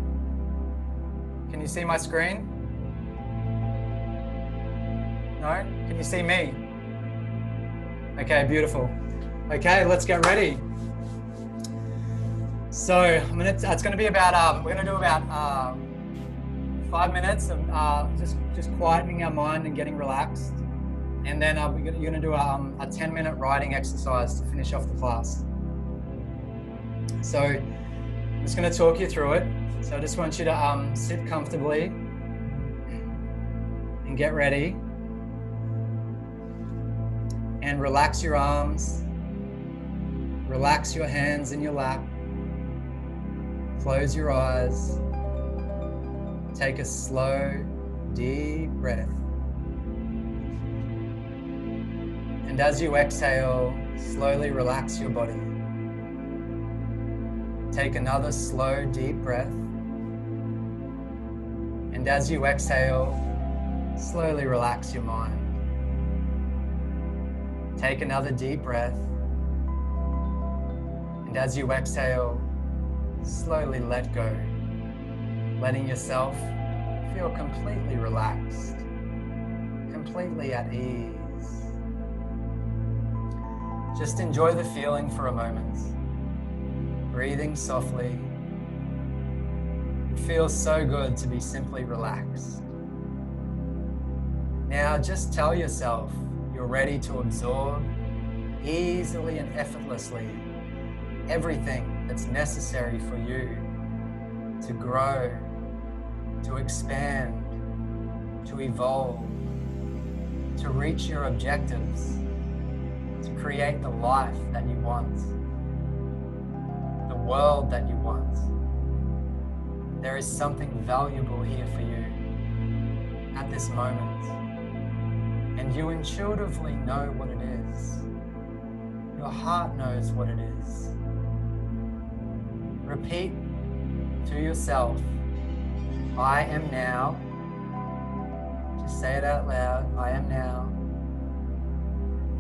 E: Can you see my screen? No? Can you see me? Okay, beautiful. Okay, let's get ready. So it's gonna be about, we're gonna do about 5 minutes of just quietening our mind and getting relaxed. And then you're gonna do a 10-minute writing exercise to finish off the class. So I'm just gonna talk you through it. So I just want you to sit comfortably and get ready. And relax your arms, relax your hands in your lap, close your eyes, take a slow, deep breath. And as you exhale, slowly relax your body. Take another slow, deep breath. And as you exhale, slowly relax your mind. Take another deep breath. And as you exhale, slowly let go, letting yourself feel completely relaxed, completely at ease. Just enjoy the feeling for a moment, breathing softly. It feels so good to be simply relaxed. Now just tell yourself you're ready to absorb easily and effortlessly everything that's necessary for you to grow, to expand, to evolve, to reach your objectives, to create the life that you want, the world that you want. There is something valuable here for you at this moment, and you intuitively know what it is. Your heart knows what it is. Repeat to yourself, I am now. Just say it out loud. I am now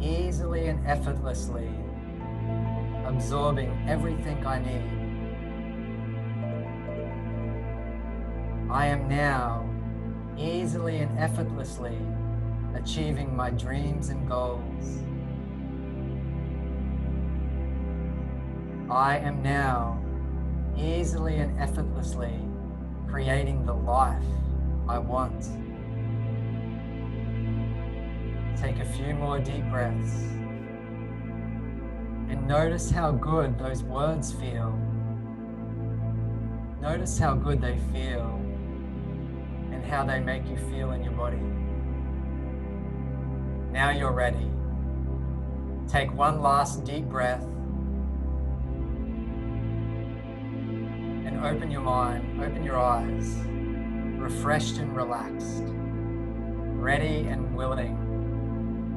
E: easily and effortlessly absorbing everything I need. I am now easily and effortlessly achieving my dreams and goals. I am now easily and effortlessly creating the life I want. Take a few more deep breaths and notice how good those words feel. Notice how good they feel and how they make you feel in your body. Now you're ready. Take one last deep breath and open your mind, open your eyes, refreshed and relaxed, ready and willing,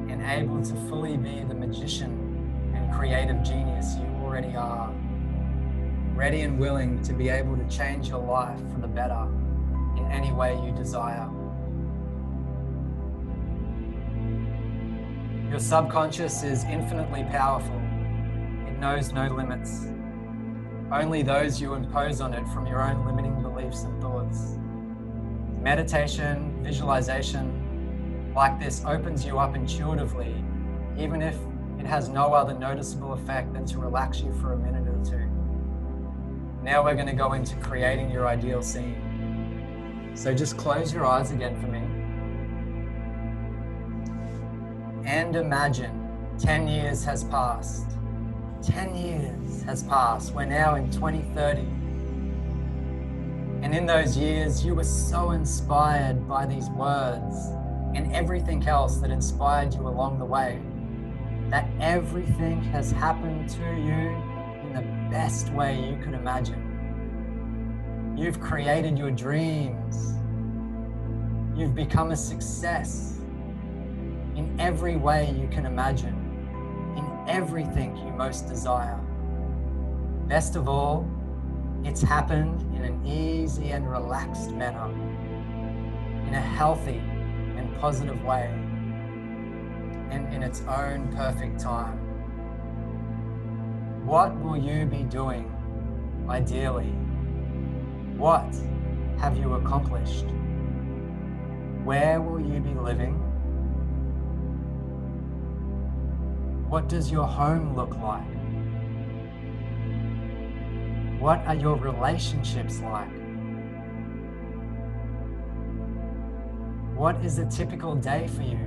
E: and able to fully be the magician and creative genius you already are. Ready and willing to be able to change your life for the better in any way you desire. Your subconscious is infinitely powerful. It knows no limits. Only those you impose on it from your own limiting beliefs and thoughts. Meditation, visualization, like this opens you up intuitively, even if it has no other noticeable effect than to relax you for a minute or two. Now we're going to go into creating your ideal scene. So just close your eyes again for me. And imagine 10 years has passed. 10 years has passed. We're now in 2030. And in those years, you were so inspired by these words and everything else that inspired you along the way, that everything has happened to you in the best way you could imagine. You've created your dreams You've become a success in every way you can imagine, in everything you most desire. Best of all, it's happened in an easy and relaxed manner, in a healthy and positive way, and in its own perfect time. What will you be doing ideally? What have you accomplished? Where will you be living? What does your home look like? What are your relationships like? What is a typical day for you?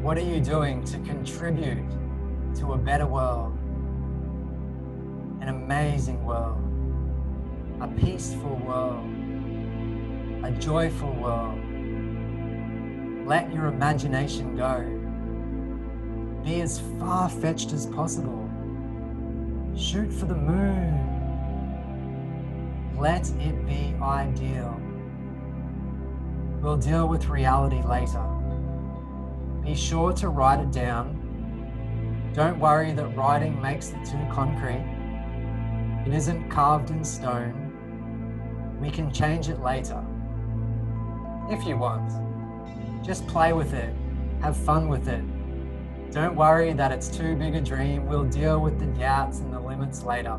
E: What are you doing to contribute to a better world? An amazing world, a peaceful world, a joyful world. Let your imagination go. Be as far-fetched as possible. Shoot for the moon. Let it be ideal. We'll deal with reality later. Be sure to write it down. Don't worry that writing makes it too concrete. It isn't carved in stone. We can change it later, if you want. Just play with it, have fun with it. Don't worry that it's too big a dream. We'll deal with the doubts and the limits later,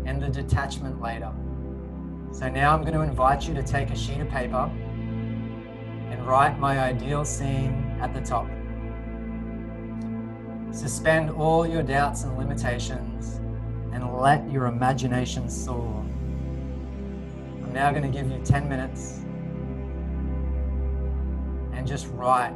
E: and the detachment later. So now I'm going to invite you to take a sheet of paper and write my ideal scene at the top. Suspend all your doubts and limitations and let your imagination soar. I'm now going to give you 10 minutes and just write.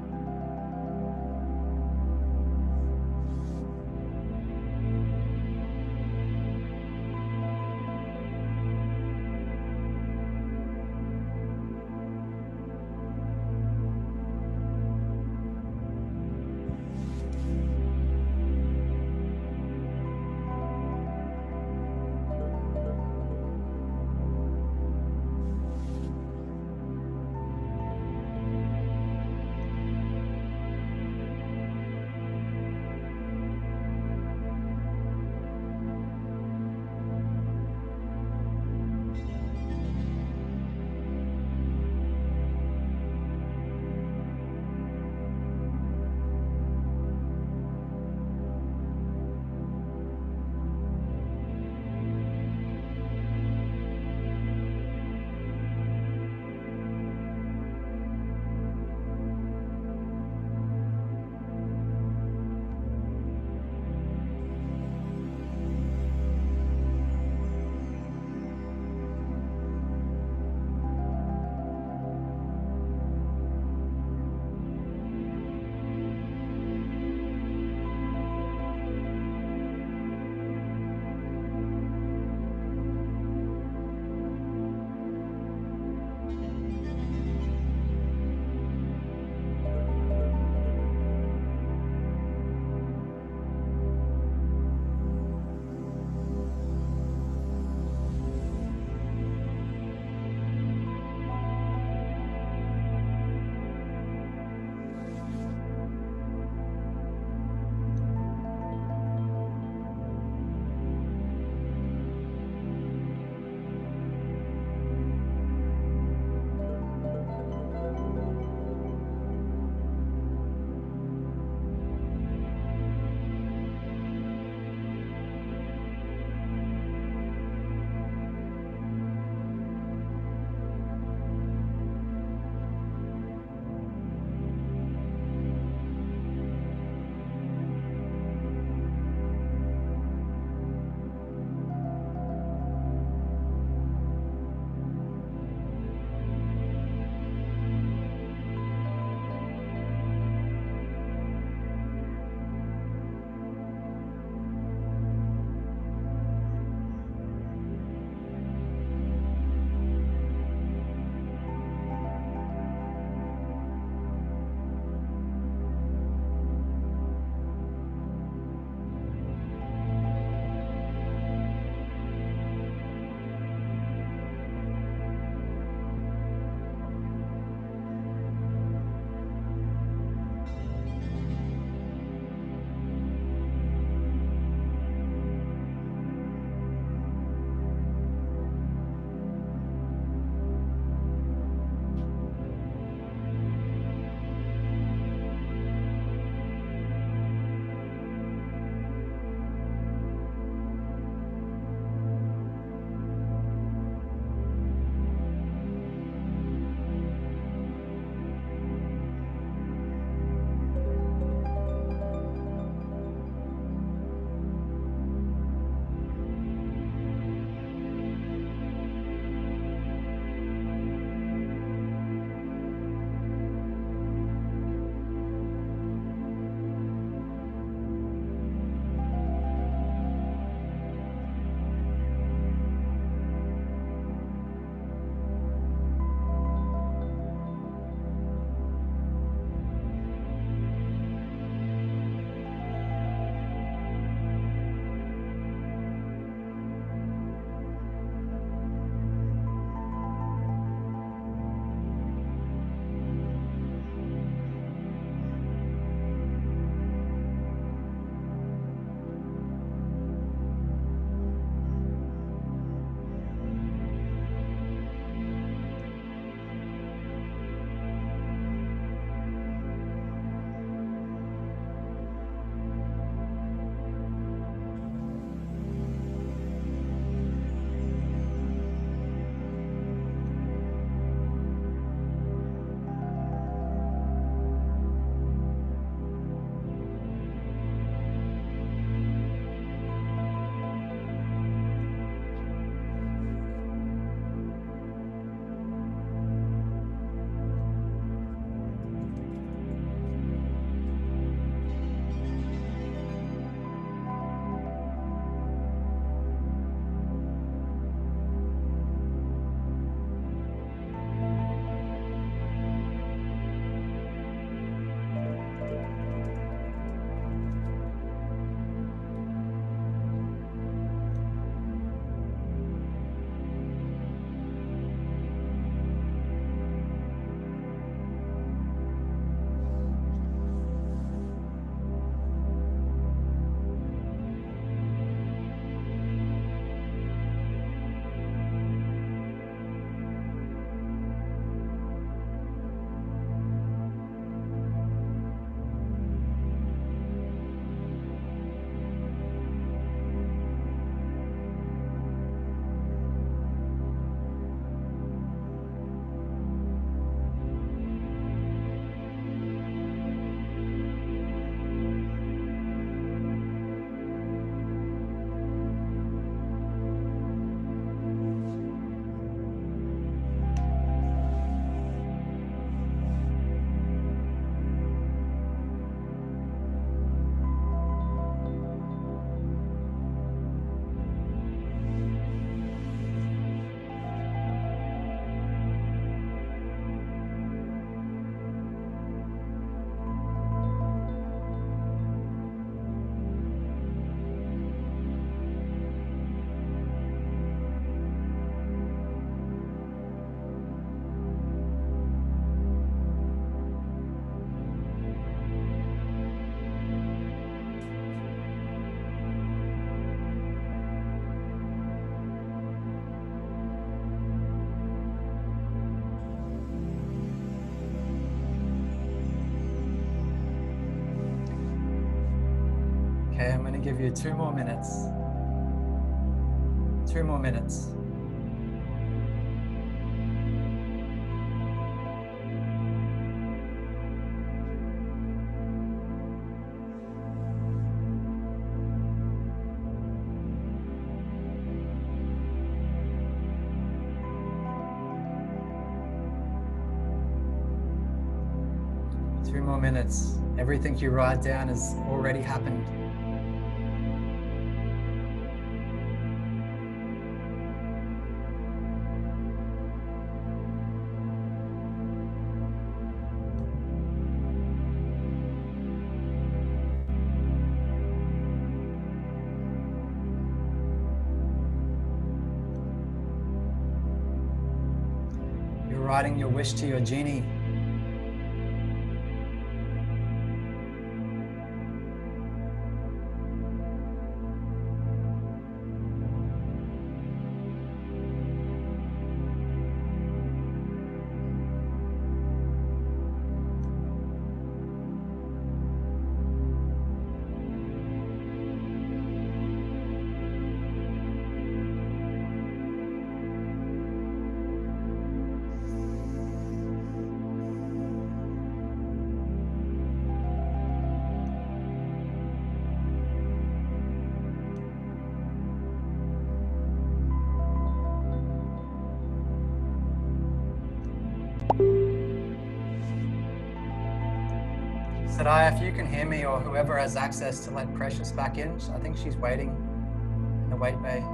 E: going to give you 2 more minutes. 2 more minutes. Minutes. Everything you write down has already happened. You're writing your wish to your genie. Sadaya, if you can hear me, or whoever has access to let Precious back in, I think she's waiting in the wait bay.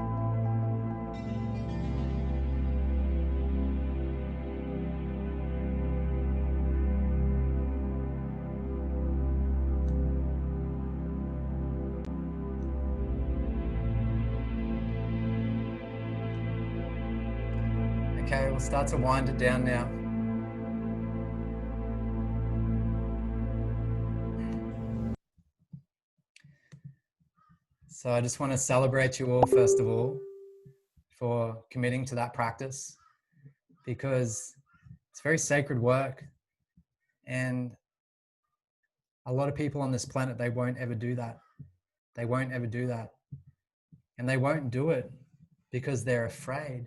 E: Okay, we'll start to wind it down now. So I just want to celebrate you all, first of all, for committing to that practice, because it's very sacred work. And a lot of people on this planet, they won't ever do that. They won't ever do that. And they won't do it because they're afraid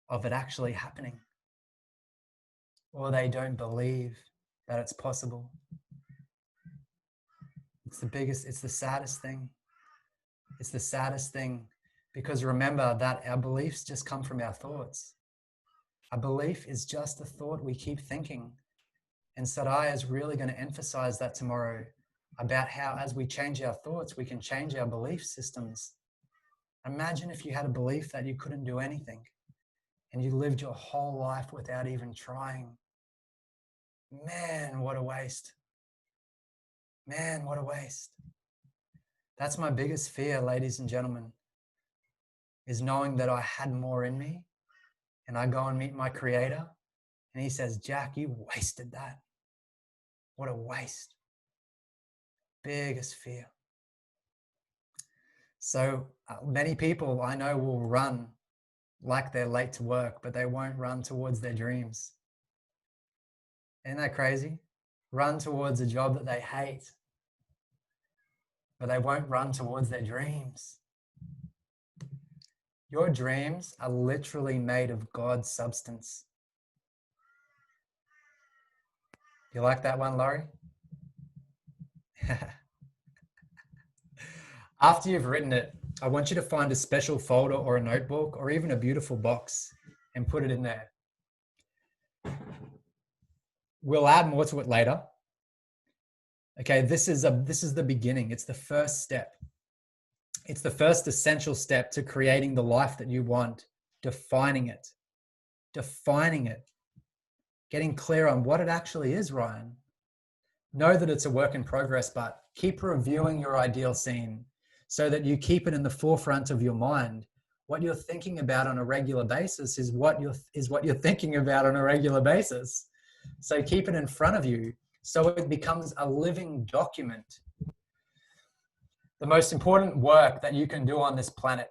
E: of it actually happening. Or they don't believe that it's possible. It's the saddest thing. It's the saddest thing, because remember that our beliefs just come from our thoughts. A belief is just a thought we keep thinking. And Sadaya is really going to emphasize that tomorrow, about how as we change our thoughts, we can change our belief systems. Imagine if you had a belief that you couldn't do anything and you lived your whole life without even trying. Man, what a waste. Man, what a waste. That's my biggest fear, ladies and gentlemen, is knowing that I had more in me, and I go and meet my creator and he says, Jack, you wasted that. What a waste. Biggest fear. So many people I know will run like they're late to work, but they won't run towards their dreams. Isn't that crazy? Run towards a job that they hate, but they won't run towards their dreams. Your dreams are literally made of God's substance. You like that one, Laurie? After you've written it, I want you to find a special folder or a notebook or even a beautiful box and put it in there. We'll add more to it later. Okay, this is the beginning. It's the first step. It's the first essential step to creating the life that you want, defining it, getting clear on what it actually is, Ryan. Know that it's a work in progress, but keep reviewing your ideal scene so that you keep it in the forefront of your mind. What you're thinking about on a regular basis is what you're thinking about on a regular basis. So keep it in front of you so it becomes a living document. The most important work that you can do on this planet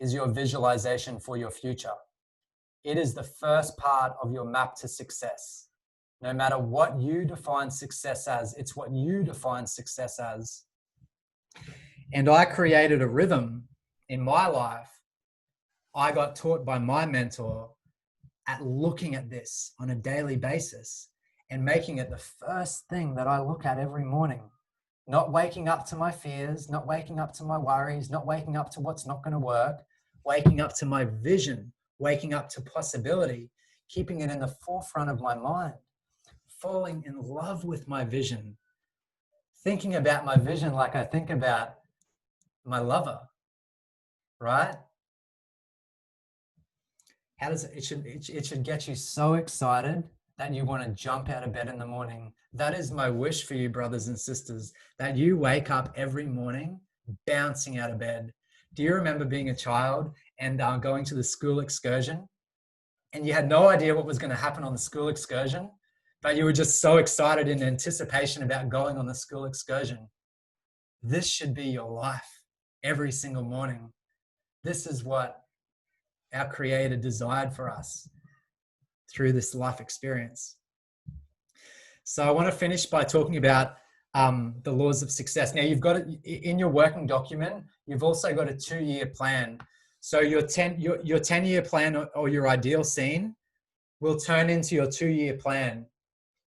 E: is your visualization for your future. It is the first part of your map to success. No matter what you define success as, it's what you define success as. And I created a rhythm in my life. I got taught by my mentor at looking at this on a daily basis and making it the first thing that I look at every morning. Not waking up to my fears, not waking up to my worries, not waking up to what's not going to work, waking up to my vision, waking up to possibility, keeping it in the forefront of my mind, falling in love with my vision, thinking about my vision like I think about my lover, right? How does it should get you so excited that you want to jump out of bed in the morning. That is my wish for you, brothers and sisters, that you wake up every morning bouncing out of bed. Do you remember being a child and going to the school excursion, and you had no idea what was going to happen on the school excursion, but you were just so excited in anticipation about going on the school excursion? This should be your life every single morning. This is what our Creator desired for us through this life experience. So I want to finish by talking about the laws of success. Now, you've got it in your working document. You've also got a 2-year plan. So your 10-year plan or your ideal scene will turn into your 2-year plan.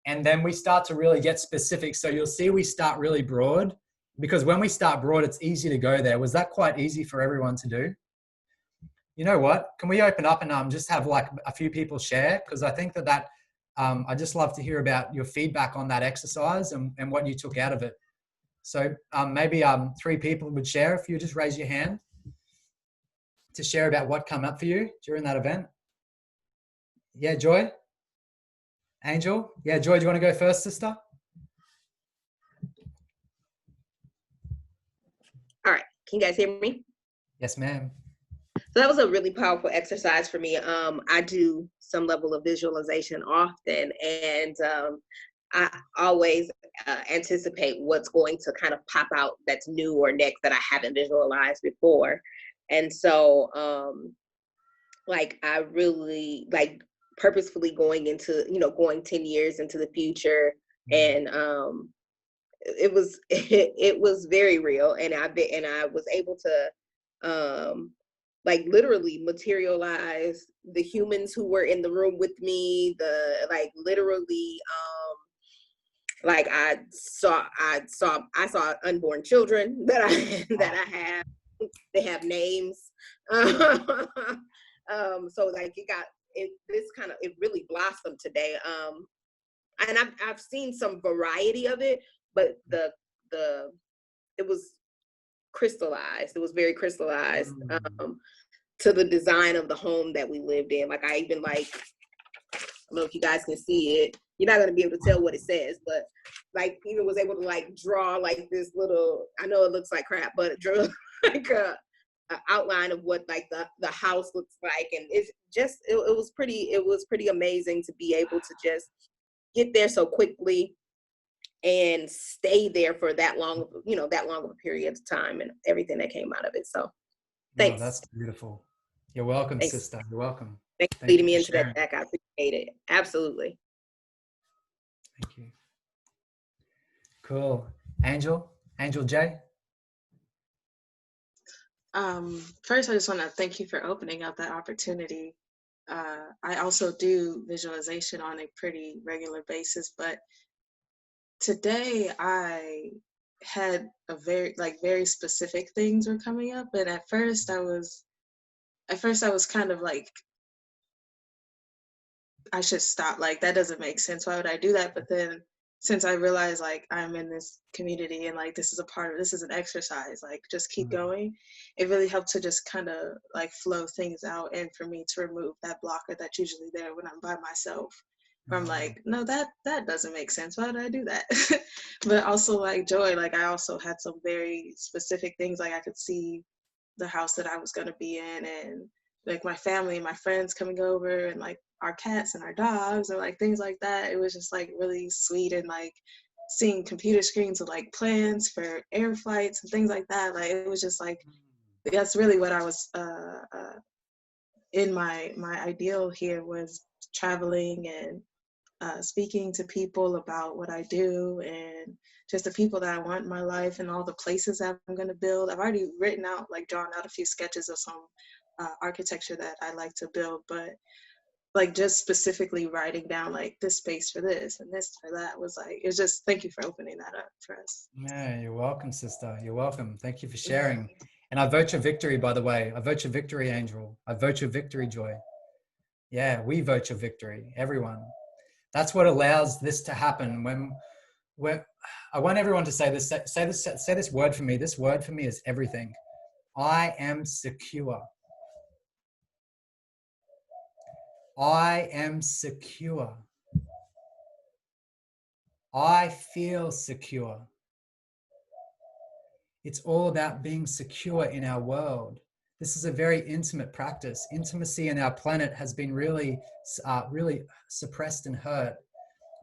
E: And then we start to really get specific. So you'll see we start really broad, because when we start broad, it's easy to go there. Was that quite easy for everyone to do? You know what? Can we open up and just have like a few people share? Because I think that I just love to hear about your feedback on that exercise and what you took out of it. So maybe 3 people would share. If you just raise your hand to share about what came up for you during that event. Yeah, Joy? Angel? Yeah, Joy, do you want to go first, sister?
N: All right. Can you guys hear me?
E: Yes, ma'am.
N: So that was a really powerful exercise for me. I do some level of visualization often, and I always anticipate what's going to kind of pop out that's new or next that I haven't visualized before. And so like I really like purposefully going into, going 10 years into the future. And it was very real. And I was able to like literally materialize the humans who were in the room with me, like I saw unborn children that I have. They have names. So like it really blossomed today. And I've seen some variety of it, but it was crystallized. It was very crystallized to the design of the home that we lived in. Like I even I don't know if you guys can see it. You're not gonna be able to tell what it says, but like even was able to like draw like this little, I know it looks like crap, but drew like a outline of what like the house looks like. And it's just, it was pretty amazing to be able to just get there so quickly and stay there for that long of a period of time and everything that came out of it. So thanks.
E: Oh, that's beautiful. You're welcome,
N: Thanks.
E: sister. You're welcome.
N: Thanks for leading me into that deck. I appreciate it. Absolutely.
E: Thank you. Cool. Angel J.
I: First, I just want to thank you for opening up that opportunity. I also do visualization on a pretty regular basis, but today I had a very specific things were coming up, and at first I was kind of like, I should stop, like that doesn't make sense, why would I do that? But then since I realized like I'm in this community and like this is an exercise, like just keep going, it really helped to just kind of like flow things out, and for me to remove that blocker that's usually there when I'm by myself. I'm like, no, that doesn't make sense. Why did I do that? But also like Joy, like I also had some very specific things, like I could see the house that I was going to be in, and like my family and my friends coming over, and like our cats and our dogs, or like things like that. It was just like really sweet, and like seeing computer screens with like plans for air flights and things like that. Like it was just like, that's really what I was in my ideal here was traveling and speaking to people about what I do and just the people that I want in my life and all the places that I'm going to build. I've already written out, like drawn out a few sketches of some architecture that I like to build, but like just specifically writing down like this space for this and this for that was like, it's just, thank you for opening that up for us.
E: Yeah, you're welcome, sister. You're welcome. Thank you for sharing. And I vote your victory, by the way. I vote your victory, Angel. I vote your victory, Joy. Yeah, we vote your victory, everyone. That's what allows this to happen. When I want everyone to say this word for me. This word for me is everything. I am secure. I am secure. I feel secure. It's all about being secure in our world. This is a very intimate practice. Intimacy in our planet has been really suppressed and hurt.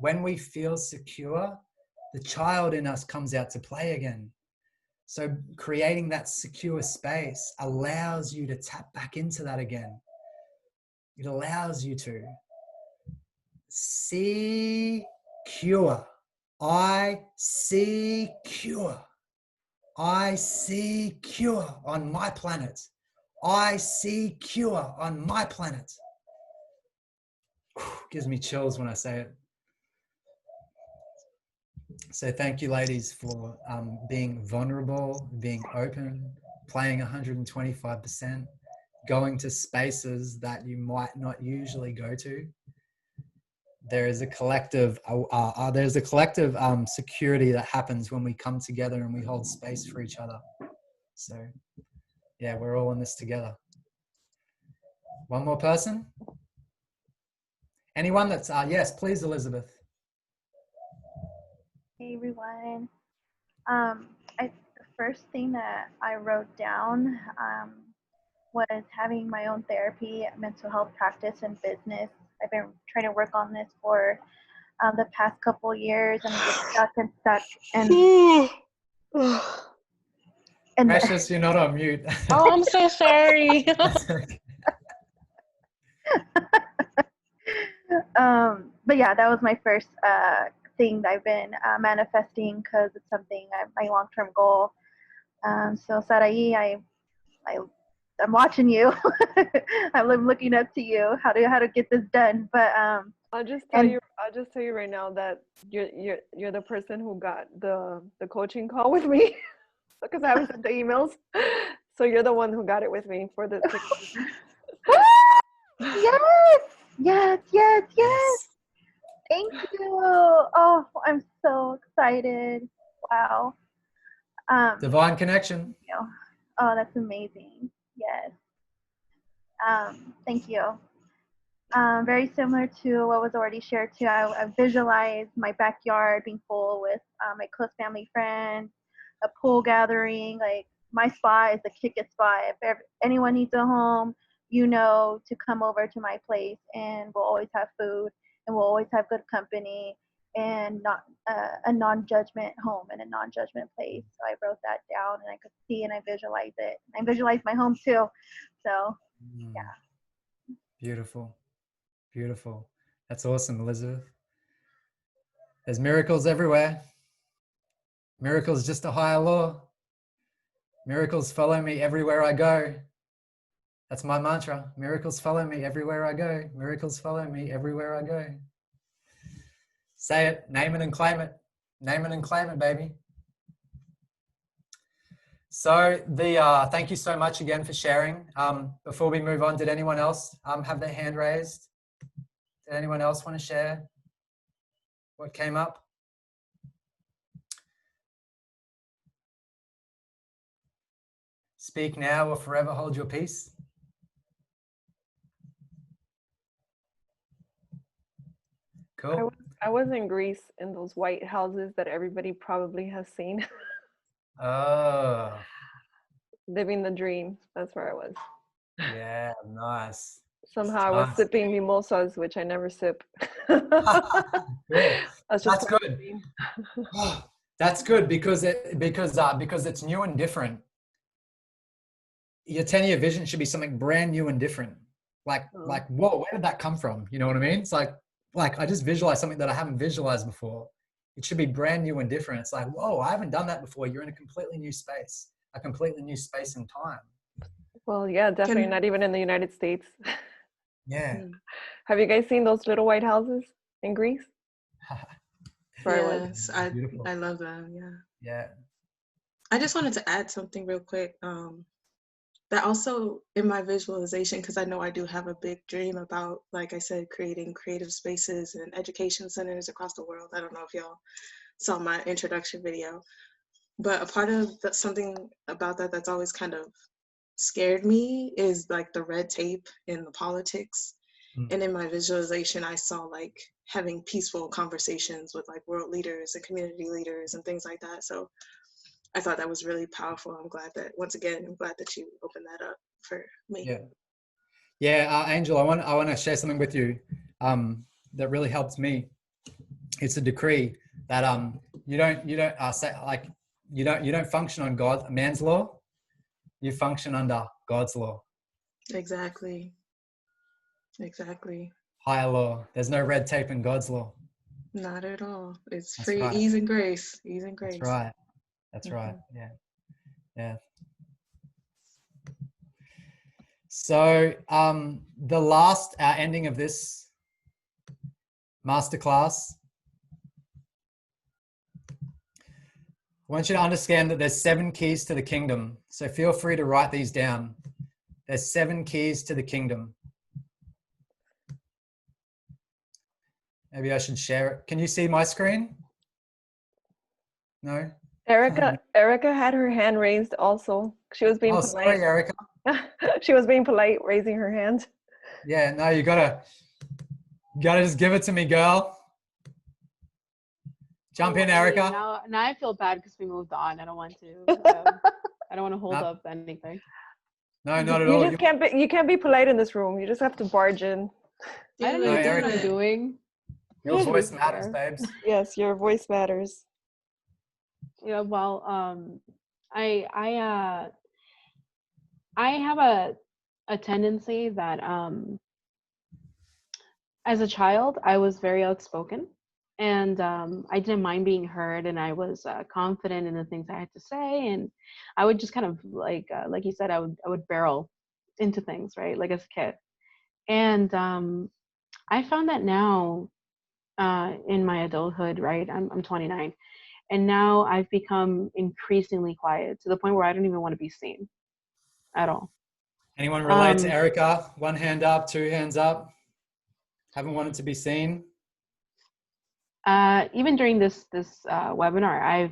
E: When we feel secure, the child in us comes out to play again. So creating that secure space allows you to tap back into that again. It allows you to see cure. I see cure. I see cure on my planet. I see cure on my planet. Gives me chills when I say it. So thank you, ladies, for being vulnerable, being open, playing 125%, going to spaces that you might not usually go to. There is a collective, security that happens when we come together and we hold space for each other. So, yeah, we're all in this together. One more person? Anyone that's, yes, please, Elizabeth.
O: Hey everyone. The first thing that I wrote down was having my own therapy, mental health practice, and business. I've been trying to work on this for the past couple years, and I get stuck. And
E: Precious, you're not on mute.
F: Oh, I'm so sorry.
O: But yeah, that was my first thing that I've been manifesting because it's something my long-term goal. So Sarai, I'm watching you. I'm looking up to you how to get this done. But
P: I'll just tell you right now that you're the person who got the coaching call with me because I haven't sent the emails. So you're the one who got it with me for the.
O: Yes. Thank you. Oh, I'm so excited. Wow.
E: Divine connection.
O: Oh, that's amazing. Yes. Thank you. Very similar to what was already shared too. I visualized my backyard being full with my close family friends, a pool gathering. Like my spot is the kick-it spot. If anyone needs a home, to come over to my place, and we'll always have food, and we'll always have good company, and not a non-judgment home and a non-judgment place. So I wrote that down, and I could see and I visualized it. I visualized my home too. So yeah.
E: Beautiful. Beautiful. That's awesome, Elizabeth. There's miracles everywhere. Miracles just a higher law. Miracles follow me everywhere I go. That's my mantra. Miracles follow me everywhere I go. Miracles follow me everywhere I go. Say it, name it and claim it. Name it and claim it, baby. So thank you so much again for sharing. Before we move on, did anyone else have their hand raised? Did anyone else want to share what came up? Speak now or forever hold your peace. Cool.
P: I was in Greece in those white houses that everybody probably has seen.
E: Oh.
P: Living the dream. That's where I was.
E: Yeah, nice.
P: Somehow I was sipping mimosas, which I never sip.
E: Cool. That's good. That's good because it's new and different. Your 10-year vision should be something brand new and different. Like, whoa, where did that come from? You know what I mean? It's like, like I just visualize something that I haven't visualized before. It should be brand new and different. It's like, whoa, I haven't done that before. You're in a completely new space, a completely new space and time.
P: Well, yeah, definitely not even in the United States.
E: Yeah.
P: Have you guys seen those little white houses in Greece?
I: Yes, I love them. Yeah.
E: Yeah.
I: I just wanted to add something real quick. That also in my visualization, because I know I do have a big dream about, like I said, creating creative spaces and education centers across the world. I don't know if y'all saw my introduction video, but a part of something about that that's always kind of scared me is like the red tape in the politics. And in my visualization, I saw like having peaceful conversations with like world leaders and community leaders and things like that. So I thought that was really powerful. I'm glad that, once again, I'm glad that you opened that up for me.
E: Yeah. Yeah, Angel, I want to share something with you that really helped me. It's a decree that you don't function on man's law. You function under God's law.
I: Exactly.
E: Higher law. There's no red tape in God's law.
I: Not at all. It's
E: That's
I: free,
E: right.
I: ease and grace. Ease and grace.
E: That's right. That's right. Yeah. Yeah. So the last ending of this masterclass, I want you to understand that there's 7 keys to the kingdom. So feel free to write these down. There's 7 keys to the kingdom. Maybe I should share it. Can you see my screen? No?
P: Erica had her hand raised also. She was being polite.
E: Sorry, Erica.
P: She was being polite, raising her hand.
E: Yeah, no, you gotta just give it to me, girl. Jump in, Erica.
Q: Now I feel bad because we moved on. I don't want to. I don't want to hold up anything.
E: No, not at all.
P: You can't be polite in this room. You just have to barge in.
Q: I don't know what I'm doing.
E: Your voice matters, babes.
P: Yes, your voice matters.
Q: Yeah, well, I have a tendency that as a child I was very outspoken, and I didn't mind being heard, and I was confident in the things I had to say, and I would just kind of like you said, I would barrel into things, right, like as a kid. And I found that now in my adulthood, right, I'm 29, and now I've become increasingly quiet to the point where I don't even want to be seen at all.
E: Anyone relate to Erica? 1 hand up, 2 hands up. Haven't wanted to be seen.
Q: Even during this webinar,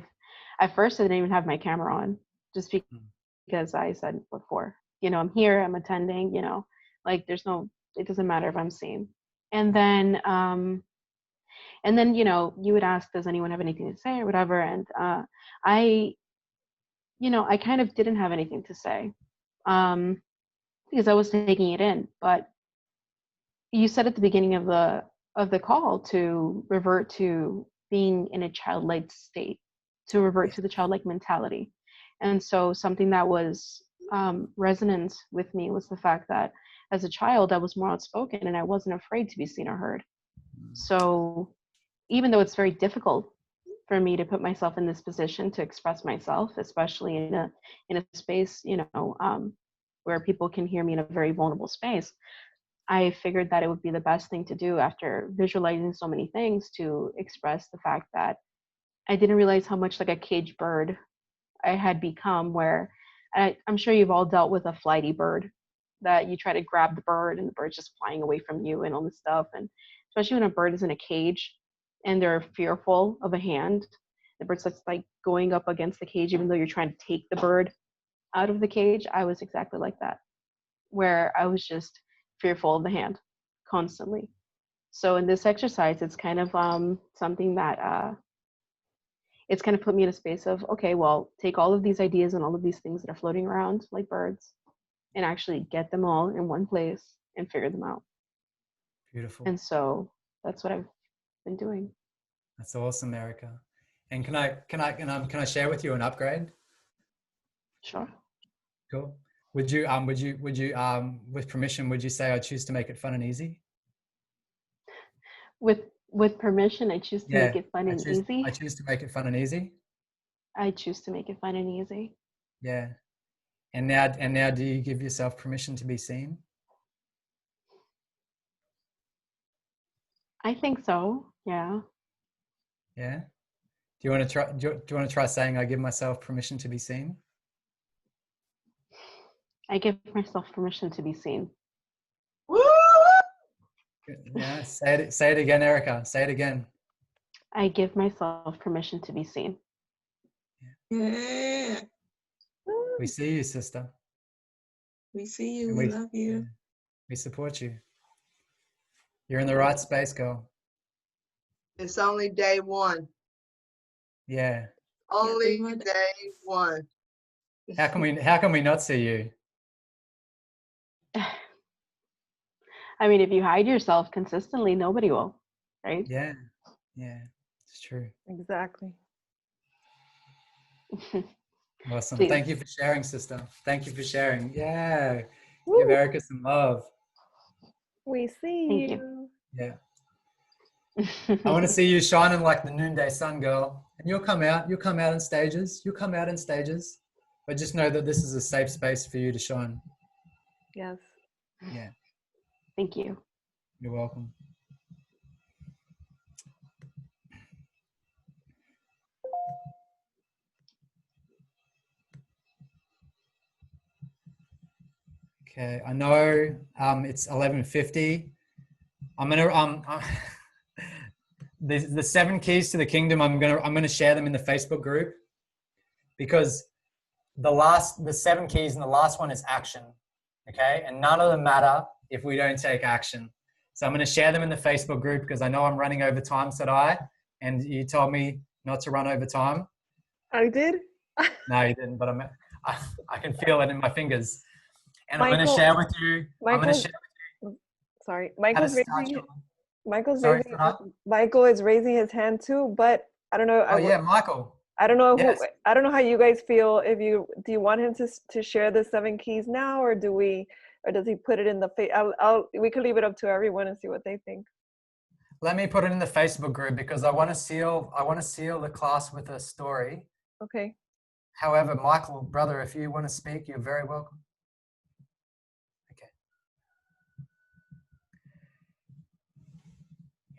Q: at first I didn't even have my camera on, just because I said before, I'm here, I'm attending, like it doesn't matter if I'm seen. And then you would ask, does anyone have anything to say or whatever? And I kind of didn't have anything to say because I was taking it in. But you said at the beginning of the call to revert to being in a childlike state, to revert to the childlike mentality. And so something that was resonant with me was the fact that as a child, I was more outspoken and I wasn't afraid to be seen or heard. So even though it's very difficult for me to put myself in this position to express myself, especially in a space, where people can hear me in a very vulnerable space, I figured that it would be the best thing to do after visualizing so many things to express the fact that I didn't realize how much like a caged bird I had become, where I'm sure you've all dealt with a flighty bird, that you try to grab the bird and the bird's just flying away from you and all this stuff. And especially when a bird is in a cage and they're fearful of a hand, the bird's just like going up against the cage, even though you're trying to take the bird out of the cage. I was exactly like that, where I was just fearful of the hand constantly. So in this exercise, it's kind of something that it's kind of put me in a space of, okay, well, take all of these ideas and all of these things that are floating around like birds and actually get them all in one place and figure them out.
E: Beautiful.
Q: And so that's what I've been doing.
E: That's awesome, Erica. And can I share with you an upgrade?
Q: Sure.
E: Cool. Would you with permission, would you say I choose to make it fun and easy?
Q: With permission, I choose to make it fun and easy.
E: I choose to make it fun and easy.
Q: I choose to make it fun and easy.
E: Yeah. And now do you give yourself permission to be seen?
Q: I think so. Yeah.
E: Yeah. Do you want to try? Do you want to try saying, "I give myself permission to be seen"?
Q: I give myself permission to be seen.
E: Yeah. Say it again, Erica. Say it again.
Q: I give myself permission to be seen.
I: Yeah.
E: We see you, sister.
I: We see you. We love you.
E: We support you. You're in the right space, girl.
C: It's only day one.
E: Yeah.
C: Only day one.
E: How can we not see you?
Q: I mean, if you hide yourself consistently, nobody will, right?
E: Yeah. Yeah. It's true.
P: Exactly.
E: Awesome.
Q: Please.
E: Thank you for sharing, sister. Thank you for sharing. Yeah. Give Erica some love.
P: We see
Q: Thank
P: you.
E: Yeah. I want to see you shining like the noonday sun, girl. And you'll come out in stages. You'll come out in stages. But just know that this is a safe space for you to shine.
P: Yes.
E: Yeah.
Q: Thank you.
E: You're welcome. Okay, I know it's 11:50. I'm gonna the 7 keys to the kingdom. I'm gonna share them in the Facebook group, because the 7 keys and the last one is action. Okay, and none of them matter if we don't take action. So I'm gonna share them in the Facebook group, because I know I'm running over time, said I, and you told me not to run over time.
P: I did.
E: No, you didn't, but I can feel it in my fingers. And
P: Michael,
E: I'm going to share with you.
P: Sorry,
E: Michael
P: is raising his hand too, but I don't know.
E: Oh yeah, Michael.
P: I don't know
E: Yes.
P: I don't know how you guys feel. Do you want him to share the 7 keys now, or does he put it in the we could leave it up to everyone and see what they think.
E: Let me put it in the Facebook group, because I want to seal the class with a story.
P: Okay.
E: However, Michael, brother, if you want to speak, you're very welcome.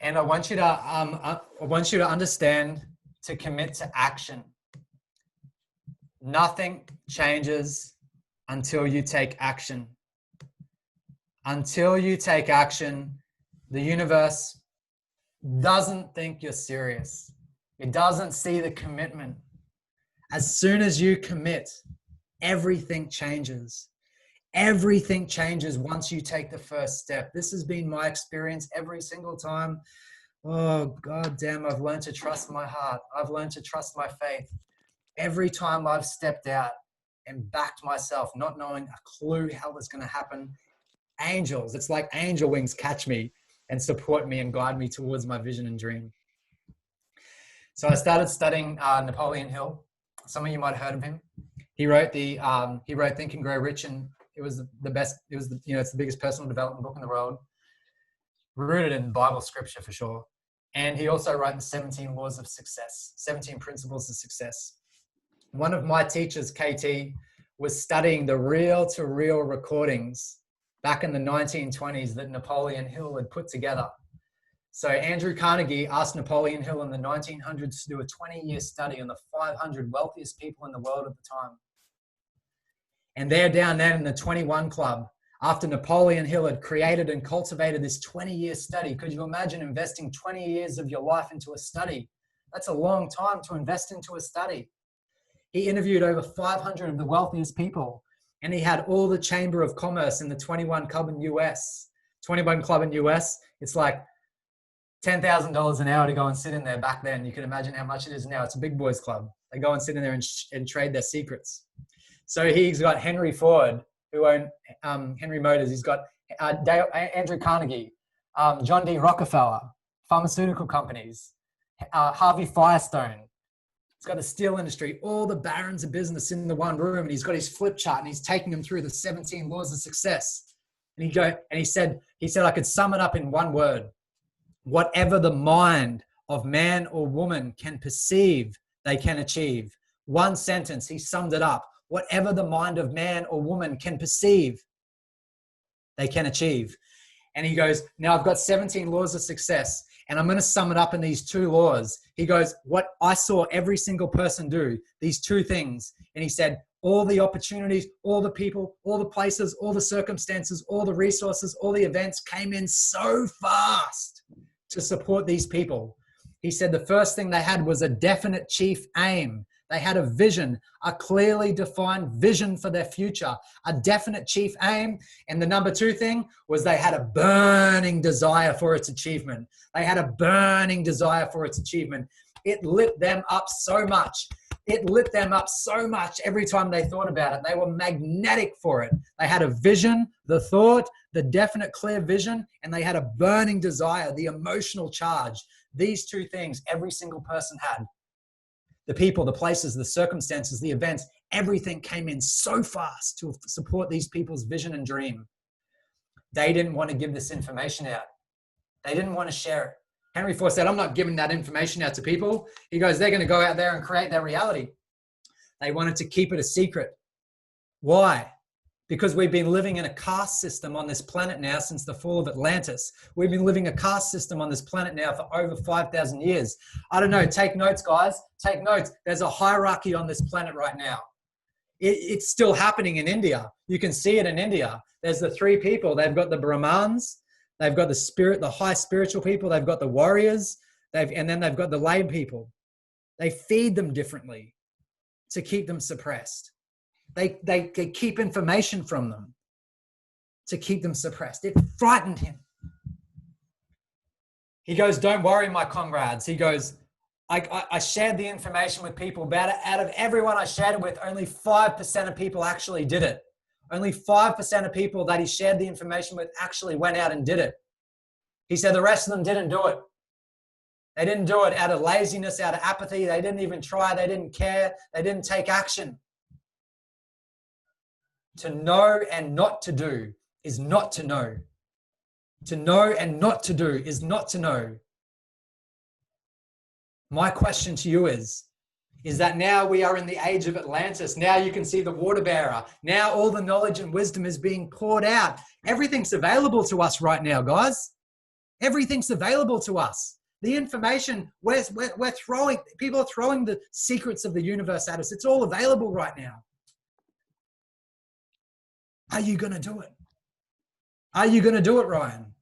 E: And I want you to understand, to commit to action. Nothing changes until you take action. Until you take action, the universe doesn't think you're serious. It doesn't see the commitment. As soon as you commit, everything changes. Everything changes once you take the first step. This has been my experience every single time. Oh, God damn, I've learned to trust my heart. I've learned to trust my faith. Every time I've stepped out and backed myself, not knowing a clue how it was going to happen, angels, it's like angel wings catch me and support me and guide me towards my vision and dream. So I started studying Napoleon Hill. Some of you might have heard of him. He wrote Think and Grow Rich, and it was the best. It's the biggest personal development book in the world, rooted in Bible scripture for sure. And he also wrote the 17 laws of success, 17 principles of success. One of my teachers, KT, was studying the reel-to-reel recordings back in the 1920s that Napoleon Hill had put together. So Andrew Carnegie asked Napoleon Hill in the 1900s to do a 20-year study on the 500 wealthiest people in the world at the time. And they're down there in the 21 Club, after Napoleon Hill had created and cultivated this 20-year study. Could you imagine investing 20 years of your life into a study? That's a long time to invest into a study. He interviewed over 500 of the wealthiest people, and he had all the Chamber of Commerce in the 21 Club in US. 21 Club in US, it's like $10,000 an hour to go and sit in there back then. You can imagine how much it is now. It's a big boys club. They go and sit in there and trade their secrets. So he's got Henry Ford, who owned Henry Motors. He's got Andrew Carnegie, John D. Rockefeller, pharmaceutical companies, Harvey Firestone. He's got the steel industry, all the barons of business in the one room, and he's got his flip chart, and he's taking them through the 17 laws of success. And he said, I could sum it up in one word: Whatever the mind of man or woman can perceive, they can achieve. One sentence, he summed it up. Whatever the mind of man or woman can perceive, they can achieve. And he goes, now I've got 17 laws of success, and I'm going to sum it up in these 2 laws. He goes, what I saw every single person do, these 2 things. And he said, all the opportunities, all the people, all the places, all the circumstances, all the resources, all the events came in so fast to support these people. He said the first thing they had was a definite chief aim. They had a vision, a clearly defined vision for their future, a definite chief aim. And the number 2 thing was they had a burning desire for its achievement. They had a burning desire for its achievement. It lit them up so much. It lit them up so much every time they thought about it. They were magnetic for it. They had a vision, the thought, the definite clear vision, and they had a burning desire, the emotional charge. These 2 things every single person had. The people, the places, the circumstances, the events, everything came in so fast to support these people's vision and dream. They didn't want to give this information out. They didn't want to share it. Henry Ford said, I'm not giving that information out to people. He goes, they're going to go out there and create their reality. They wanted to keep it a secret. Why? Because we've been living in a caste system on this planet now since the fall of Atlantis. We've been living a caste system on this planet now for over 5,000 years. I don't know. Take notes, guys. Take notes. There's a hierarchy on this planet right now. It's still happening in India. You can see it in India. There's the 3 people. They've got the Brahmins. They've got the spirit, the high spiritual people. They've got the warriors. And then they've got the lay people. They feed them differently to keep them suppressed. They keep information from them to keep them suppressed. It frightened him. He goes, don't worry, my comrades. He goes, I shared the information with people about it. Out of everyone I shared it with, only 5% of people actually did it. Only 5% of people that he shared the information with actually went out and did it. He said the rest of them didn't do it. They didn't do it out of laziness, out of apathy. They didn't even try. They didn't care. They didn't take action. To know and not to do is not to know. To know and not to do is not to know. My question to you is that now we are in the age of Atlantis. Now you can see the water bearer. Now all the knowledge and wisdom is being poured out. Everything's available to us right now, guys. Everything's available to us. The information, we're throwing, people are throwing the secrets of the universe at us. It's all available right now. Are you going to do it? Are you going to do it, Ryan?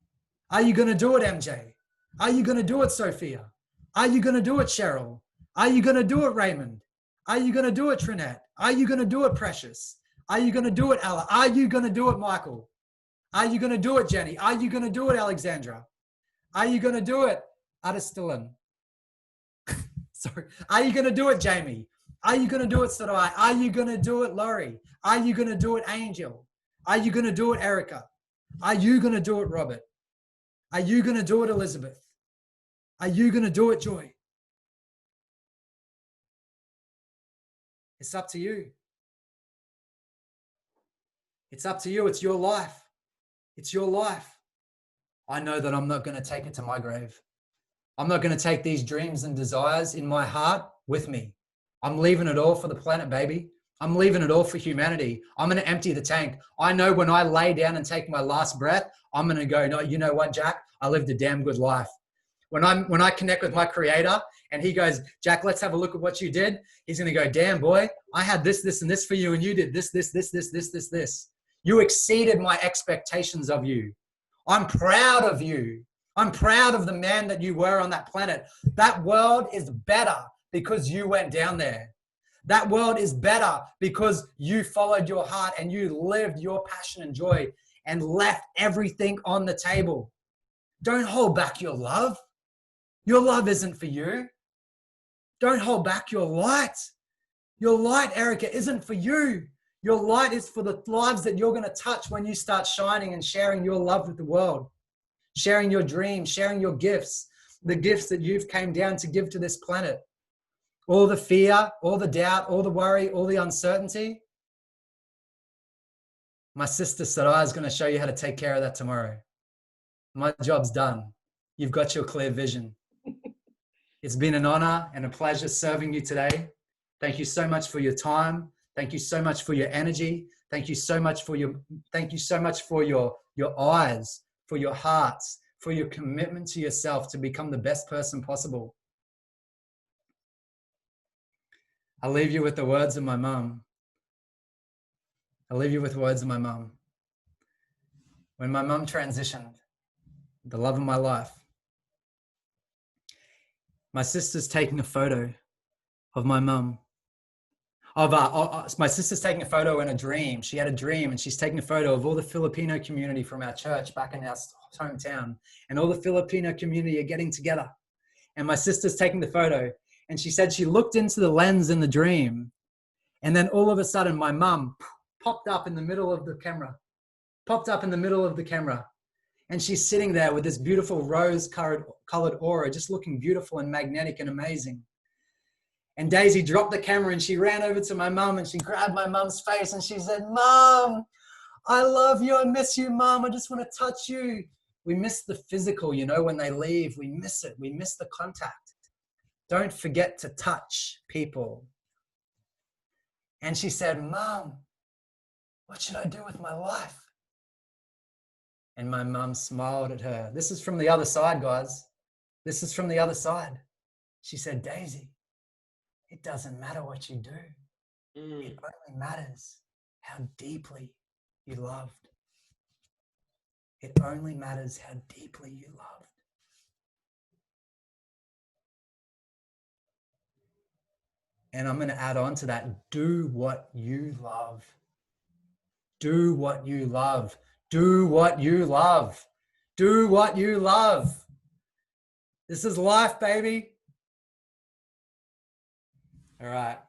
E: Are you going to do it, MJ? Are you going to do it, Sophia? Are you going to do it, Cheryl? Are you going to do it, Raymond? Are you going to do it, Trinette? Are you going to do it, Precious? Are you going to do it, Ella? Are you going to do it, Michael? Are you going to do it, Jenny? Are you going to do it, Alexandra? Are you going to do it, Adestillan? Sorry. Are you going to do it, Jamie? Are you going to do it, Sarai? Are you going to do it, Laurie? Are you going to do it, Angel? Are you going to do it, Erica? Are you going to do it, Robert? Are you going to do it, Elizabeth? Are you going to do it, Joy? It's up to you. It's up to you. It's your life. It's your life. I know that I'm not going to take it to my grave. I'm not going to take these dreams and desires in my heart with me. I'm leaving it all for the planet, baby. I'm leaving it all for humanity. I'm going to empty the tank. I know when I lay down and take my last breath, I'm going to go, no, you know what, Jack? I lived a damn good life. When I connect with my creator and he goes, Jack, let's have a look at what you did. He's going to go, damn boy, I had this, this, and this for you. And you did this, this, this, this, this, this, this. You exceeded my expectations of you. I'm proud of you. I'm proud of the man that you were on that planet. That world is better because you went down there. That world is better because you followed your heart and you lived your passion and joy and left everything on the table. Don't hold back your love. Your love isn't for you. Don't hold back your light. Your light, Erica, isn't for you. Your light is for the lives that you're going to touch when you start shining and sharing your love with the world, sharing your dreams, sharing your gifts, the gifts that you've came down to give to this planet. All the fear, all the doubt, all the worry, all the uncertainty. My sister Sarai is going to show you how to take care of that tomorrow. My job's done. You've got your clear vision. It's been an honor and a pleasure serving you today. Thank you so much for your time. Thank you so much for your energy. Thank you so much for your eyes, for your hearts, for your commitment to yourself to become the best person possible. I'll leave you with the words of my mum. When my mum transitioned, the love of my life, my sister's taking a photo of my mum. My sister's taking a photo in a dream. She had a dream and she's taking a photo of all the Filipino community from our church back in our hometown. And all the Filipino community are getting together. And my sister's taking the photo. And she said she looked into the lens in the dream. And then all of a sudden, my mum popped up in the middle of the camera. And she's sitting there with this beautiful rose-colored aura, just looking beautiful and magnetic and amazing. And Daisy dropped the camera and she ran over to my mum and she grabbed my mum's face and she said, "Mum, I love you. I miss you, Mum. I just want to touch you." We miss the physical, you know, when they leave. We miss it. We miss the contact. Don't forget to touch people. And she said, "Mum, what should I do with my life?" And my mum smiled at her. This is from the other side, guys. This is from the other side. She said, "Daisy, it doesn't matter what you do. It only matters how deeply you loved. It only matters how deeply you loved." And I'm going to add on to that. Do what you love. Do what you love. Do what you love. Do what you love. This is life, baby. All right.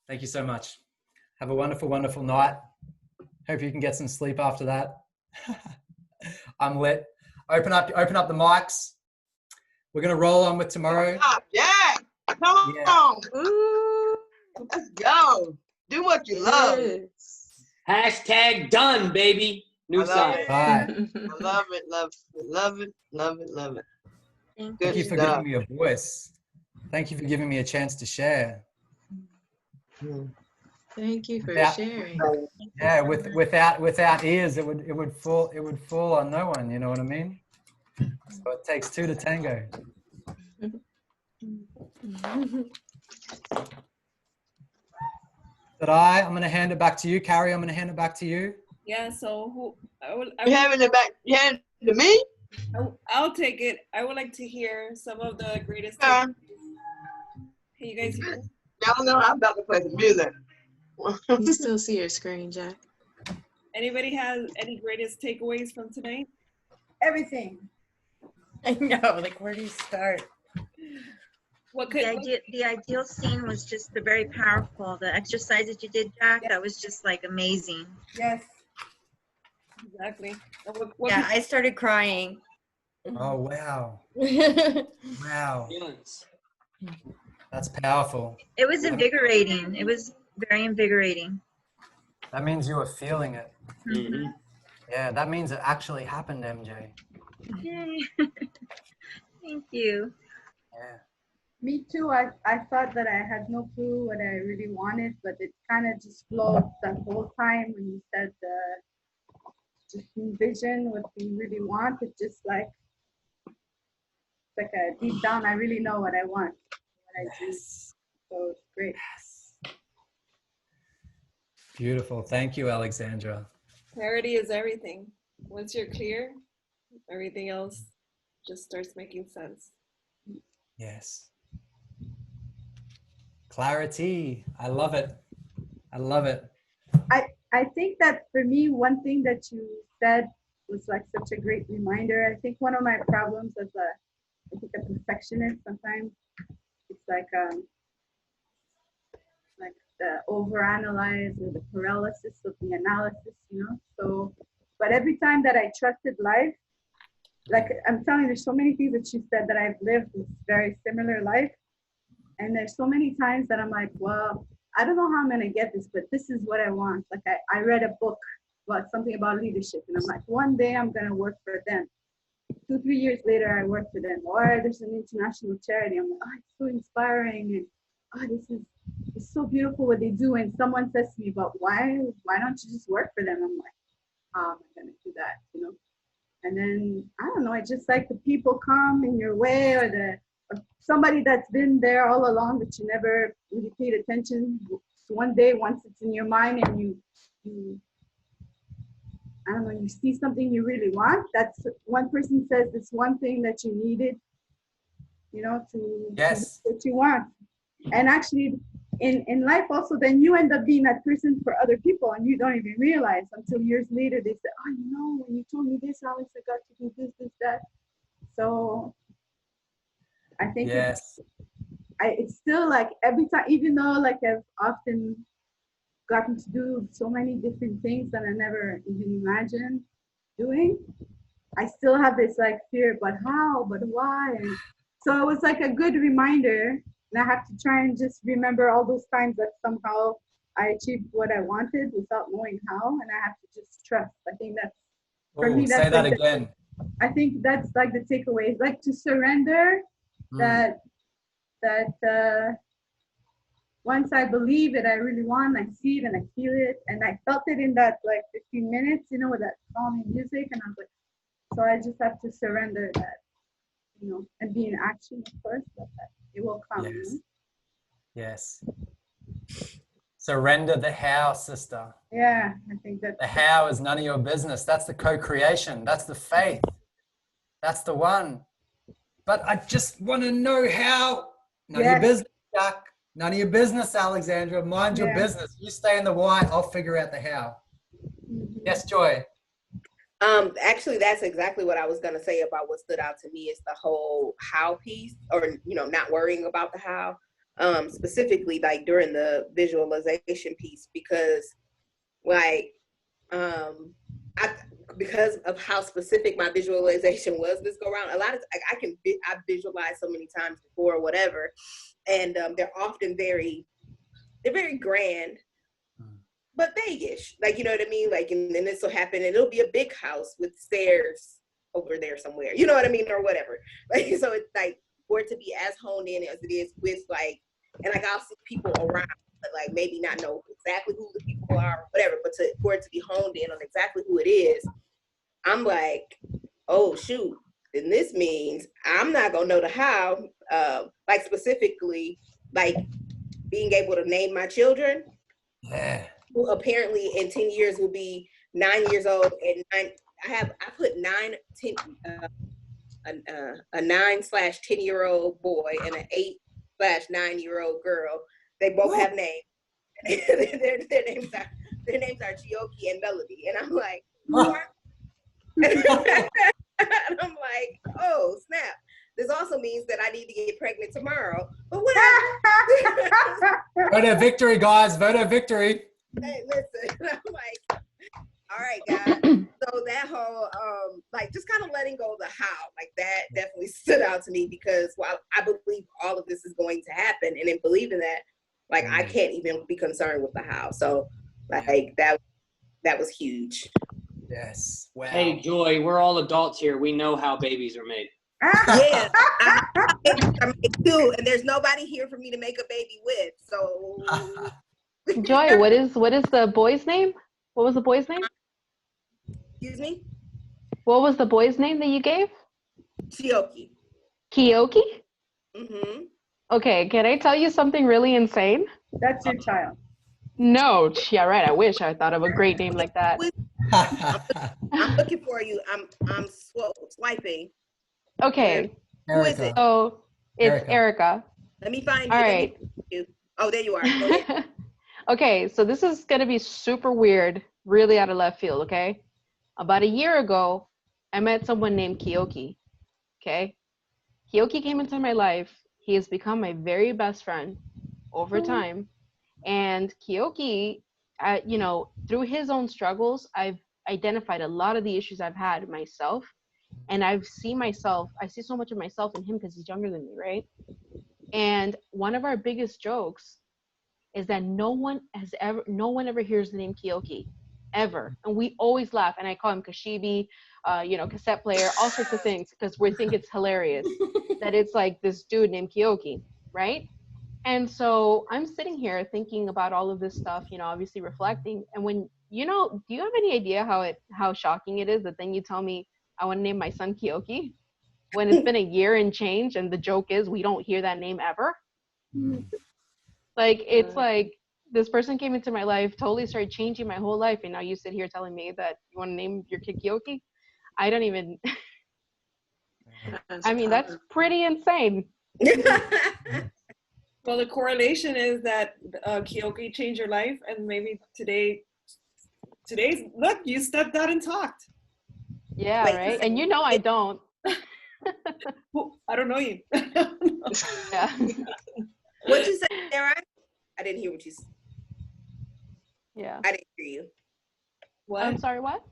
E: Thank you so much. Have a wonderful, wonderful night. Hope you can get some sleep after that. I'm lit. Open up the mics. We're going to roll on with tomorrow.
C: Yeah. Come on. Ooh. Let's go. Do what you love.
B: Hashtag done, baby. New sign.
C: I love it.
E: Thank you for giving me a voice. Thank you for giving me a chance to share.
I: Thank you for sharing.
E: Yeah, without ears, it would fall on no one. You know what I mean? So it takes two to tango. I'm going to hand it back to you, Carrie. I'm going to hand it back to you.
A: Yeah. So
C: You having it back? You hand it to me?
A: I'll take it. I would like to hear some of the greatest. Can you guys hear?
C: Y'all know I'm about to play the music.
I: You still see your screen, Jack?
A: Anybody has any greatest takeaways from tonight?
R: Everything. I know. Like, where do you start?
D: The ideal scene was just very powerful. The exercise that you did, Jack, that was just like amazing.
R: Yes.
A: Exactly.
R: Yeah, I started crying.
E: Oh, wow. Wow. That's powerful.
D: It was invigorating. It was very invigorating.
E: That means you were feeling it.
D: Mm-hmm.
E: Yeah, that means it actually happened, MJ.
D: Yay. Thank you.
E: Yeah.
S: Me too. I thought that I had no clue what I really wanted, but it kind of just flowed the whole time when you said just envision what you really want. It's just like a deep down, I really know what I want, what I do. So it's great.
E: Beautiful. Thank you, Alexandra.
A: Clarity is everything. Once you're clear, everything else just starts making sense.
E: Yes. Clarity. I love it. I love it.
S: I think that for me, one thing that you said was like such a great reminder. I think one of my problems as a perfectionist sometimes, it's like the overanalyze or the paralysis of the analysis, you know? So, but every time that I trusted life, like I'm telling you, there's so many things that you said that I've lived this very similar life. And there's so many times that I'm like, well, I don't know how I'm gonna get this, but this is what I want. Like I read a book about something about leadership and I'm like, one day I'm gonna work for them. 2-3 years later, I work for them, or there's an international charity. I'm like, oh, it's so inspiring, and oh, this is it's so beautiful what they do. And someone says to me, but why don't you just work for them? I'm like, how am I gonna do that, you know? And then I don't know, it's just like the people come in your way, or somebody that's been there all along but you never really paid attention. So one day, once it's in your mind and you I don't know, you see something you really want, that's one person says this one thing that you needed, you know, to
E: Yes.
S: what you want. And actually in life also, then you end up being that person for other people and you don't even realize until years later they say, oh, you know, when you told me this, Alex, I got to do this, that. So I think
E: Yes.
S: it's still like every time, even though like I've often gotten to do so many different things that I never even imagined doing, I still have this like fear, but how, but why? And so it was like a good reminder, and I have to try and just remember all those times that somehow I achieved what I wanted without knowing how, and I have to just trust. I think that's, for me, that's
E: say that
S: like
E: again.
S: I think that's like the takeaway, is like to surrender that once I believe that I really want, I see it and I feel it, and I felt it in that like 15 minutes, you know, with that calming music, and I was like, so I just have to surrender that, you know, and be in action, of course, but that it will come.
E: Yes.
S: You know?
E: Yes. Surrender the how, sister.
S: Yeah, I think that
E: The how is none of your business. That's the co-creation. That's the faith. That's the one. But I just want to know how. None of your business, Jack. None of your business, Alexandra. Mind your business. You stay in the why. I'll figure out the how. Yes, Joy.
N: Actually, that's exactly what I was gonna say about what stood out to me is the whole how piece, or you know, not worrying about the how. Specifically, like during the visualization piece, because like because of how specific my visualization was this go around, a lot of I've visualized so many times before or whatever, and they're often very grand, but vague-ish, like, you know what I mean, like, and then this will happen and it'll be a big house with stairs over there somewhere, you know what I mean, or whatever, like, so it's like for it to be as honed in as it is with like, and like I'll see people around, but like maybe not know exactly who the people are or whatever, but for it to be honed in on exactly who it is, I'm like, oh shoot, then this means I'm not gonna know the how, like specifically, like being able to name my children, who apparently in 10 years will be 9 years old, and I put a 9/10-year-old boy and an 8/9-year-old girl. They both have names. their names are Chioki and Melody, and I'm like, and I'm like, oh snap! This also means that I need to get pregnant tomorrow. But whatever.
E: Vote of victory, guys. Vote of victory.
N: Hey, listen. I'm like, all right, guys. So that whole like just kind of letting go of the how, like that definitely stood out to me, because while I believe all of this is going to happen, and in believing that, like I can't even be concerned with the how. So like that was huge.
E: Yes. Wow.
B: Hey, Joy, we're all adults here. We know how babies are made.
N: Yeah, I made too, and there's nobody here for me to make a baby with. So,
Q: Joy, what is the boy's name? What was the boy's name?
N: Excuse me?
Q: What was the boy's name that you gave?
N: Chioki.
Q: Kiyoki?
N: Mm-hmm.
Q: Okay, can I tell you something really insane?
S: That's your child.
Q: No, yeah, right. I wish I thought of a great name like that.
N: I'm looking for you. I'm swiping.
Q: Okay.
N: Who is it?
Q: So it's Erica.
N: Let me find you.
Q: All right.
N: Oh, there you are. Go ahead.
Q: Okay, so this is gonna be super weird, really out of left field, okay? About a year ago, I met someone named Kiyoki, okay? Kiyoki came into my life. He has become my very best friend over time. And Kiyoki, you know, through his own struggles, I've identified a lot of the issues I've had myself. And I see so much of myself in him because he's younger than me, right? And one of our biggest jokes is that no one ever hears the name Kiyoki. ever. And we always laugh. And I call him Kashibi, cassette player, all sorts of things, because we think it's hilarious that it's like this dude named Kyoki, right? And so I'm sitting here thinking about all of this stuff, obviously reflecting. And when, do you have any idea how shocking it is that then you tell me I want to name my son Kyoki when it's been a year and change, and the joke is we don't hear that name ever? Like, it's like this person came into my life, totally started changing my whole life, and now you sit here telling me that you want to name your kid Kyoki? I don't even I mean, that's pretty insane.
A: Well, the correlation is that Kyoki changed your life, and maybe today's look, you stepped out and talked.
Q: Yeah, right. And I don't.
A: Well, I don't know you.
Q: Yeah.
N: What'd you say, Sarah? I didn't hear what you said.
Q: Yeah.
N: I didn't hear you.
A: What?
Q: I'm sorry, what?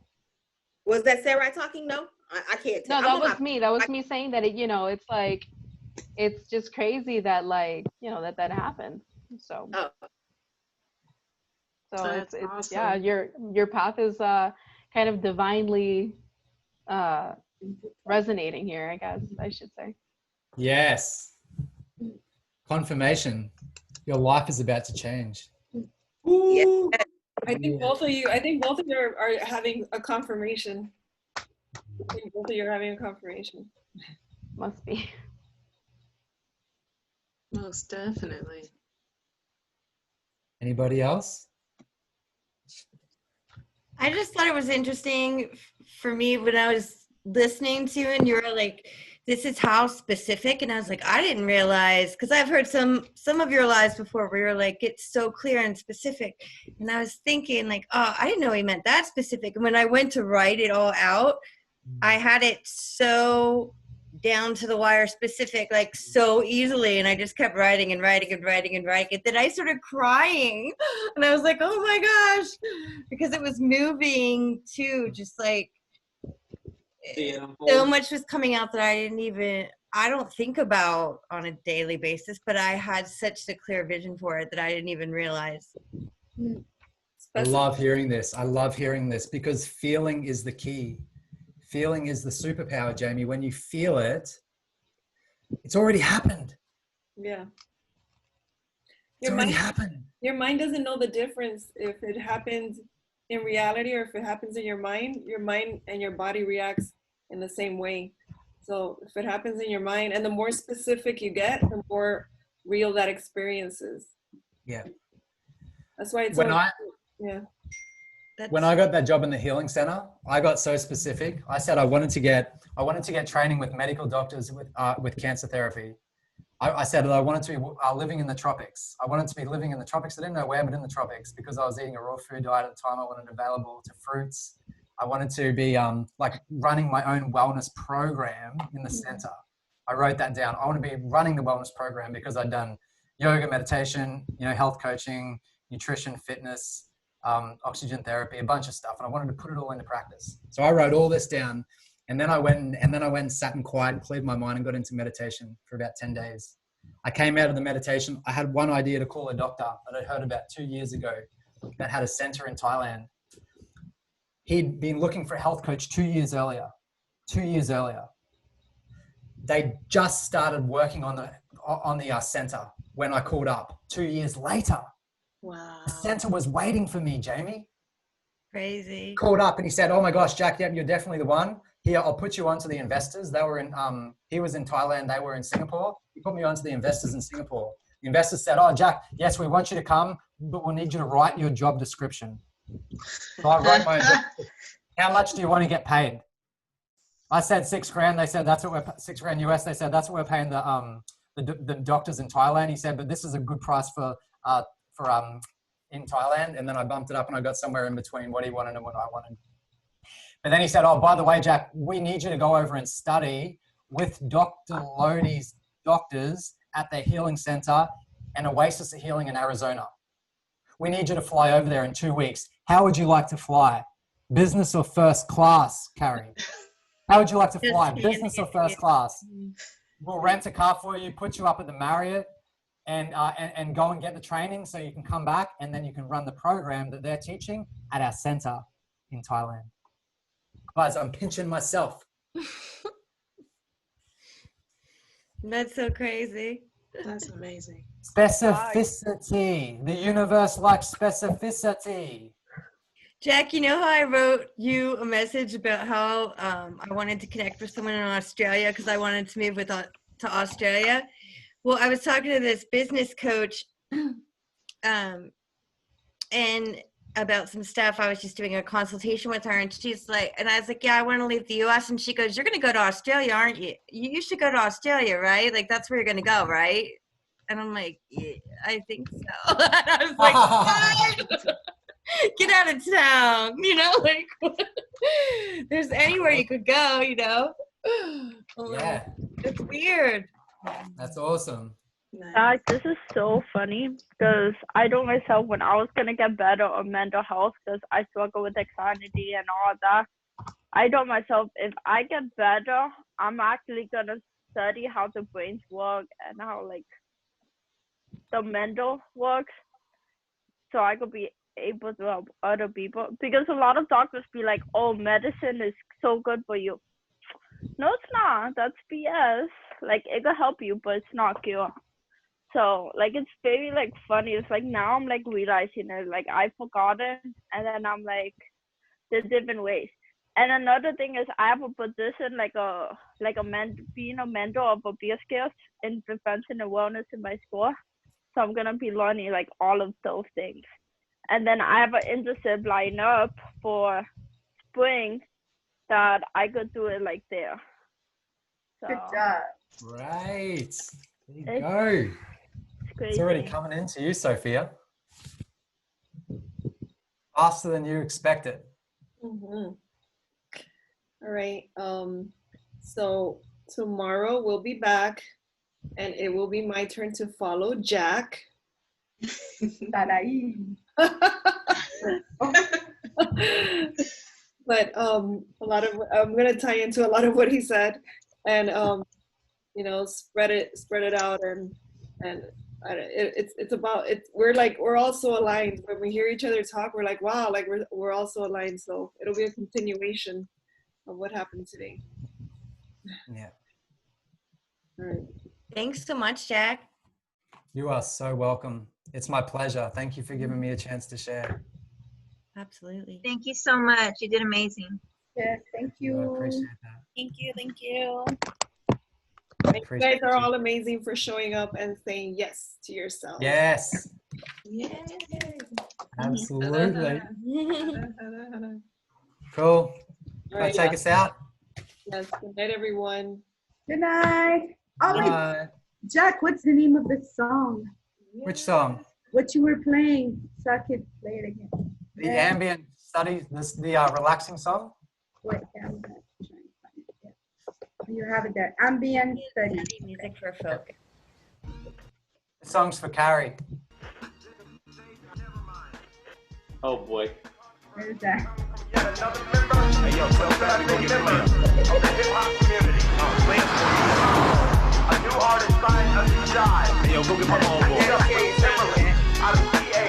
N: Was that Sarah talking? No, I can't tell.
Q: No, that was me. That was me saying that it's like, it's just crazy that that happened. So.
N: Oh.
Q: So
I: That's
Q: it's
I: awesome.
Q: yeah, your path is kind of divinely resonating here, I guess I should say.
E: Yes. Confirmation. Your life is about to change.
A: Ooh. I think both of you are having a confirmation. I think both of you are having a confirmation.
Q: Must be.
I: Most definitely.
E: Anybody else?
R: I just thought it was interesting for me when I was listening to you and you were like, this is how specific. And I was like, I didn't realize, because I've heard some of your lives before where you're like, it's so clear and specific. And I was thinking like, oh, I didn't know he meant that specific. And when I went to write it all out, I had it so down to the wire specific, like so easily. And I just kept writing and writing and writing and writing it. Then I started crying and I was like, oh my gosh, because it was moving too. Just like so much was coming out that I don't think about on a daily basis, but I had such a clear vision for it that I didn't even realize.
E: I love hearing this. I love hearing this because feeling is the key. Feeling is the superpower, Jamie. When you feel it, it's already happened.
A: Yeah.
E: It's already happened.
A: Your mind doesn't know the difference if it happens in reality or if it happens in your mind and your body reacts in the same way. So if it happens in your mind, and the more specific you get, the more real that experience is.
E: Yeah.
A: That's why it's
E: When I got that job in the healing center, I got so specific. I said I wanted to get training with medical doctors with cancer therapy. I said that I wanted to be living in the tropics. I wanted to be living in the tropics. I didn't know where, but in the tropics, because I was eating a raw food diet at the time. I wanted available to fruits. I wanted to be like running my own wellness program in the center. I wrote that down. I want to be running the wellness program because I'd done yoga, meditation, health coaching, nutrition, fitness, oxygen therapy, a bunch of stuff. And I wanted to put it all into practice. So I wrote all this down. And then I went and sat in quiet and cleared my mind and got into meditation for about 10 days. I came out of the meditation. I had one idea to call a doctor that I'd heard about 2 years ago that had a center in Thailand. He'd been looking for a health coach 2 years earlier. 2 years earlier. They just started working on the center when I called up 2 years later.
R: Wow.
E: The center was waiting for me, Jamie.
R: Crazy.
E: Called up and he said, oh my gosh, Jack, yep, you're definitely the one. Here, I'll put you onto the investors. They were in, he was in Thailand, they were in Singapore. He put me onto the investors in Singapore. The investors said, oh, Jack, yes, we want you to come, but we'll need you to write your job description. So I wrote my job. How much do you want to get paid? I said $6,000. They said, that's what we're, $6,000 US. They said, that's what we're paying the doctors in Thailand. He said, but this is a good price for in Thailand. And then I bumped it up and I got somewhere in between what he wanted and what I wanted. But then he said, oh, by the way, Jack, we need you to go over and study with Dr. Lodi's doctors at their healing center and Oasis of Healing in Arizona. We need you to fly over there in 2 weeks. How would you like to fly? Business or first class, Carrie? How would you like to fly? Business or first class? We'll rent a car for you, put you up at the Marriott. and go and get the training so you can come back and then you can run the program that they're teaching at our center in Thailand. Guys, I'm pinching myself.
R: That's so crazy.
I: That's amazing.
E: Specificity. The universe likes specificity.
R: Jack, you know how I wrote you a message about how I wanted to connect with someone in Australia because I wanted to move to Australia? Well, I was talking to this business coach and about some stuff. I was just doing a consultation with her, and she's like, and I was like, yeah, I want to leave the U.S. And she goes, you're going to go to Australia, aren't you? You should go to Australia, right? Like, that's where you're going to go, right? And I'm like, yeah, I think so. And I was like, what? Get out of town, you know, like, there's anywhere you could go, you know?
E: Yeah.
R: It's weird.
E: That's awesome.
H: This is so funny because I told myself when I was gonna get better on mental health because I struggle with anxiety and all of that. I told myself if I get better, I'm actually gonna study how the brains work and how like the mental works, so I could be able to help other people. Because a lot of doctors be like, "Oh, medicine is so good for you." No, it's not. That's BS. Like, it could help you, but it's not cure. So, like, it's very, like, funny. It's like, now I'm, like, realizing it. Like, I forgot it, and then I'm, like, there's different ways. And another thing is I have a position, being a mentor of abuse skills in prevention and wellness in my school. So I'm going to be learning, like, all of those things. And then I have an internship lined up for spring that I could do it, like, there. So,
S: good job.
E: Great. There you go. It's already coming into you, Sophia. Faster than you expected.
A: Mm-hmm. All right. So tomorrow we'll be back, and it will be my turn to follow Jack. But I'm gonna tie into a lot of what he said, and you know, spread it out, and it's about it. We're all so aligned. When we hear each other talk, we're like, wow, like we're all so aligned. So it'll be a continuation of what happened today.
E: Yeah.
A: All right.
R: Thanks so much, Jack.
E: You are so welcome. It's my pleasure. Thank you for giving me a chance to share.
R: Absolutely.
D: Thank you so much. You did amazing.
S: Yes, thank you.
E: I appreciate that.
M: Thank you. Thank you.
A: You guys are all amazing for showing up and saying yes to yourself.
E: Yes.
D: Yay.
E: Absolutely. Cool. Can I take us out?
A: Yes. Good night, everyone.
S: Good night. Oh,
E: Good
S: wait.
E: night.
S: Jack, what's the name of the song?
E: Which song?
S: What you were playing, so I could play it again.
E: The ambient study, the relaxing song?
S: Wait, yeah, I'm gonna try and find it. Yeah. You have it there. Ambient study.
R: Music for folk.
E: The song's for Carrie.
B: Oh boy.
S: Where's that?
T: Hey, yo, tell Fat to go get the of the hip-hop community. A new artist signed us to die. Hey, yo, go get my homeboy. Out of PA.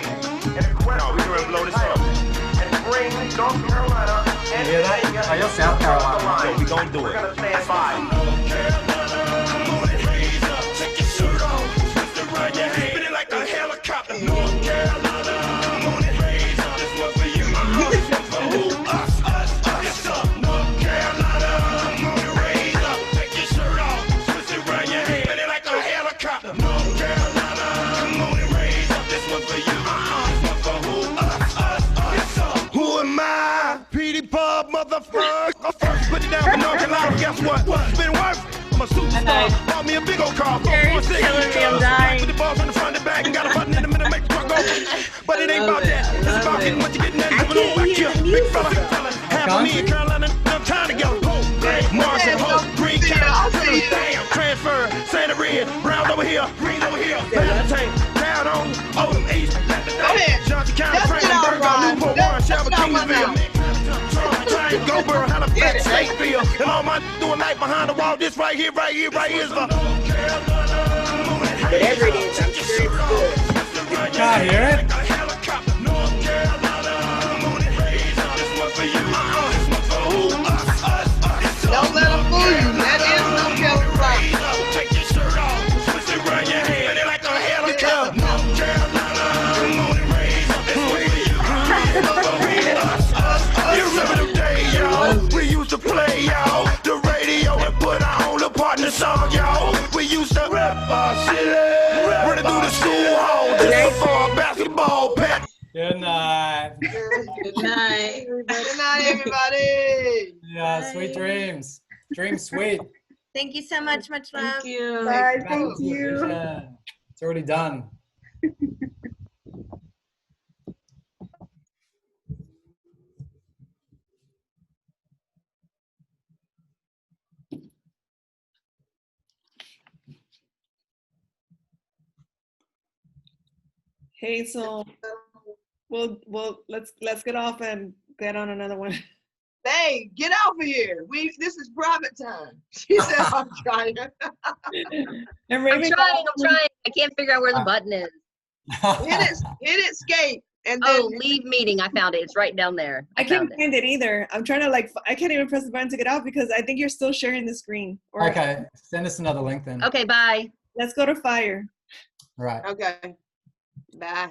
T: No, we can blow this up. And bring North Carolina and
E: You hear that? Oh, you're South Carolina.
T: Yo, we gonna do it. We're gonna stand by. Who am I? Petey Pub, motherfucker. First, put it down for North Carolina. Guess what? It's been worth. I'm a superstar. Bought me a big old car.
H: Jerry's killing me, I'm dying.
T: With the balls in the front and back and got a button in the middle, make the truck go. But it ain't about that. It's about getting what you getting at. Living on back here. Big fella. Half of me in Carolina, I'm time together. Hope, Marshall, Hope, Green County, damn, transfer, Santa Red, Browns over here, Green over here, Tank, down on Oldham East, Johnson County, Franklin, Newport, Warren, Shelby, Kingsville, Gobert, Halifax, Stateville, and all my doing life behind the wall. This right here is the.
N: Whatever it is, I'm sure
E: not hear it?
C: Don't let them fool you. That is North Carolina.
T: Take your shirt off, twist it around your head like a helicopter. North Carolina, moon and rays, this way for you. You remember them days, y'all? We used to play, y'all, the radio and put on the partner song, y'all. We used to rap our city, running through the school hall, just for a basketball pet.
E: Good night.
I: Good night.
C: Good night, everybody.
E: Yeah, sweet dreams. Dream sweet.
R: Thank you so much. Much love.
I: Thank you.
P: Bye. Thank you.
E: It's already done.
A: Hey, so we'll let's get off and get on another one.
C: Hey, get out of here. This is private time. She said, I'm trying.
A: And
F: I'm
A: Raven,
F: trying. I can't figure out where the button is.
C: Hit escape. And
F: Oh,
C: then
F: leave meeting. I found it. It's right down there.
A: I
F: found
A: can't find it either. I'm trying to I can't even press the button to get out because I think you're still sharing the screen. Or
E: Okay, send us another link then.
F: Okay, bye.
A: Let's go to fire.
E: Right.
C: okay. Bye.